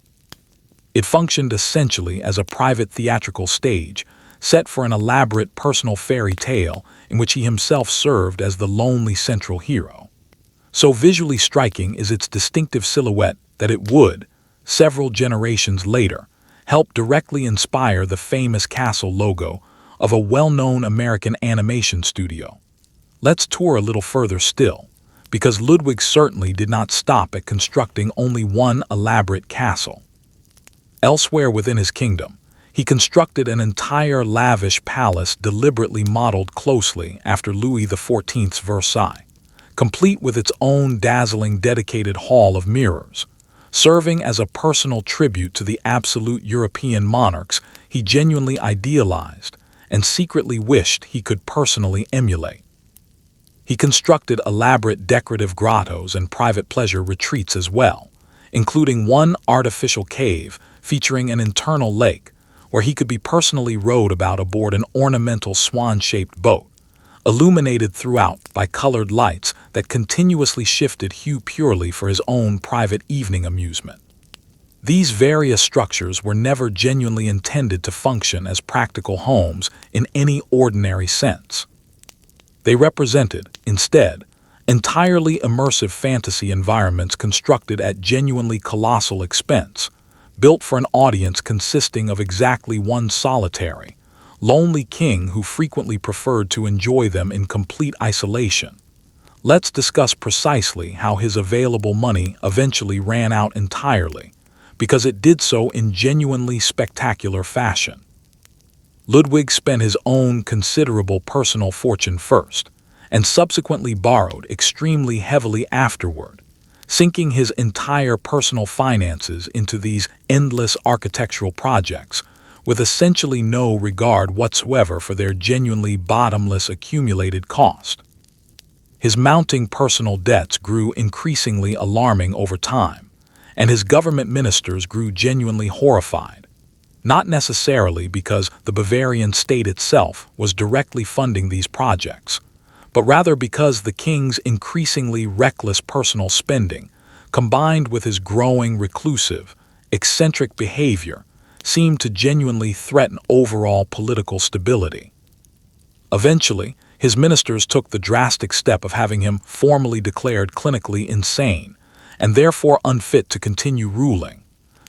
It functioned essentially as a private theatrical stage, set for an elaborate personal fairy tale in which he himself served as the lonely central hero. So visually striking is its distinctive silhouette that it would, several generations later, help directly inspire the famous castle logo of a well-known American animation studio. Let's tour a little further still, because Ludwig certainly did not stop at constructing only one elaborate castle. Elsewhere within his kingdom, he constructed an entire lavish palace deliberately modeled closely after Louis XIV's Versailles, complete with its own dazzling dedicated hall of mirrors, serving as a personal tribute to the absolute European monarchs he genuinely idealized and secretly wished he could personally emulate. He constructed elaborate decorative grottos and private pleasure retreats as well, including one artificial cave featuring an internal lake, where he could be personally rowed about aboard an ornamental swan-shaped boat, illuminated throughout by colored lights that continuously shifted hue purely for his own private evening amusement. These various structures were never genuinely intended to function as practical homes in any ordinary sense. They represented, instead, entirely immersive fantasy environments constructed at genuinely colossal expense, built for an audience consisting of exactly one solitary, lonely king who frequently preferred to enjoy them in complete isolation. Let's discuss precisely how his available money eventually ran out entirely, because it did so in genuinely spectacular fashion. Ludwig spent his own considerable personal fortune first, and subsequently borrowed extremely heavily afterward, sinking his entire personal finances into these endless architectural projects, with essentially no regard whatsoever for their genuinely bottomless accumulated cost. His mounting personal debts grew increasingly alarming over time, and his government ministers grew genuinely horrified, not necessarily because the Bavarian state itself was directly funding these projects, but rather because the king's increasingly reckless personal spending, combined with his growing reclusive, eccentric behavior, seemed to genuinely threaten overall political stability. Eventually, his ministers took the drastic step of having him formally declared clinically insane, and therefore unfit to continue ruling,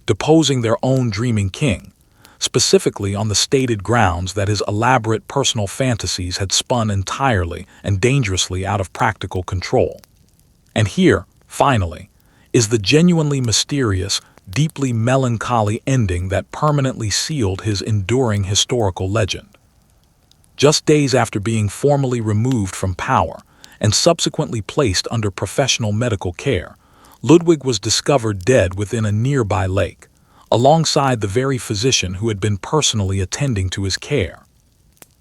deposing their own dreaming king, specifically on the stated grounds that his elaborate personal fantasies had spun entirely and dangerously out of practical control. And here, finally, is the genuinely mysterious, deeply melancholy ending that permanently sealed his enduring historical legend. Just days after being formally removed from power and subsequently placed under professional medical care, Ludwig was discovered dead within a nearby lake, alongside the very physician who had been personally attending to his care.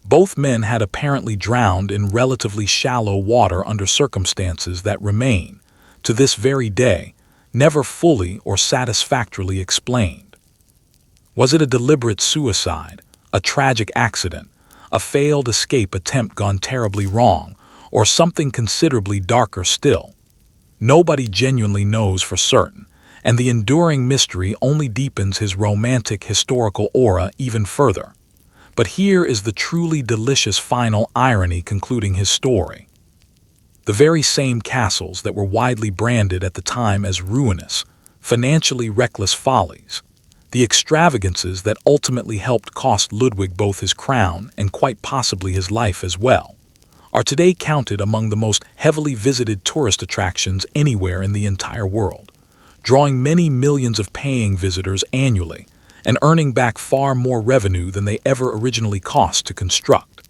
Both men had apparently drowned in relatively shallow water under circumstances that remain, to this very day, never fully or satisfactorily explained. Was it a deliberate suicide, a tragic accident, a failed escape attempt gone terribly wrong, or something considerably darker still? Nobody genuinely knows for certain, and the enduring mystery only deepens his romantic historical aura even further. But here is the truly delicious final irony concluding his story. The very same castles that were widely branded at the time as ruinous, financially reckless follies, the extravagances that ultimately helped cost Ludwig both his crown and quite possibly his life as well, are today counted among the most heavily visited tourist attractions anywhere in the entire world, drawing many millions of paying visitors annually and earning back far more revenue than they ever originally cost to construct.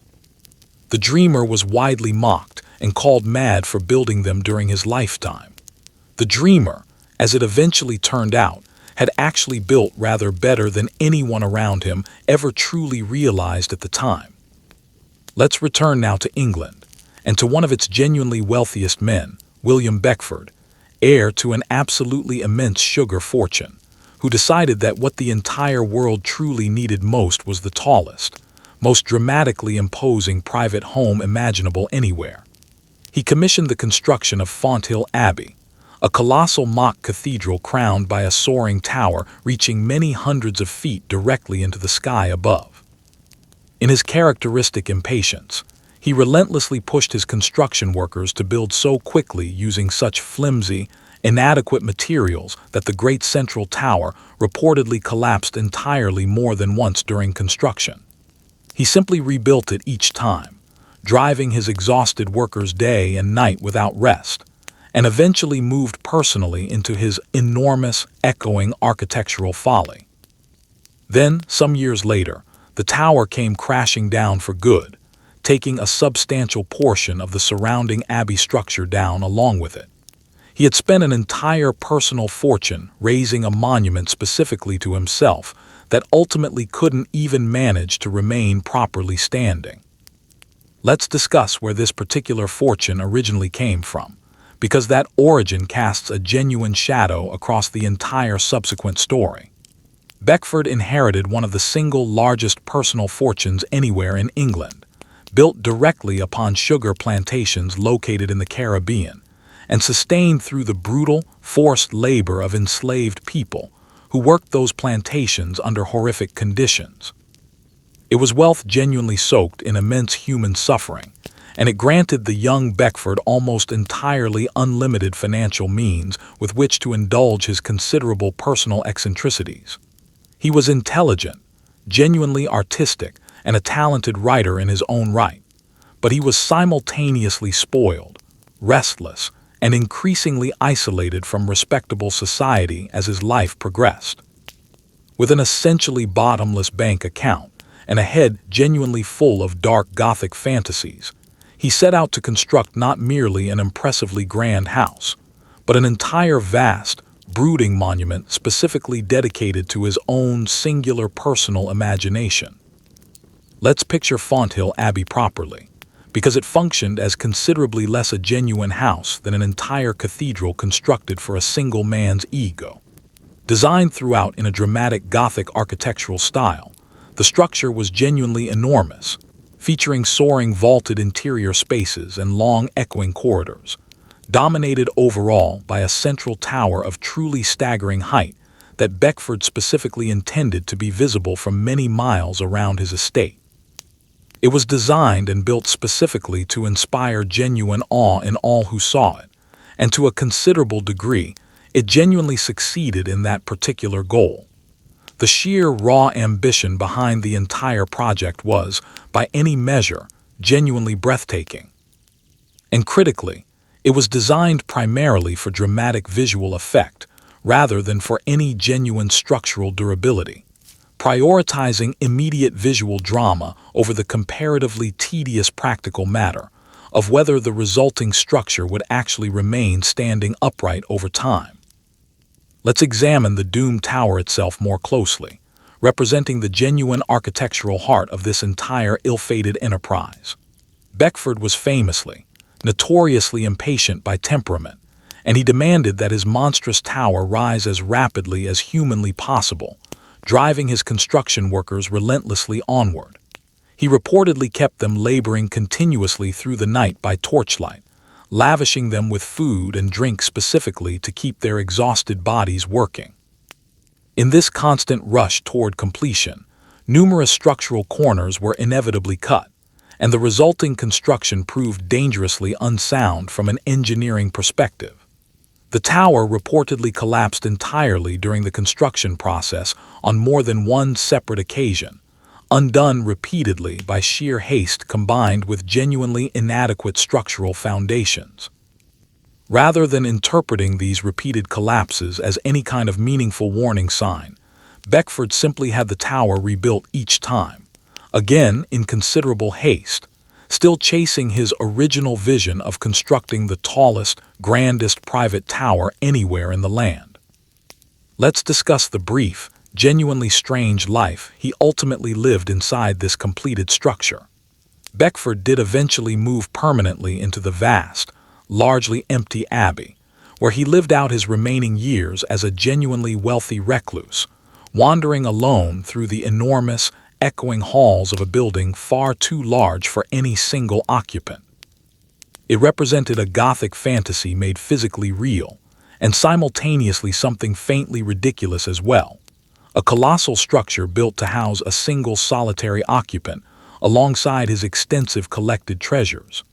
The dreamer was widely mocked and called mad for building them during his lifetime. The dreamer, as it eventually turned out, had actually built rather better than anyone around him ever truly realized at the time. Let's return now to England, and to one of its genuinely wealthiest men, William Beckford, heir to an absolutely immense sugar fortune, who decided that what the entire world truly needed most was the tallest, most dramatically imposing private home imaginable anywhere. He commissioned the construction of Fonthill Abbey, a colossal mock cathedral crowned by a soaring tower reaching many hundreds of feet directly into the sky above. In his characteristic impatience, he relentlessly pushed his construction workers to build so quickly using such flimsy, inadequate materials that the great central tower reportedly collapsed entirely more than once during construction. He simply rebuilt it each time, driving his exhausted workers day and night without rest, and eventually moved personally into his enormous, echoing architectural folly. Then, some years later, the tower came crashing down for good, taking a substantial portion of the surrounding abbey structure down along with it. He had spent an entire personal fortune raising a monument specifically to himself that ultimately couldn't even manage to remain properly standing. Let's discuss where this particular fortune originally came from, because that origin casts a genuine shadow across the entire subsequent story. Beckford inherited one of the single largest personal fortunes anywhere in England, built directly upon sugar plantations located in the Caribbean, and sustained through the brutal, forced labor of enslaved people who worked those plantations under horrific conditions. It was wealth genuinely soaked in immense human suffering, and it granted the young Beckford almost entirely unlimited financial means with which to indulge his considerable personal eccentricities. He was intelligent, genuinely artistic, and a talented writer in his own right, but he was simultaneously spoiled, restless, and increasingly isolated from respectable society as his life progressed. With an essentially bottomless bank account and a head genuinely full of dark Gothic fantasies, he set out to construct not merely an impressively grand house, but an entire vast, brooding monument specifically dedicated to his own singular personal imagination. Let's picture Fonthill Abbey properly, because it functioned as considerably less a genuine house than an entire cathedral constructed for a single man's ego. Designed throughout in a dramatic Gothic architectural style, the structure was genuinely enormous, featuring soaring vaulted interior spaces and long echoing corridors, dominated overall by a central tower of truly staggering height that Beckford specifically intended to be visible from many miles around his estate. It was designed and built specifically to inspire genuine awe in all who saw it, and to a considerable degree, it genuinely succeeded in that particular goal. The sheer raw ambition behind the entire project was, by any measure, genuinely breathtaking. And critically, it was designed primarily for dramatic visual effect rather than for any genuine structural durability, prioritizing immediate visual drama over the comparatively tedious practical matter of whether the resulting structure would actually remain standing upright over time. Let's examine the doomed tower itself more closely, representing the genuine architectural heart of this entire ill-fated enterprise. Beckford was famously, notoriously impatient by temperament, and he demanded that his monstrous tower rise as rapidly as humanly possible, driving his construction workers relentlessly onward. He reportedly kept them laboring continuously through the night by torchlight, lavishing them with food and drink specifically to keep their exhausted bodies working. In this constant rush toward completion, numerous structural corners were inevitably cut, and the resulting construction proved dangerously unsound from an engineering perspective. The tower reportedly collapsed entirely during the construction process on more than one separate occasion, undone repeatedly by sheer haste combined with genuinely inadequate structural foundations. Rather than interpreting these repeated collapses as any kind of meaningful warning sign, Beckford simply had the tower rebuilt each time, again in considerable haste, still chasing his original vision of constructing the tallest, grandest private tower anywhere in the land. Let's discuss the brief, genuinely strange life he ultimately lived inside this completed structure. Beckford did eventually move permanently into the vast, largely empty abbey, where he lived out his remaining years as a genuinely wealthy recluse, wandering alone through the enormous, echoing halls of a building far too large for any single occupant. It represented a Gothic fantasy made physically real, and simultaneously something faintly ridiculous as well. A colossal structure built to house a single solitary occupant alongside his extensive collected treasures.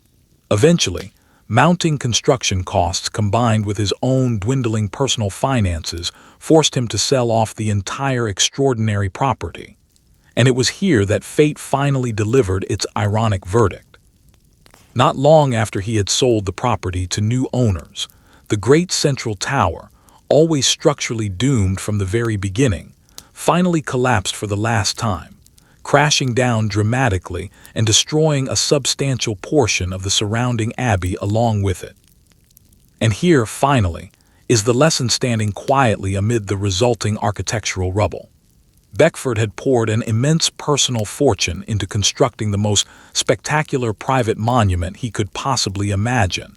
Eventually, mounting construction costs combined with his own dwindling personal finances forced him to sell off the entire extraordinary property. And it was here that fate finally delivered its ironic verdict. Not long after he had sold the property to new owners, the great central tower, always structurally doomed from the very beginning, finally collapsed for the last time, crashing down dramatically and destroying a substantial portion of the surrounding abbey along with it. And here, finally, is the lesson standing quietly amid the resulting architectural rubble. Beckford had poured an immense personal fortune into constructing the most spectacular private monument he could possibly imagine,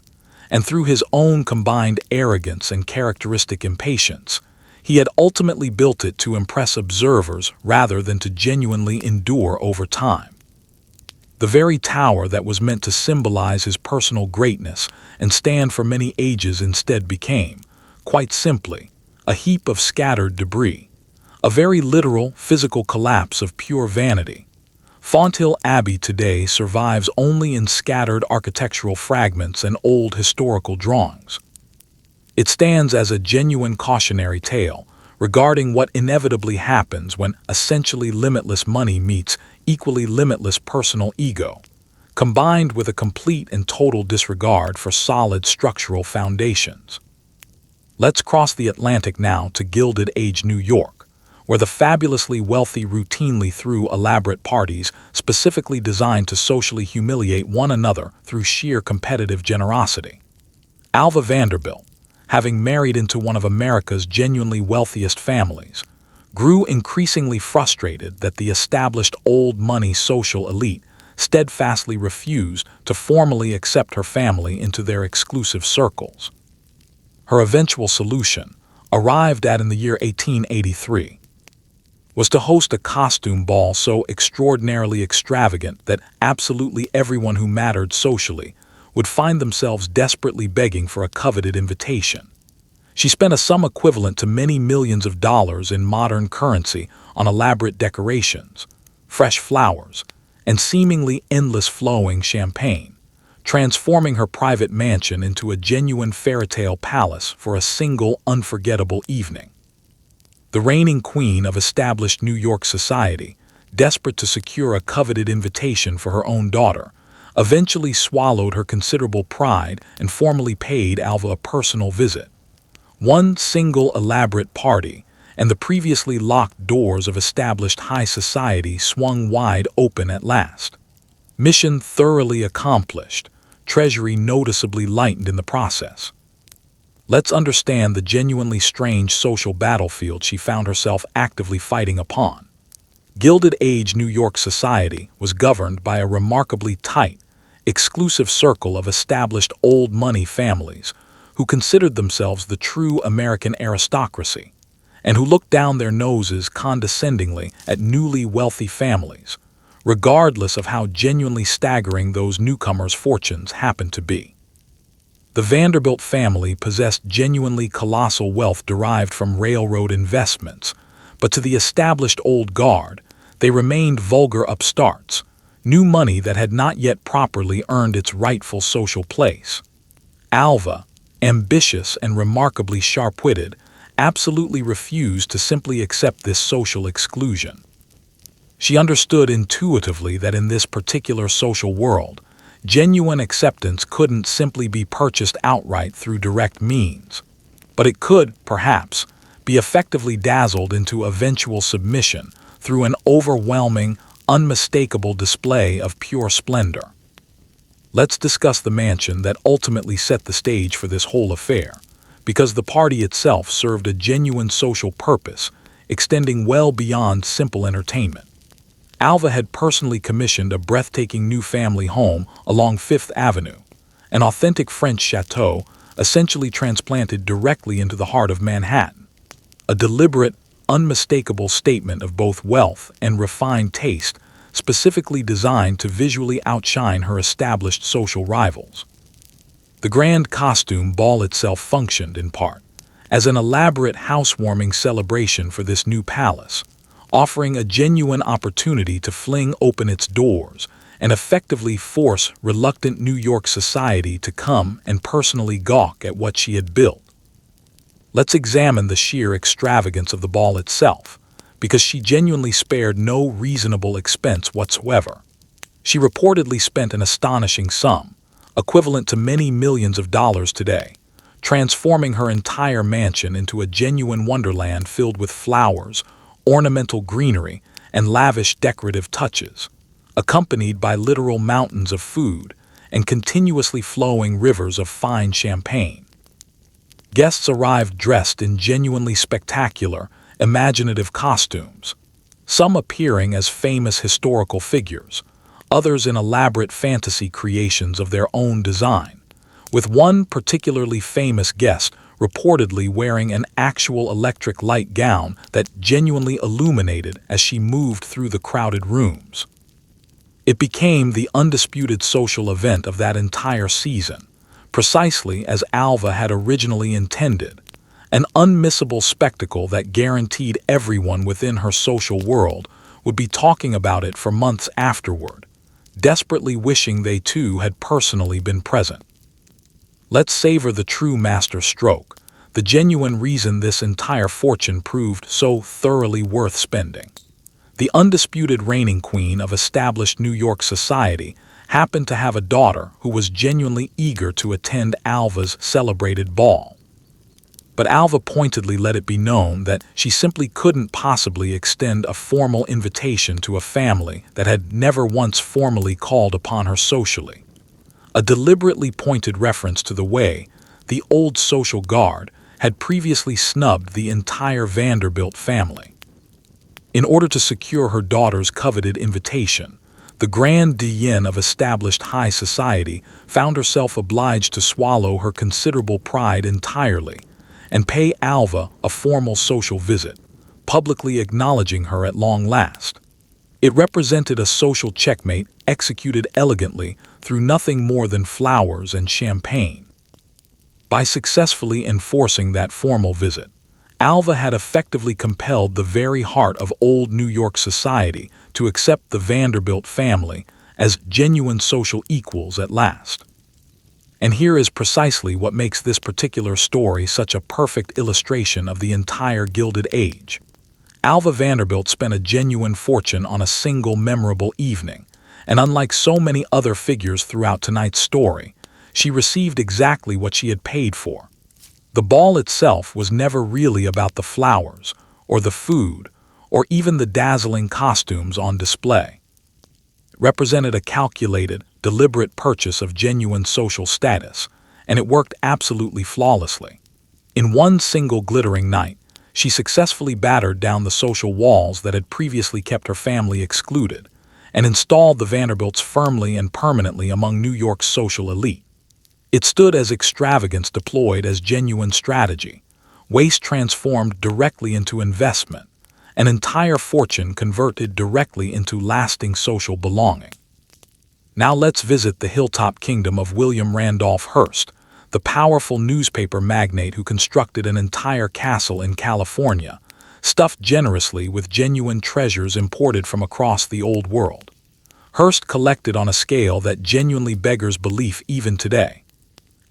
and through his own combined arrogance and characteristic impatience, He had ultimately built it to impress observers rather than to genuinely endure over time. The very tower that was meant to symbolize his personal greatness and stand for many ages instead became, quite simply, a heap of scattered debris, a very literal, physical collapse of pure vanity. Fonthill Abbey today survives only in scattered architectural fragments and old historical drawings. It stands as a genuine cautionary tale regarding what inevitably happens when essentially limitless money meets equally limitless personal ego, combined with a complete and total disregard for solid structural foundations. Let's cross the Atlantic now to Gilded Age New York, where the fabulously wealthy routinely threw elaborate parties specifically designed to socially humiliate one another through sheer competitive generosity. Alva Vanderbilt, having married into one of America's genuinely wealthiest families, grew increasingly frustrated that the established old money social elite steadfastly refused to formally accept her family into their exclusive circles. Her eventual solution, arrived at in the year 1883, was to host a costume ball so extraordinarily extravagant that absolutely everyone who mattered socially would find themselves desperately begging for a coveted invitation. She spent a sum equivalent to many millions of dollars in modern currency on elaborate decorations, fresh flowers, and seemingly endless flowing champagne, transforming her private mansion into a genuine fairytale palace for a single unforgettable evening. The reigning queen of established New York society, desperate to secure a coveted invitation for her own daughter, eventually swallowed her considerable pride and formally paid Alva a personal visit. One single elaborate party, and the previously locked doors of established high society swung wide open at last. Mission thoroughly accomplished, treasury noticeably lightened in the process. Let's understand the genuinely strange social battlefield she found herself actively fighting upon. Gilded Age New York society was governed by a remarkably tight, exclusive circle of established old money families who considered themselves the true American aristocracy, and who looked down their noses condescendingly at newly wealthy families, regardless of how genuinely staggering those newcomers' fortunes happened to be. The Vanderbilt family possessed genuinely colossal wealth derived from railroad investments, but to the established old guard, they remained vulgar upstarts, new money that had not yet properly earned its rightful social place. Alva, ambitious and remarkably sharp-witted, absolutely refused to simply accept this social exclusion. She understood intuitively that in this particular social world, genuine acceptance couldn't simply be purchased outright through direct means, but it could, perhaps, be effectively dazzled into eventual submission through an overwhelming, unmistakable display of pure splendor. Let's discuss the mansion that ultimately set the stage for this whole affair, because the party itself served a genuine social purpose, extending well beyond simple entertainment. Alva had personally commissioned a breathtaking new family home along Fifth Avenue, an authentic French chateau essentially transplanted directly into the heart of Manhattan. A deliberate, unmistakable statement of both wealth and refined taste, specifically designed to visually outshine her established social rivals. The grand costume ball itself functioned, in part, as an elaborate housewarming celebration for this new palace, offering a genuine opportunity to fling open its doors and effectively force reluctant New York society to come and personally gawk at what she had built. Let's examine the sheer extravagance of the ball itself, because she genuinely spared no reasonable expense whatsoever. She reportedly spent an astonishing sum, equivalent to many millions of dollars today, transforming her entire mansion into a genuine wonderland filled with flowers, ornamental greenery, and lavish decorative touches, accompanied by literal mountains of food and continuously flowing rivers of fine champagne. Guests arrived dressed in genuinely spectacular, imaginative costumes, some appearing as famous historical figures, others in elaborate fantasy creations of their own design, with one particularly famous guest reportedly wearing an actual electric light gown that genuinely illuminated as she moved through the crowded rooms. It became the undisputed social event of that entire season, precisely as Alva had originally intended, an unmissable spectacle that guaranteed everyone within her social world would be talking about it for months afterward, desperately wishing they too had personally been present. Let's savor the true master stroke, the genuine reason this entire fortune proved so thoroughly worth spending. The undisputed reigning queen of established New York society happened to have a daughter who was genuinely eager to attend Alva's celebrated ball. But Alva pointedly let it be known that she simply couldn't possibly extend a formal invitation to a family that had never once formally called upon her socially. A deliberately pointed reference to the way the old social guard had previously snubbed the entire Vanderbilt family. In order to secure her daughter's coveted invitation, the grande dame of established high society found herself obliged to swallow her considerable pride entirely and pay Alva a formal social visit, publicly acknowledging her at long last. It represented a social checkmate executed elegantly through nothing more than flowers and champagne. By successfully enforcing that formal visit, Alva had effectively compelled the very heart of old New York society to accept the Vanderbilt family as genuine social equals at last. And here is precisely what makes this particular story such a perfect illustration of the entire Gilded Age. Alva Vanderbilt spent a genuine fortune on a single memorable evening, and unlike so many other figures throughout tonight's story, she received exactly what she had paid for. The ball itself was never really about the flowers, or the food, or even the dazzling costumes on display. It represented a calculated, deliberate purchase of genuine social status, and it worked absolutely flawlessly. In one single glittering night, she successfully battered down the social walls that had previously kept her family excluded, and installed the Vanderbilts firmly and permanently among New York's social elite. It stood as extravagance deployed as genuine strategy, waste transformed directly into investment, an entire fortune converted directly into lasting social belonging. Now let's visit the hilltop kingdom of William Randolph Hearst, the powerful newspaper magnate who constructed an entire castle in California, stuffed generously with genuine treasures imported from across the old world. Hearst collected on a scale that genuinely beggars belief even today.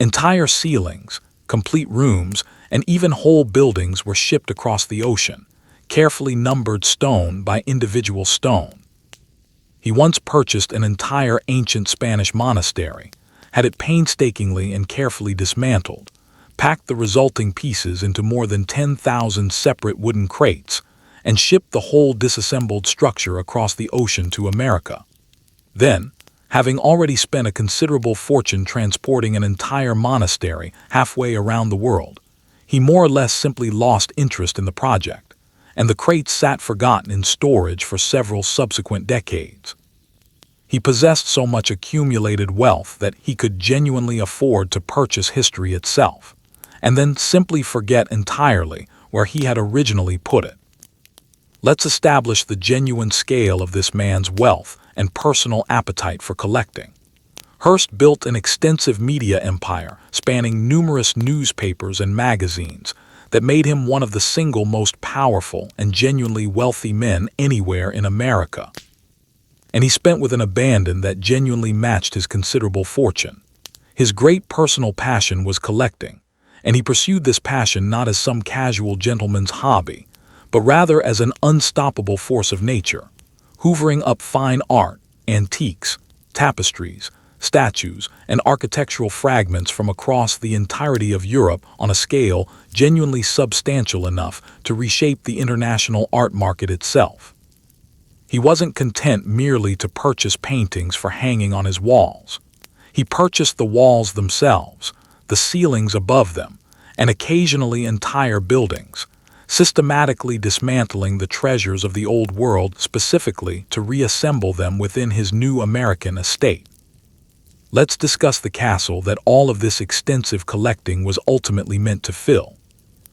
Entire ceilings, complete rooms, and even whole buildings were shipped across the ocean, carefully numbered stone by individual stone. He once purchased an entire ancient Spanish monastery, had it painstakingly and carefully dismantled, packed the resulting pieces into more than 10,000 separate wooden crates, and shipped the whole disassembled structure across the ocean to America. Then, having already spent a considerable fortune transporting an entire monastery halfway around the world, he more or less simply lost interest in the project, and the crates sat forgotten in storage for several subsequent decades. He possessed so much accumulated wealth that he could genuinely afford to purchase history itself, and then simply forget entirely where he had originally put it. Let's establish the genuine scale of this man's wealth and personal appetite for collecting. Hearst built an extensive media empire spanning numerous newspapers and magazines that made him one of the single most powerful and genuinely wealthy men anywhere in America. And he spent with an abandon that genuinely matched his considerable fortune. His great personal passion was collecting, and he pursued this passion not as some casual gentleman's hobby, but rather as an unstoppable force of nature, hoovering up fine art, antiques, tapestries, statues, and architectural fragments from across the entirety of Europe on a scale genuinely substantial enough to reshape the international art market itself. He wasn't content merely to purchase paintings for hanging on his walls. He purchased the walls themselves, the ceilings above them, and occasionally entire buildings, systematically dismantling the treasures of the old world specifically to reassemble them within his new American estate. Let's discuss the castle that all of this extensive collecting was ultimately meant to fill.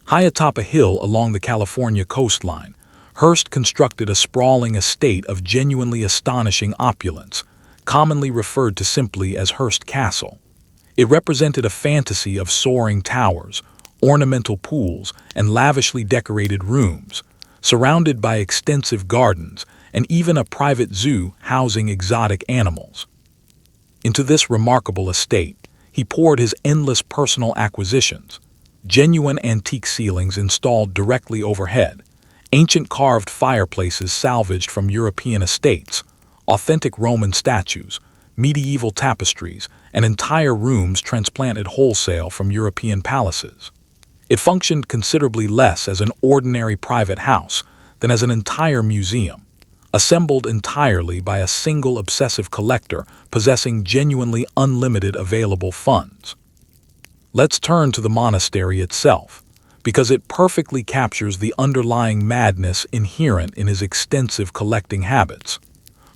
High atop a hill along the California coastline, Hearst constructed a sprawling estate of genuinely astonishing opulence, commonly referred to simply as Hearst Castle. It represented a fantasy of soaring towers, ornamental pools, and lavishly decorated rooms, surrounded by extensive gardens and even a private zoo housing exotic animals. Into this remarkable estate, he poured his endless personal acquisitions: genuine antique ceilings installed directly overhead, ancient carved fireplaces salvaged from European estates, authentic Roman statues, medieval tapestries, and entire rooms transplanted wholesale from European palaces. It functioned considerably less as an ordinary private house than as an entire museum, assembled entirely by a single obsessive collector possessing genuinely unlimited available funds. Let's turn to the monastery itself, because it perfectly captures the underlying madness inherent in his extensive collecting habits.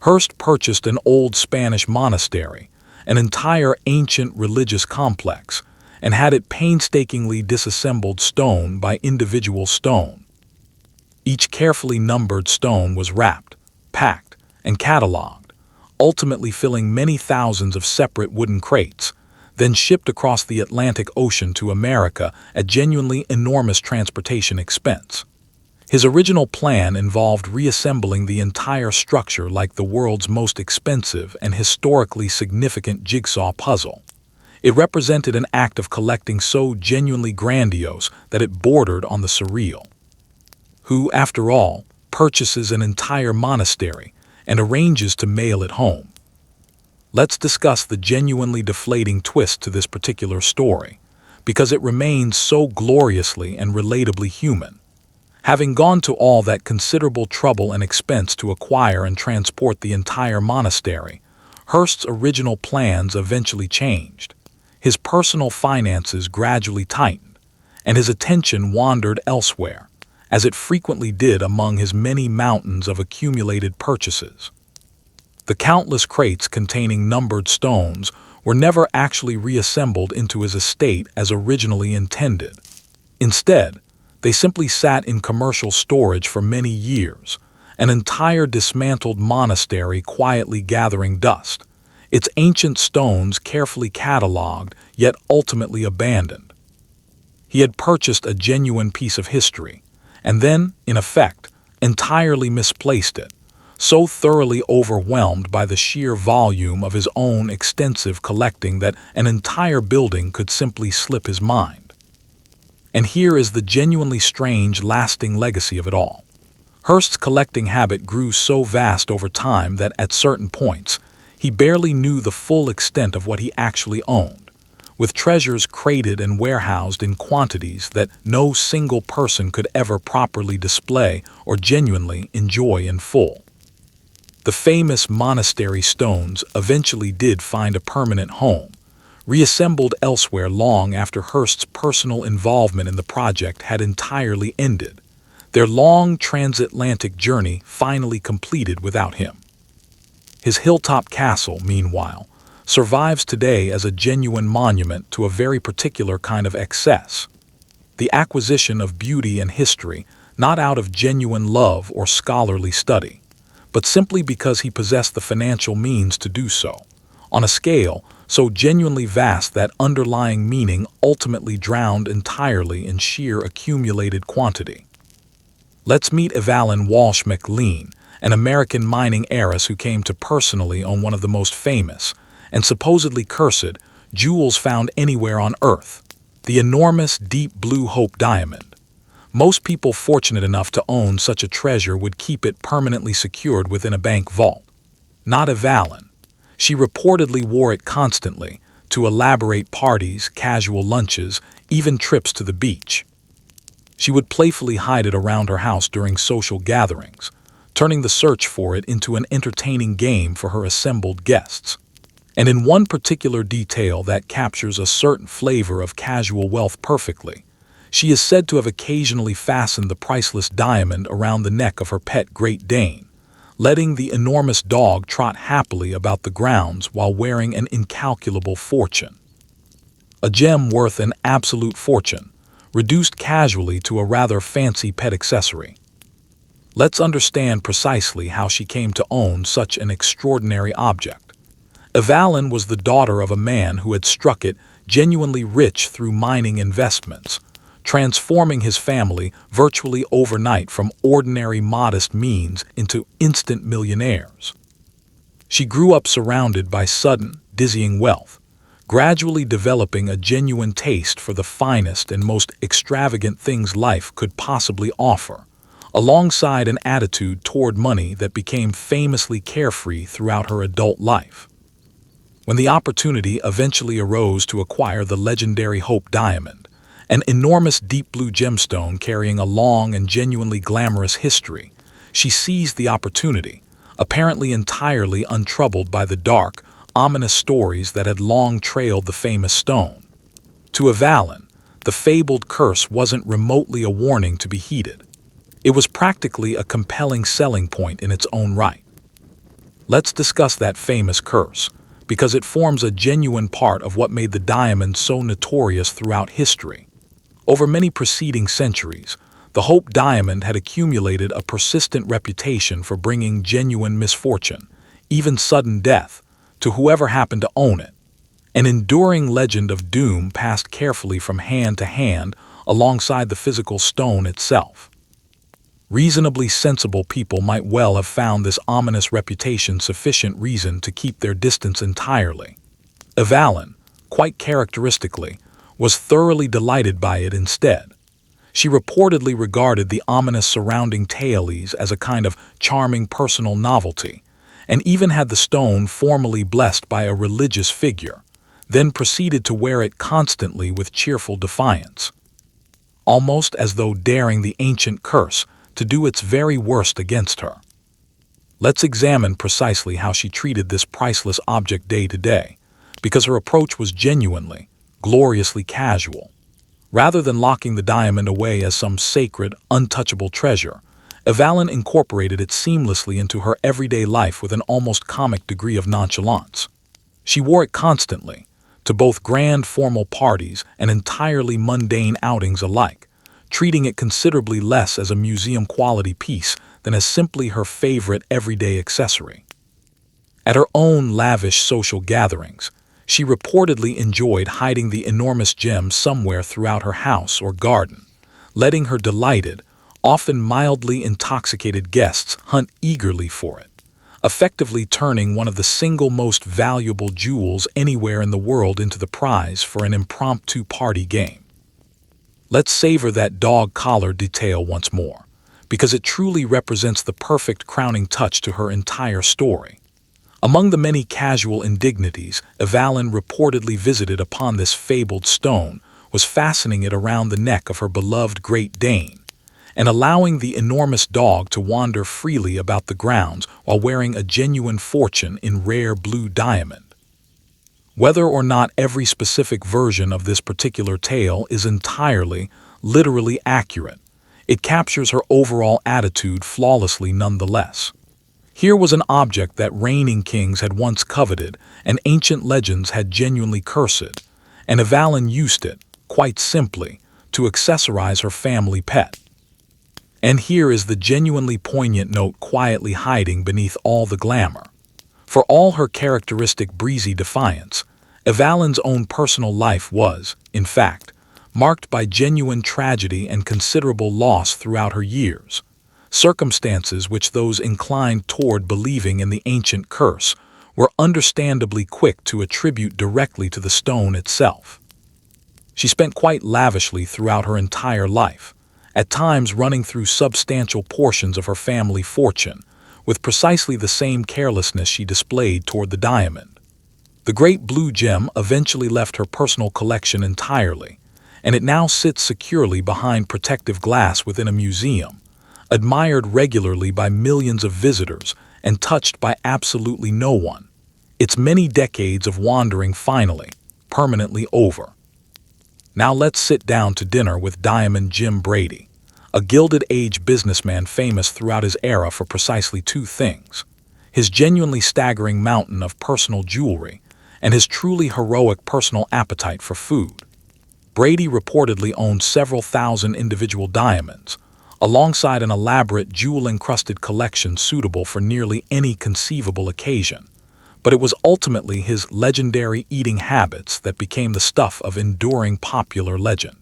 Hearst purchased an old Spanish monastery, an entire ancient religious complex, and had it painstakingly disassembled stone by individual stone. Each carefully numbered stone was wrapped, packed, and catalogued, ultimately filling many thousands of separate wooden crates, then shipped across the Atlantic Ocean to America at genuinely enormous transportation expense. His original plan involved reassembling the entire structure like the world's most expensive and historically significant jigsaw puzzle. It represented an act of collecting so genuinely grandiose that it bordered on the surreal. Who, after all, purchases an entire monastery and arranges to mail it home? Let's discuss the genuinely deflating twist to this particular story, because it remains so gloriously and relatably human. Having gone to all that considerable trouble and expense to acquire and transport the entire monastery, Hearst's original plans eventually changed. His personal finances gradually tightened, and his attention wandered elsewhere, as it frequently did among his many mountains of accumulated purchases. The countless crates containing numbered stones were never actually reassembled into his estate as originally intended. Instead, they simply sat in commercial storage for many years, an entire dismantled monastery quietly gathering dust, its ancient stones carefully catalogued yet ultimately abandoned. He had purchased a genuine piece of history, and then, in effect, entirely misplaced it, so thoroughly overwhelmed by the sheer volume of his own extensive collecting that an entire building could simply slip his mind. And here is the genuinely strange, lasting legacy of it all. Hearst's collecting habit grew so vast over time that at certain points, he barely knew the full extent of what he actually owned, with treasures crated and warehoused in quantities that no single person could ever properly display or genuinely enjoy in full. The famous monastery stones eventually did find a permanent home, reassembled elsewhere long after Hearst's personal involvement in the project had entirely ended, their long transatlantic journey finally completed without him. His hilltop castle, meanwhile, survives today as a genuine monument to a very particular kind of excess: the acquisition of beauty and history not out of genuine love or scholarly study, but simply because he possessed the financial means to do so, on a scale so genuinely vast that underlying meaning ultimately drowned entirely in sheer accumulated quantity. Let's meet Evelyn Walsh McLean, an American mining heiress who came to personally own one of the most famous, and supposedly cursed, jewels found anywhere on Earth: the enormous deep blue Hope diamond. Most people fortunate enough to own such a treasure would keep it permanently secured within a bank vault. Not Evelyn. She reportedly wore it constantly, to elaborate parties, casual lunches, even trips to the beach. She would playfully hide it around her house during social gatherings, turning the search for it into an entertaining game for her assembled guests. And in one particular detail that captures a certain flavor of casual wealth perfectly, she is said to have occasionally fastened the priceless diamond around the neck of her pet Great Dane, letting the enormous dog trot happily about the grounds while wearing an incalculable fortune. A gem worth an absolute fortune, reduced casually to a rather fancy pet accessory. Let's understand precisely how she came to own such an extraordinary object. Evelyn was the daughter of a man who had struck it genuinely rich through mining investments, transforming his family virtually overnight from ordinary modest means into instant millionaires. She grew up surrounded by sudden, dizzying wealth, gradually developing a genuine taste for the finest and most extravagant things life could possibly offer, alongside an attitude toward money that became famously carefree throughout her adult life. When the opportunity eventually arose to acquire the legendary Hope Diamond, an enormous deep blue gemstone carrying a long and genuinely glamorous history, she seized the opportunity, apparently entirely untroubled by the dark, ominous stories that had long trailed the famous stone. To Evelyn, the fabled curse wasn't remotely a warning to be heeded. It was practically a compelling selling point in its own right. Let's discuss that famous curse, because it forms a genuine part of what made the diamond so notorious throughout history. Over many preceding centuries, the Hope Diamond had accumulated a persistent reputation for bringing genuine misfortune, even sudden death, to whoever happened to own it. An enduring legend of doom passed carefully from hand to hand alongside the physical stone itself. Reasonably sensible people might well have found this ominous reputation sufficient reason to keep their distance entirely. Evelyn, quite characteristically, was thoroughly delighted by it instead. She reportedly regarded the ominous surrounding tailies as a kind of charming personal novelty, and even had the stone formally blessed by a religious figure, then proceeded to wear it constantly with cheerful defiance, almost as though daring the ancient curse to do its very worst against her. Let's examine precisely how she treated this priceless object day to day, because her approach was genuinely, gloriously casual. Rather than locking the diamond away as some sacred, untouchable treasure, Evelyn incorporated it seamlessly into her everyday life with an almost comic degree of nonchalance. She wore it constantly, to both grand formal parties and entirely mundane outings alike, treating it considerably less as a museum-quality piece than as simply her favorite everyday accessory. At her own lavish social gatherings, she reportedly enjoyed hiding the enormous gem somewhere throughout her house or garden, letting her delighted, often mildly intoxicated guests hunt eagerly for it, effectively turning one of the single most valuable jewels anywhere in the world into the prize for an impromptu party game. Let's savor that dog collar detail once more, because it truly represents the perfect crowning touch to her entire story. Among the many casual indignities Evelyn reportedly visited upon this fabled stone was fastening it around the neck of her beloved Great Dane, and allowing the enormous dog to wander freely about the grounds while wearing a genuine fortune in rare blue diamond. Whether or not every specific version of this particular tale is entirely, literally accurate, it captures her overall attitude flawlessly nonetheless. Here was an object that reigning kings had once coveted and ancient legends had genuinely cursed, and Evelyn used it, quite simply, to accessorize her family pet. And here is the genuinely poignant note quietly hiding beneath all the glamour. For all her characteristic breezy defiance, Evelyn's own personal life was, in fact, marked by genuine tragedy and considerable loss throughout her years, circumstances which those inclined toward believing in the ancient curse were understandably quick to attribute directly to the stone itself. She spent quite lavishly throughout her entire life, at times running through substantial portions of her family fortune, with precisely the same carelessness she displayed toward the diamond. The great blue gem eventually left her personal collection entirely, and it now sits securely behind protective glass within a museum, admired regularly by millions of visitors and touched by absolutely no one. Its many decades of wandering finally, permanently over. Now let's sit down to dinner with Diamond Jim Brady, a Gilded Age businessman famous throughout his era for precisely two things: his genuinely staggering mountain of personal jewelry and his truly heroic personal appetite for food. Brady reportedly owned several thousand individual diamonds, alongside an elaborate jewel-encrusted collection suitable for nearly any conceivable occasion. But it was ultimately his legendary eating habits that became the stuff of enduring popular legend.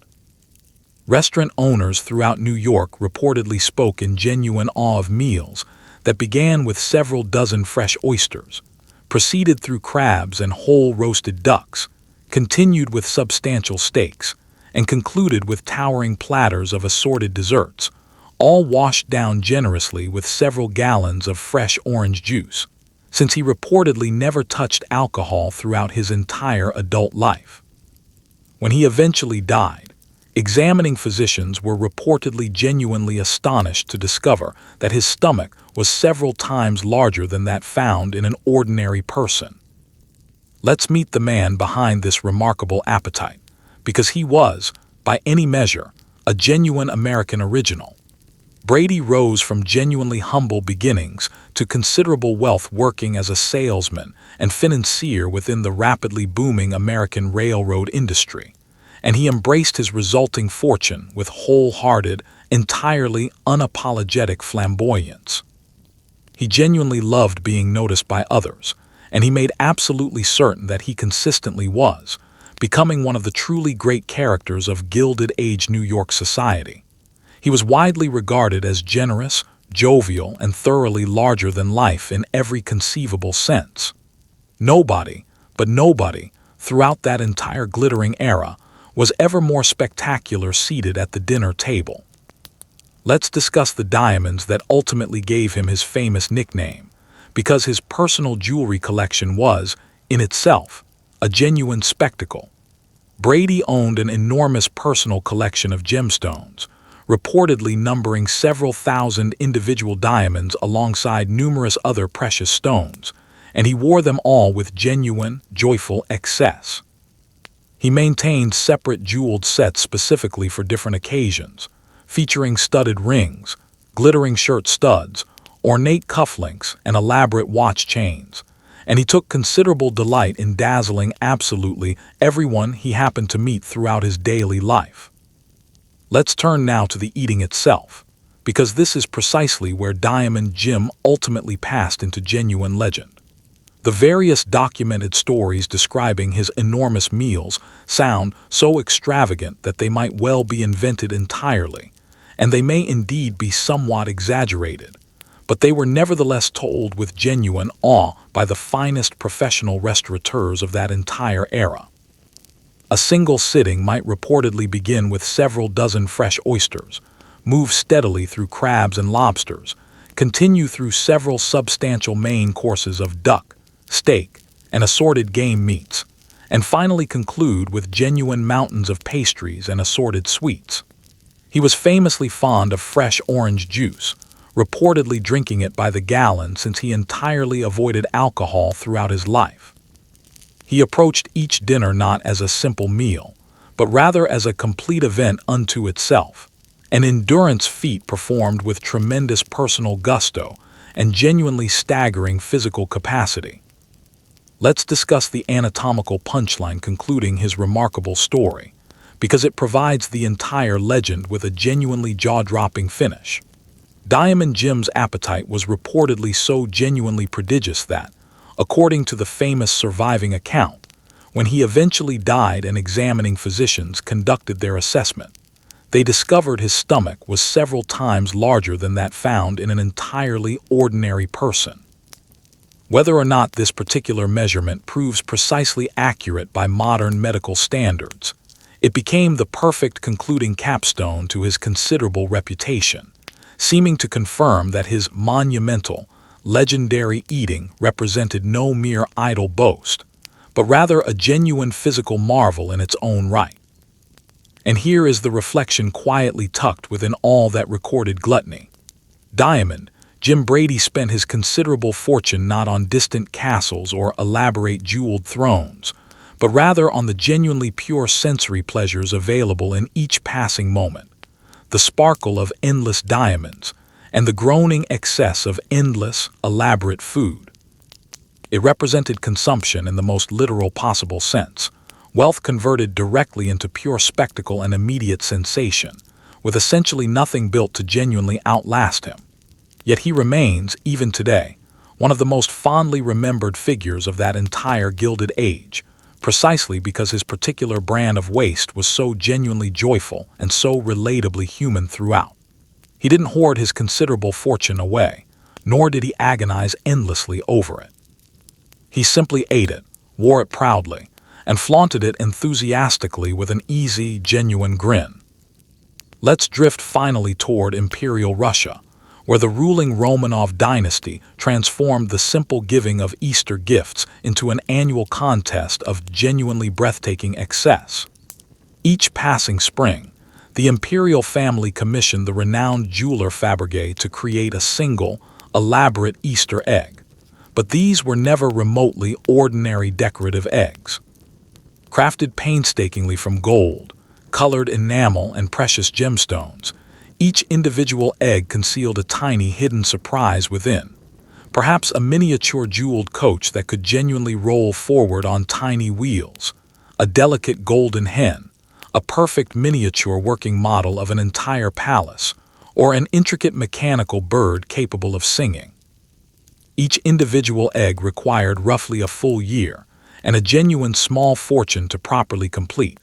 Restaurant owners throughout New York reportedly spoke in genuine awe of meals that began with several dozen fresh oysters, proceeded through crabs and whole roasted ducks, continued with substantial steaks, and concluded with towering platters of assorted desserts, all washed down generously with several gallons of fresh orange juice, since he reportedly never touched alcohol throughout his entire adult life. When he eventually died, examining physicians were reportedly genuinely astonished to discover that his stomach was several times larger than that found in an ordinary person. Let's meet the man behind this remarkable appetite, because he was, by any measure, a genuine American original. Brady rose from genuinely humble beginnings to considerable wealth working as a salesman and financier within the rapidly booming American railroad industry, and he embraced his resulting fortune with wholehearted, entirely unapologetic flamboyance. He genuinely loved being noticed by others, and he made absolutely certain that he consistently was, becoming one of the truly great characters of Gilded Age New York society. He was widely regarded as generous, jovial, and thoroughly larger than life in every conceivable sense. Nobody, but nobody, throughout that entire glittering era, was ever more spectacular seated at the dinner table. Let's discuss the diamonds that ultimately gave him his famous nickname, because his personal jewelry collection was, in itself, a genuine spectacle. Brady owned an enormous personal collection of gemstones, reportedly numbering several thousand individual diamonds alongside numerous other precious stones, and he wore them all with genuine, joyful excess. He maintained separate jeweled sets specifically for different occasions, featuring studded rings, glittering shirt studs, ornate cufflinks, and elaborate watch chains, and he took considerable delight in dazzling absolutely everyone he happened to meet throughout his daily life. Let's turn now to the eating itself, because this is precisely where Diamond Jim ultimately passed into genuine legend. The various documented stories describing his enormous meals sound so extravagant that they might well be invented entirely, and they may indeed be somewhat exaggerated, but they were nevertheless told with genuine awe by the finest professional restaurateurs of that entire era. A single sitting might reportedly begin with several dozen fresh oysters, move steadily through crabs and lobsters, continue through several substantial main courses of duck, steak, and assorted game meats, and finally conclude with genuine mountains of pastries and assorted sweets. He was famously fond of fresh orange juice, reportedly drinking it by the gallon since he entirely avoided alcohol throughout his life. He approached each dinner not as a simple meal, but rather as a complete event unto itself, an endurance feat performed with tremendous personal gusto and genuinely staggering physical capacity. Let's discuss the anatomical punchline concluding his remarkable story, because it provides the entire legend with a genuinely jaw-dropping finish. Diamond Jim's appetite was reportedly so genuinely prodigious that, according to the famous surviving account, when he eventually died and examining physicians conducted their assessment, they discovered his stomach was several times larger than that found in an entirely ordinary person. Whether or not this particular measurement proves precisely accurate by modern medical standards, it became the perfect concluding capstone to his considerable reputation, seeming to confirm that his monumental, legendary eating represented no mere idle boast, but rather a genuine physical marvel in its own right. And here is the reflection quietly tucked within all that recorded gluttony. Diamond Jim Brady spent his considerable fortune not on distant castles or elaborate jeweled thrones, but rather on the genuinely pure sensory pleasures available in each passing moment. the sparkle of endless diamonds, and the groaning excess of endless, elaborate food. It represented consumption in the most literal possible sense, wealth converted directly into pure spectacle and immediate sensation, with essentially nothing built to genuinely outlast him. Yet he remains, even today, one of the most fondly remembered figures of that entire Gilded Age, precisely because his particular brand of waste was so genuinely joyful and so relatably human throughout. He didn't hoard his considerable fortune away, nor did he agonize endlessly over it. He simply ate it, wore it proudly, and flaunted it enthusiastically with an easy, genuine grin. Let's drift finally toward Imperial Russia, where the ruling Romanov dynasty transformed the simple giving of Easter gifts into an annual contest of genuinely breathtaking excess. Each passing spring, the imperial family commissioned the renowned jeweler Fabergé to create a single, elaborate Easter egg. But these were never remotely ordinary decorative eggs. Crafted painstakingly from gold, colored enamel, and precious gemstones, each individual egg concealed a tiny hidden surprise within, perhaps a miniature jeweled coach that could genuinely roll forward on tiny wheels, a delicate golden hen, a perfect miniature working model of an entire palace, or an intricate mechanical bird capable of singing. Each individual egg required roughly a full year and a genuine small fortune to properly complete.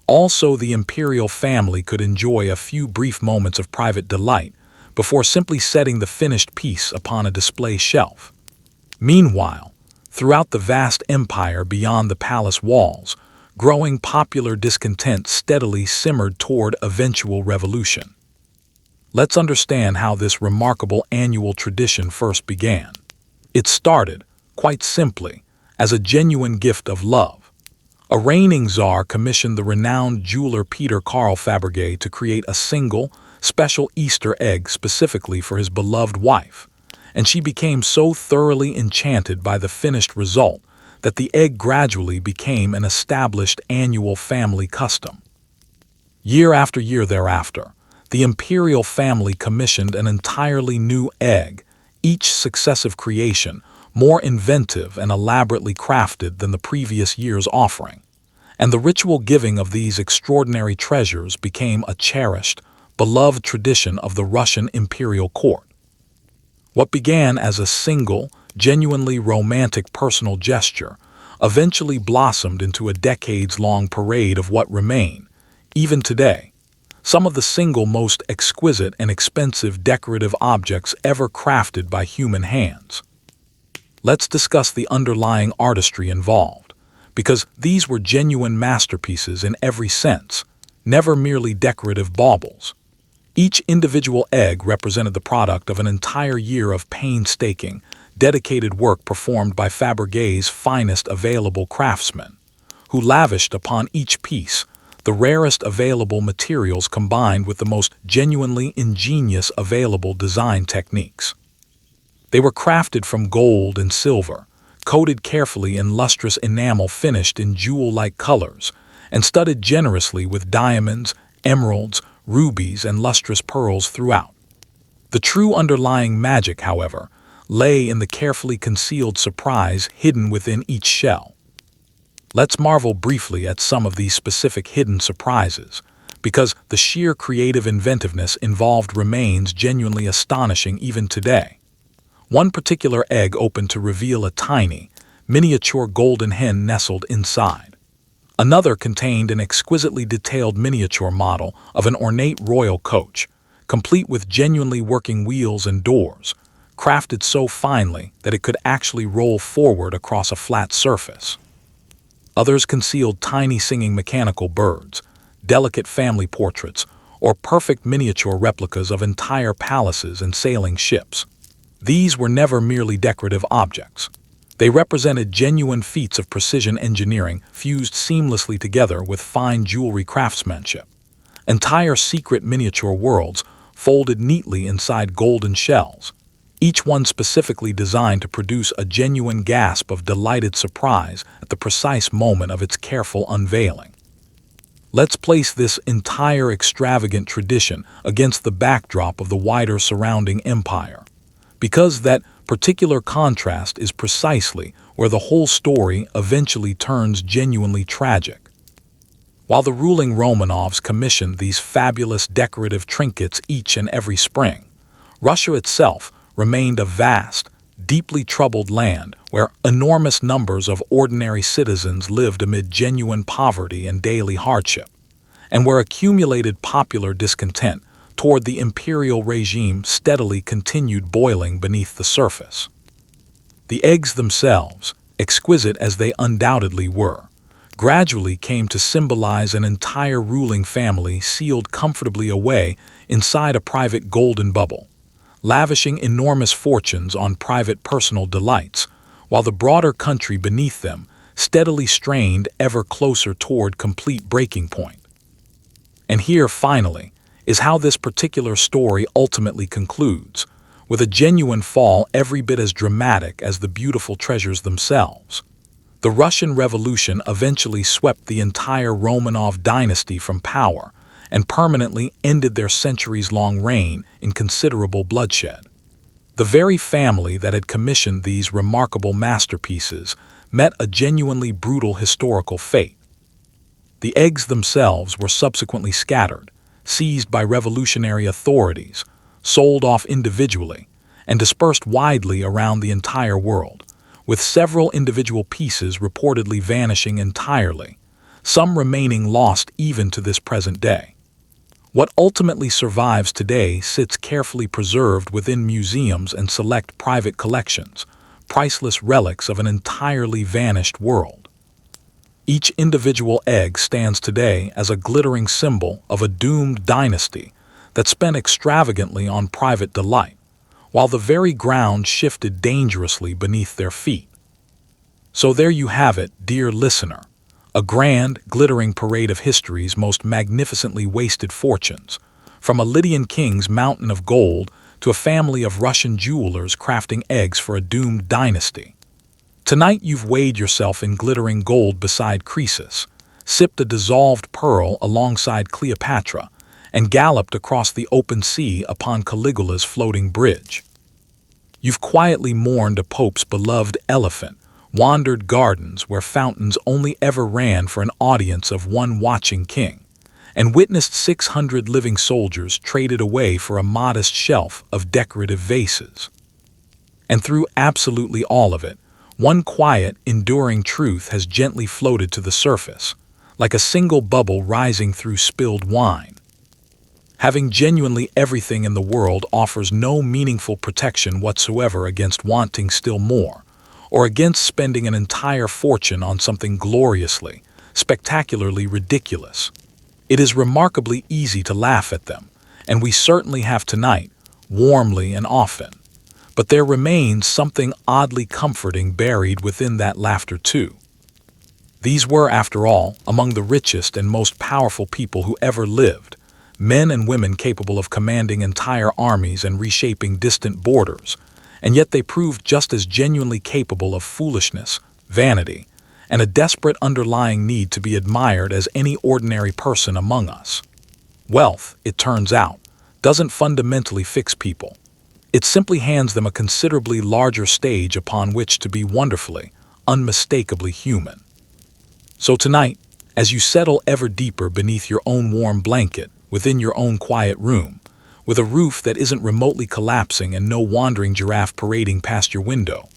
Also, the imperial family could enjoy a few brief moments of private delight before simply setting the finished piece upon a display shelf. Meanwhile, throughout the vast empire beyond the palace walls, growing popular discontent steadily simmered toward eventual revolution. Let's understand how this remarkable annual tradition first began. It started, quite simply, as a genuine gift of love. A reigning czar commissioned the renowned jeweler Peter Carl Fabergé to create a single, special Easter egg specifically for his beloved wife, and she became so thoroughly enchanted by the finished result that the egg gradually became an established annual family custom. Year after year thereafter, the imperial family commissioned an entirely new egg, each successive creation more inventive and elaborately crafted than the previous year's offering, and the ritual giving of these extraordinary treasures became a cherished, beloved tradition of the Russian imperial court. What began as a single, genuinely romantic personal gesture eventually blossomed into a decades-long parade of what remain, even today, some of the single most exquisite and expensive decorative objects ever crafted by human hands. Let's discuss the underlying artistry involved, because these were genuine masterpieces in every sense, never merely decorative baubles. Each individual egg represented the product of an entire year of painstaking, dedicated work performed by Fabergé's finest available craftsmen, who lavished upon each piece the rarest available materials combined with the most genuinely ingenious available design techniques. They were crafted from gold and silver, coated carefully in lustrous enamel finished in jewel-like colors, and studded generously with diamonds, emeralds, rubies, and lustrous pearls throughout. The true underlying magic, however, lay in the carefully concealed surprise hidden within each shell. Let's marvel briefly at some of these specific hidden surprises, because the sheer creative inventiveness involved remains genuinely astonishing even today. One particular egg opened to reveal a tiny, miniature golden hen nestled inside. Another contained an exquisitely detailed miniature model of an ornate royal coach, complete with genuinely working wheels and doors, crafted so finely that it could actually roll forward across a flat surface. Others concealed tiny singing mechanical birds, delicate family portraits, or perfect miniature replicas of entire palaces and sailing ships. These were never merely decorative objects. They represented genuine feats of precision engineering fused seamlessly together with fine jewelry craftsmanship. Entire secret miniature worlds folded neatly inside golden shells, each one specifically designed to produce a genuine gasp of delighted surprise at the precise moment of its careful unveiling. Let's place this entire extravagant tradition against the backdrop of the wider surrounding empire, because that particular contrast is precisely where the whole story eventually turns genuinely tragic. While the ruling Romanovs commissioned these fabulous decorative trinkets each and every spring, Russia itself remained a vast, deeply troubled land where enormous numbers of ordinary citizens lived amid genuine poverty and daily hardship, and where accumulated popular discontent toward the imperial regime steadily continued boiling beneath the surface. The eggs themselves, exquisite as they undoubtedly were, gradually came to symbolize an entire ruling family sealed comfortably away inside a private golden bubble, lavishing enormous fortunes on private personal delights, while the broader country beneath them steadily strained ever closer toward complete breaking point. And here, finally, is how this particular story ultimately concludes, with a genuine fall every bit as dramatic as the beautiful treasures themselves. The Russian Revolution eventually swept the entire Romanov dynasty from power and permanently ended their centuries-long reign in considerable bloodshed. The very family that had commissioned these remarkable masterpieces met a genuinely brutal historical fate. The eggs themselves were subsequently scattered, seized by revolutionary authorities, sold off individually, and dispersed widely around the entire world, with several individual pieces reportedly vanishing entirely, some remaining lost even to this present day. What ultimately survives today sits carefully preserved within museums and select private collections, priceless relics of an entirely vanished world. Each individual egg stands today as a glittering symbol of a doomed dynasty that spent extravagantly on private delight, while the very ground shifted dangerously beneath their feet. So there you have it, dear listener, a grand, glittering parade of history's most magnificently wasted fortunes, from a Lydian king's mountain of gold to a family of Russian jewelers crafting eggs for a doomed dynasty. Tonight you've weighed yourself in glittering gold beside Croesus, sipped a dissolved pearl alongside Cleopatra, and galloped across the open sea upon Caligula's floating bridge. You've quietly mourned a pope's beloved elephant, wandered gardens where fountains only ever ran for an audience of one watching king, and witnessed 600 living soldiers traded away for a modest shelf of decorative vases. And through absolutely all of it, one quiet, enduring truth has gently floated to the surface, like a single bubble rising through spilled wine. Having genuinely everything in the world offers no meaningful protection whatsoever against wanting still more, or against spending an entire fortune on something gloriously, spectacularly ridiculous. It is remarkably easy to laugh at them, and we certainly have tonight, warmly and often. But there remains something oddly comforting buried within that laughter too. These were, after all, among the richest and most powerful people who ever lived, men and women capable of commanding entire armies and reshaping distant borders, and yet they proved just as genuinely capable of foolishness, vanity, and a desperate underlying need to be admired as any ordinary person among us. Wealth, it turns out, doesn't fundamentally fix people. It simply hands them a considerably larger stage upon which to be wonderfully, unmistakably human. So tonight, as you settle ever deeper beneath your own warm blanket, within your own quiet room, with a roof that isn't remotely collapsing and no wandering giraffe parading past your window,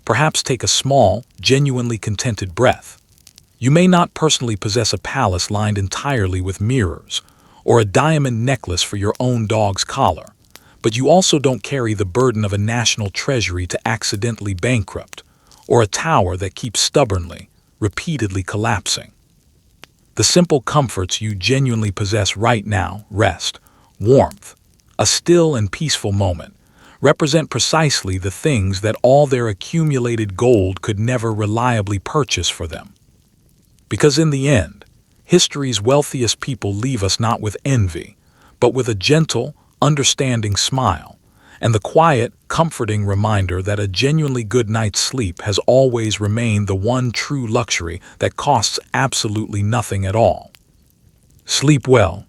perhaps take a small, genuinely contented breath. You may not personally possess a palace lined entirely with mirrors, or a diamond necklace for your own dog's collar, but you also don't carry the burden of a national treasury to accidentally bankrupt, or a tower that keeps stubbornly, repeatedly collapsing. The simple comforts you genuinely possess right now, rest, warmth, a still and peaceful moment, represent precisely the things that all their accumulated gold could never reliably purchase for them. Because in the end, history's wealthiest people leave us not with envy, but with a gentle, understanding smile, and the quiet, comforting reminder that a genuinely good night's sleep has always remained the one true luxury that costs absolutely nothing at all. Sleep well.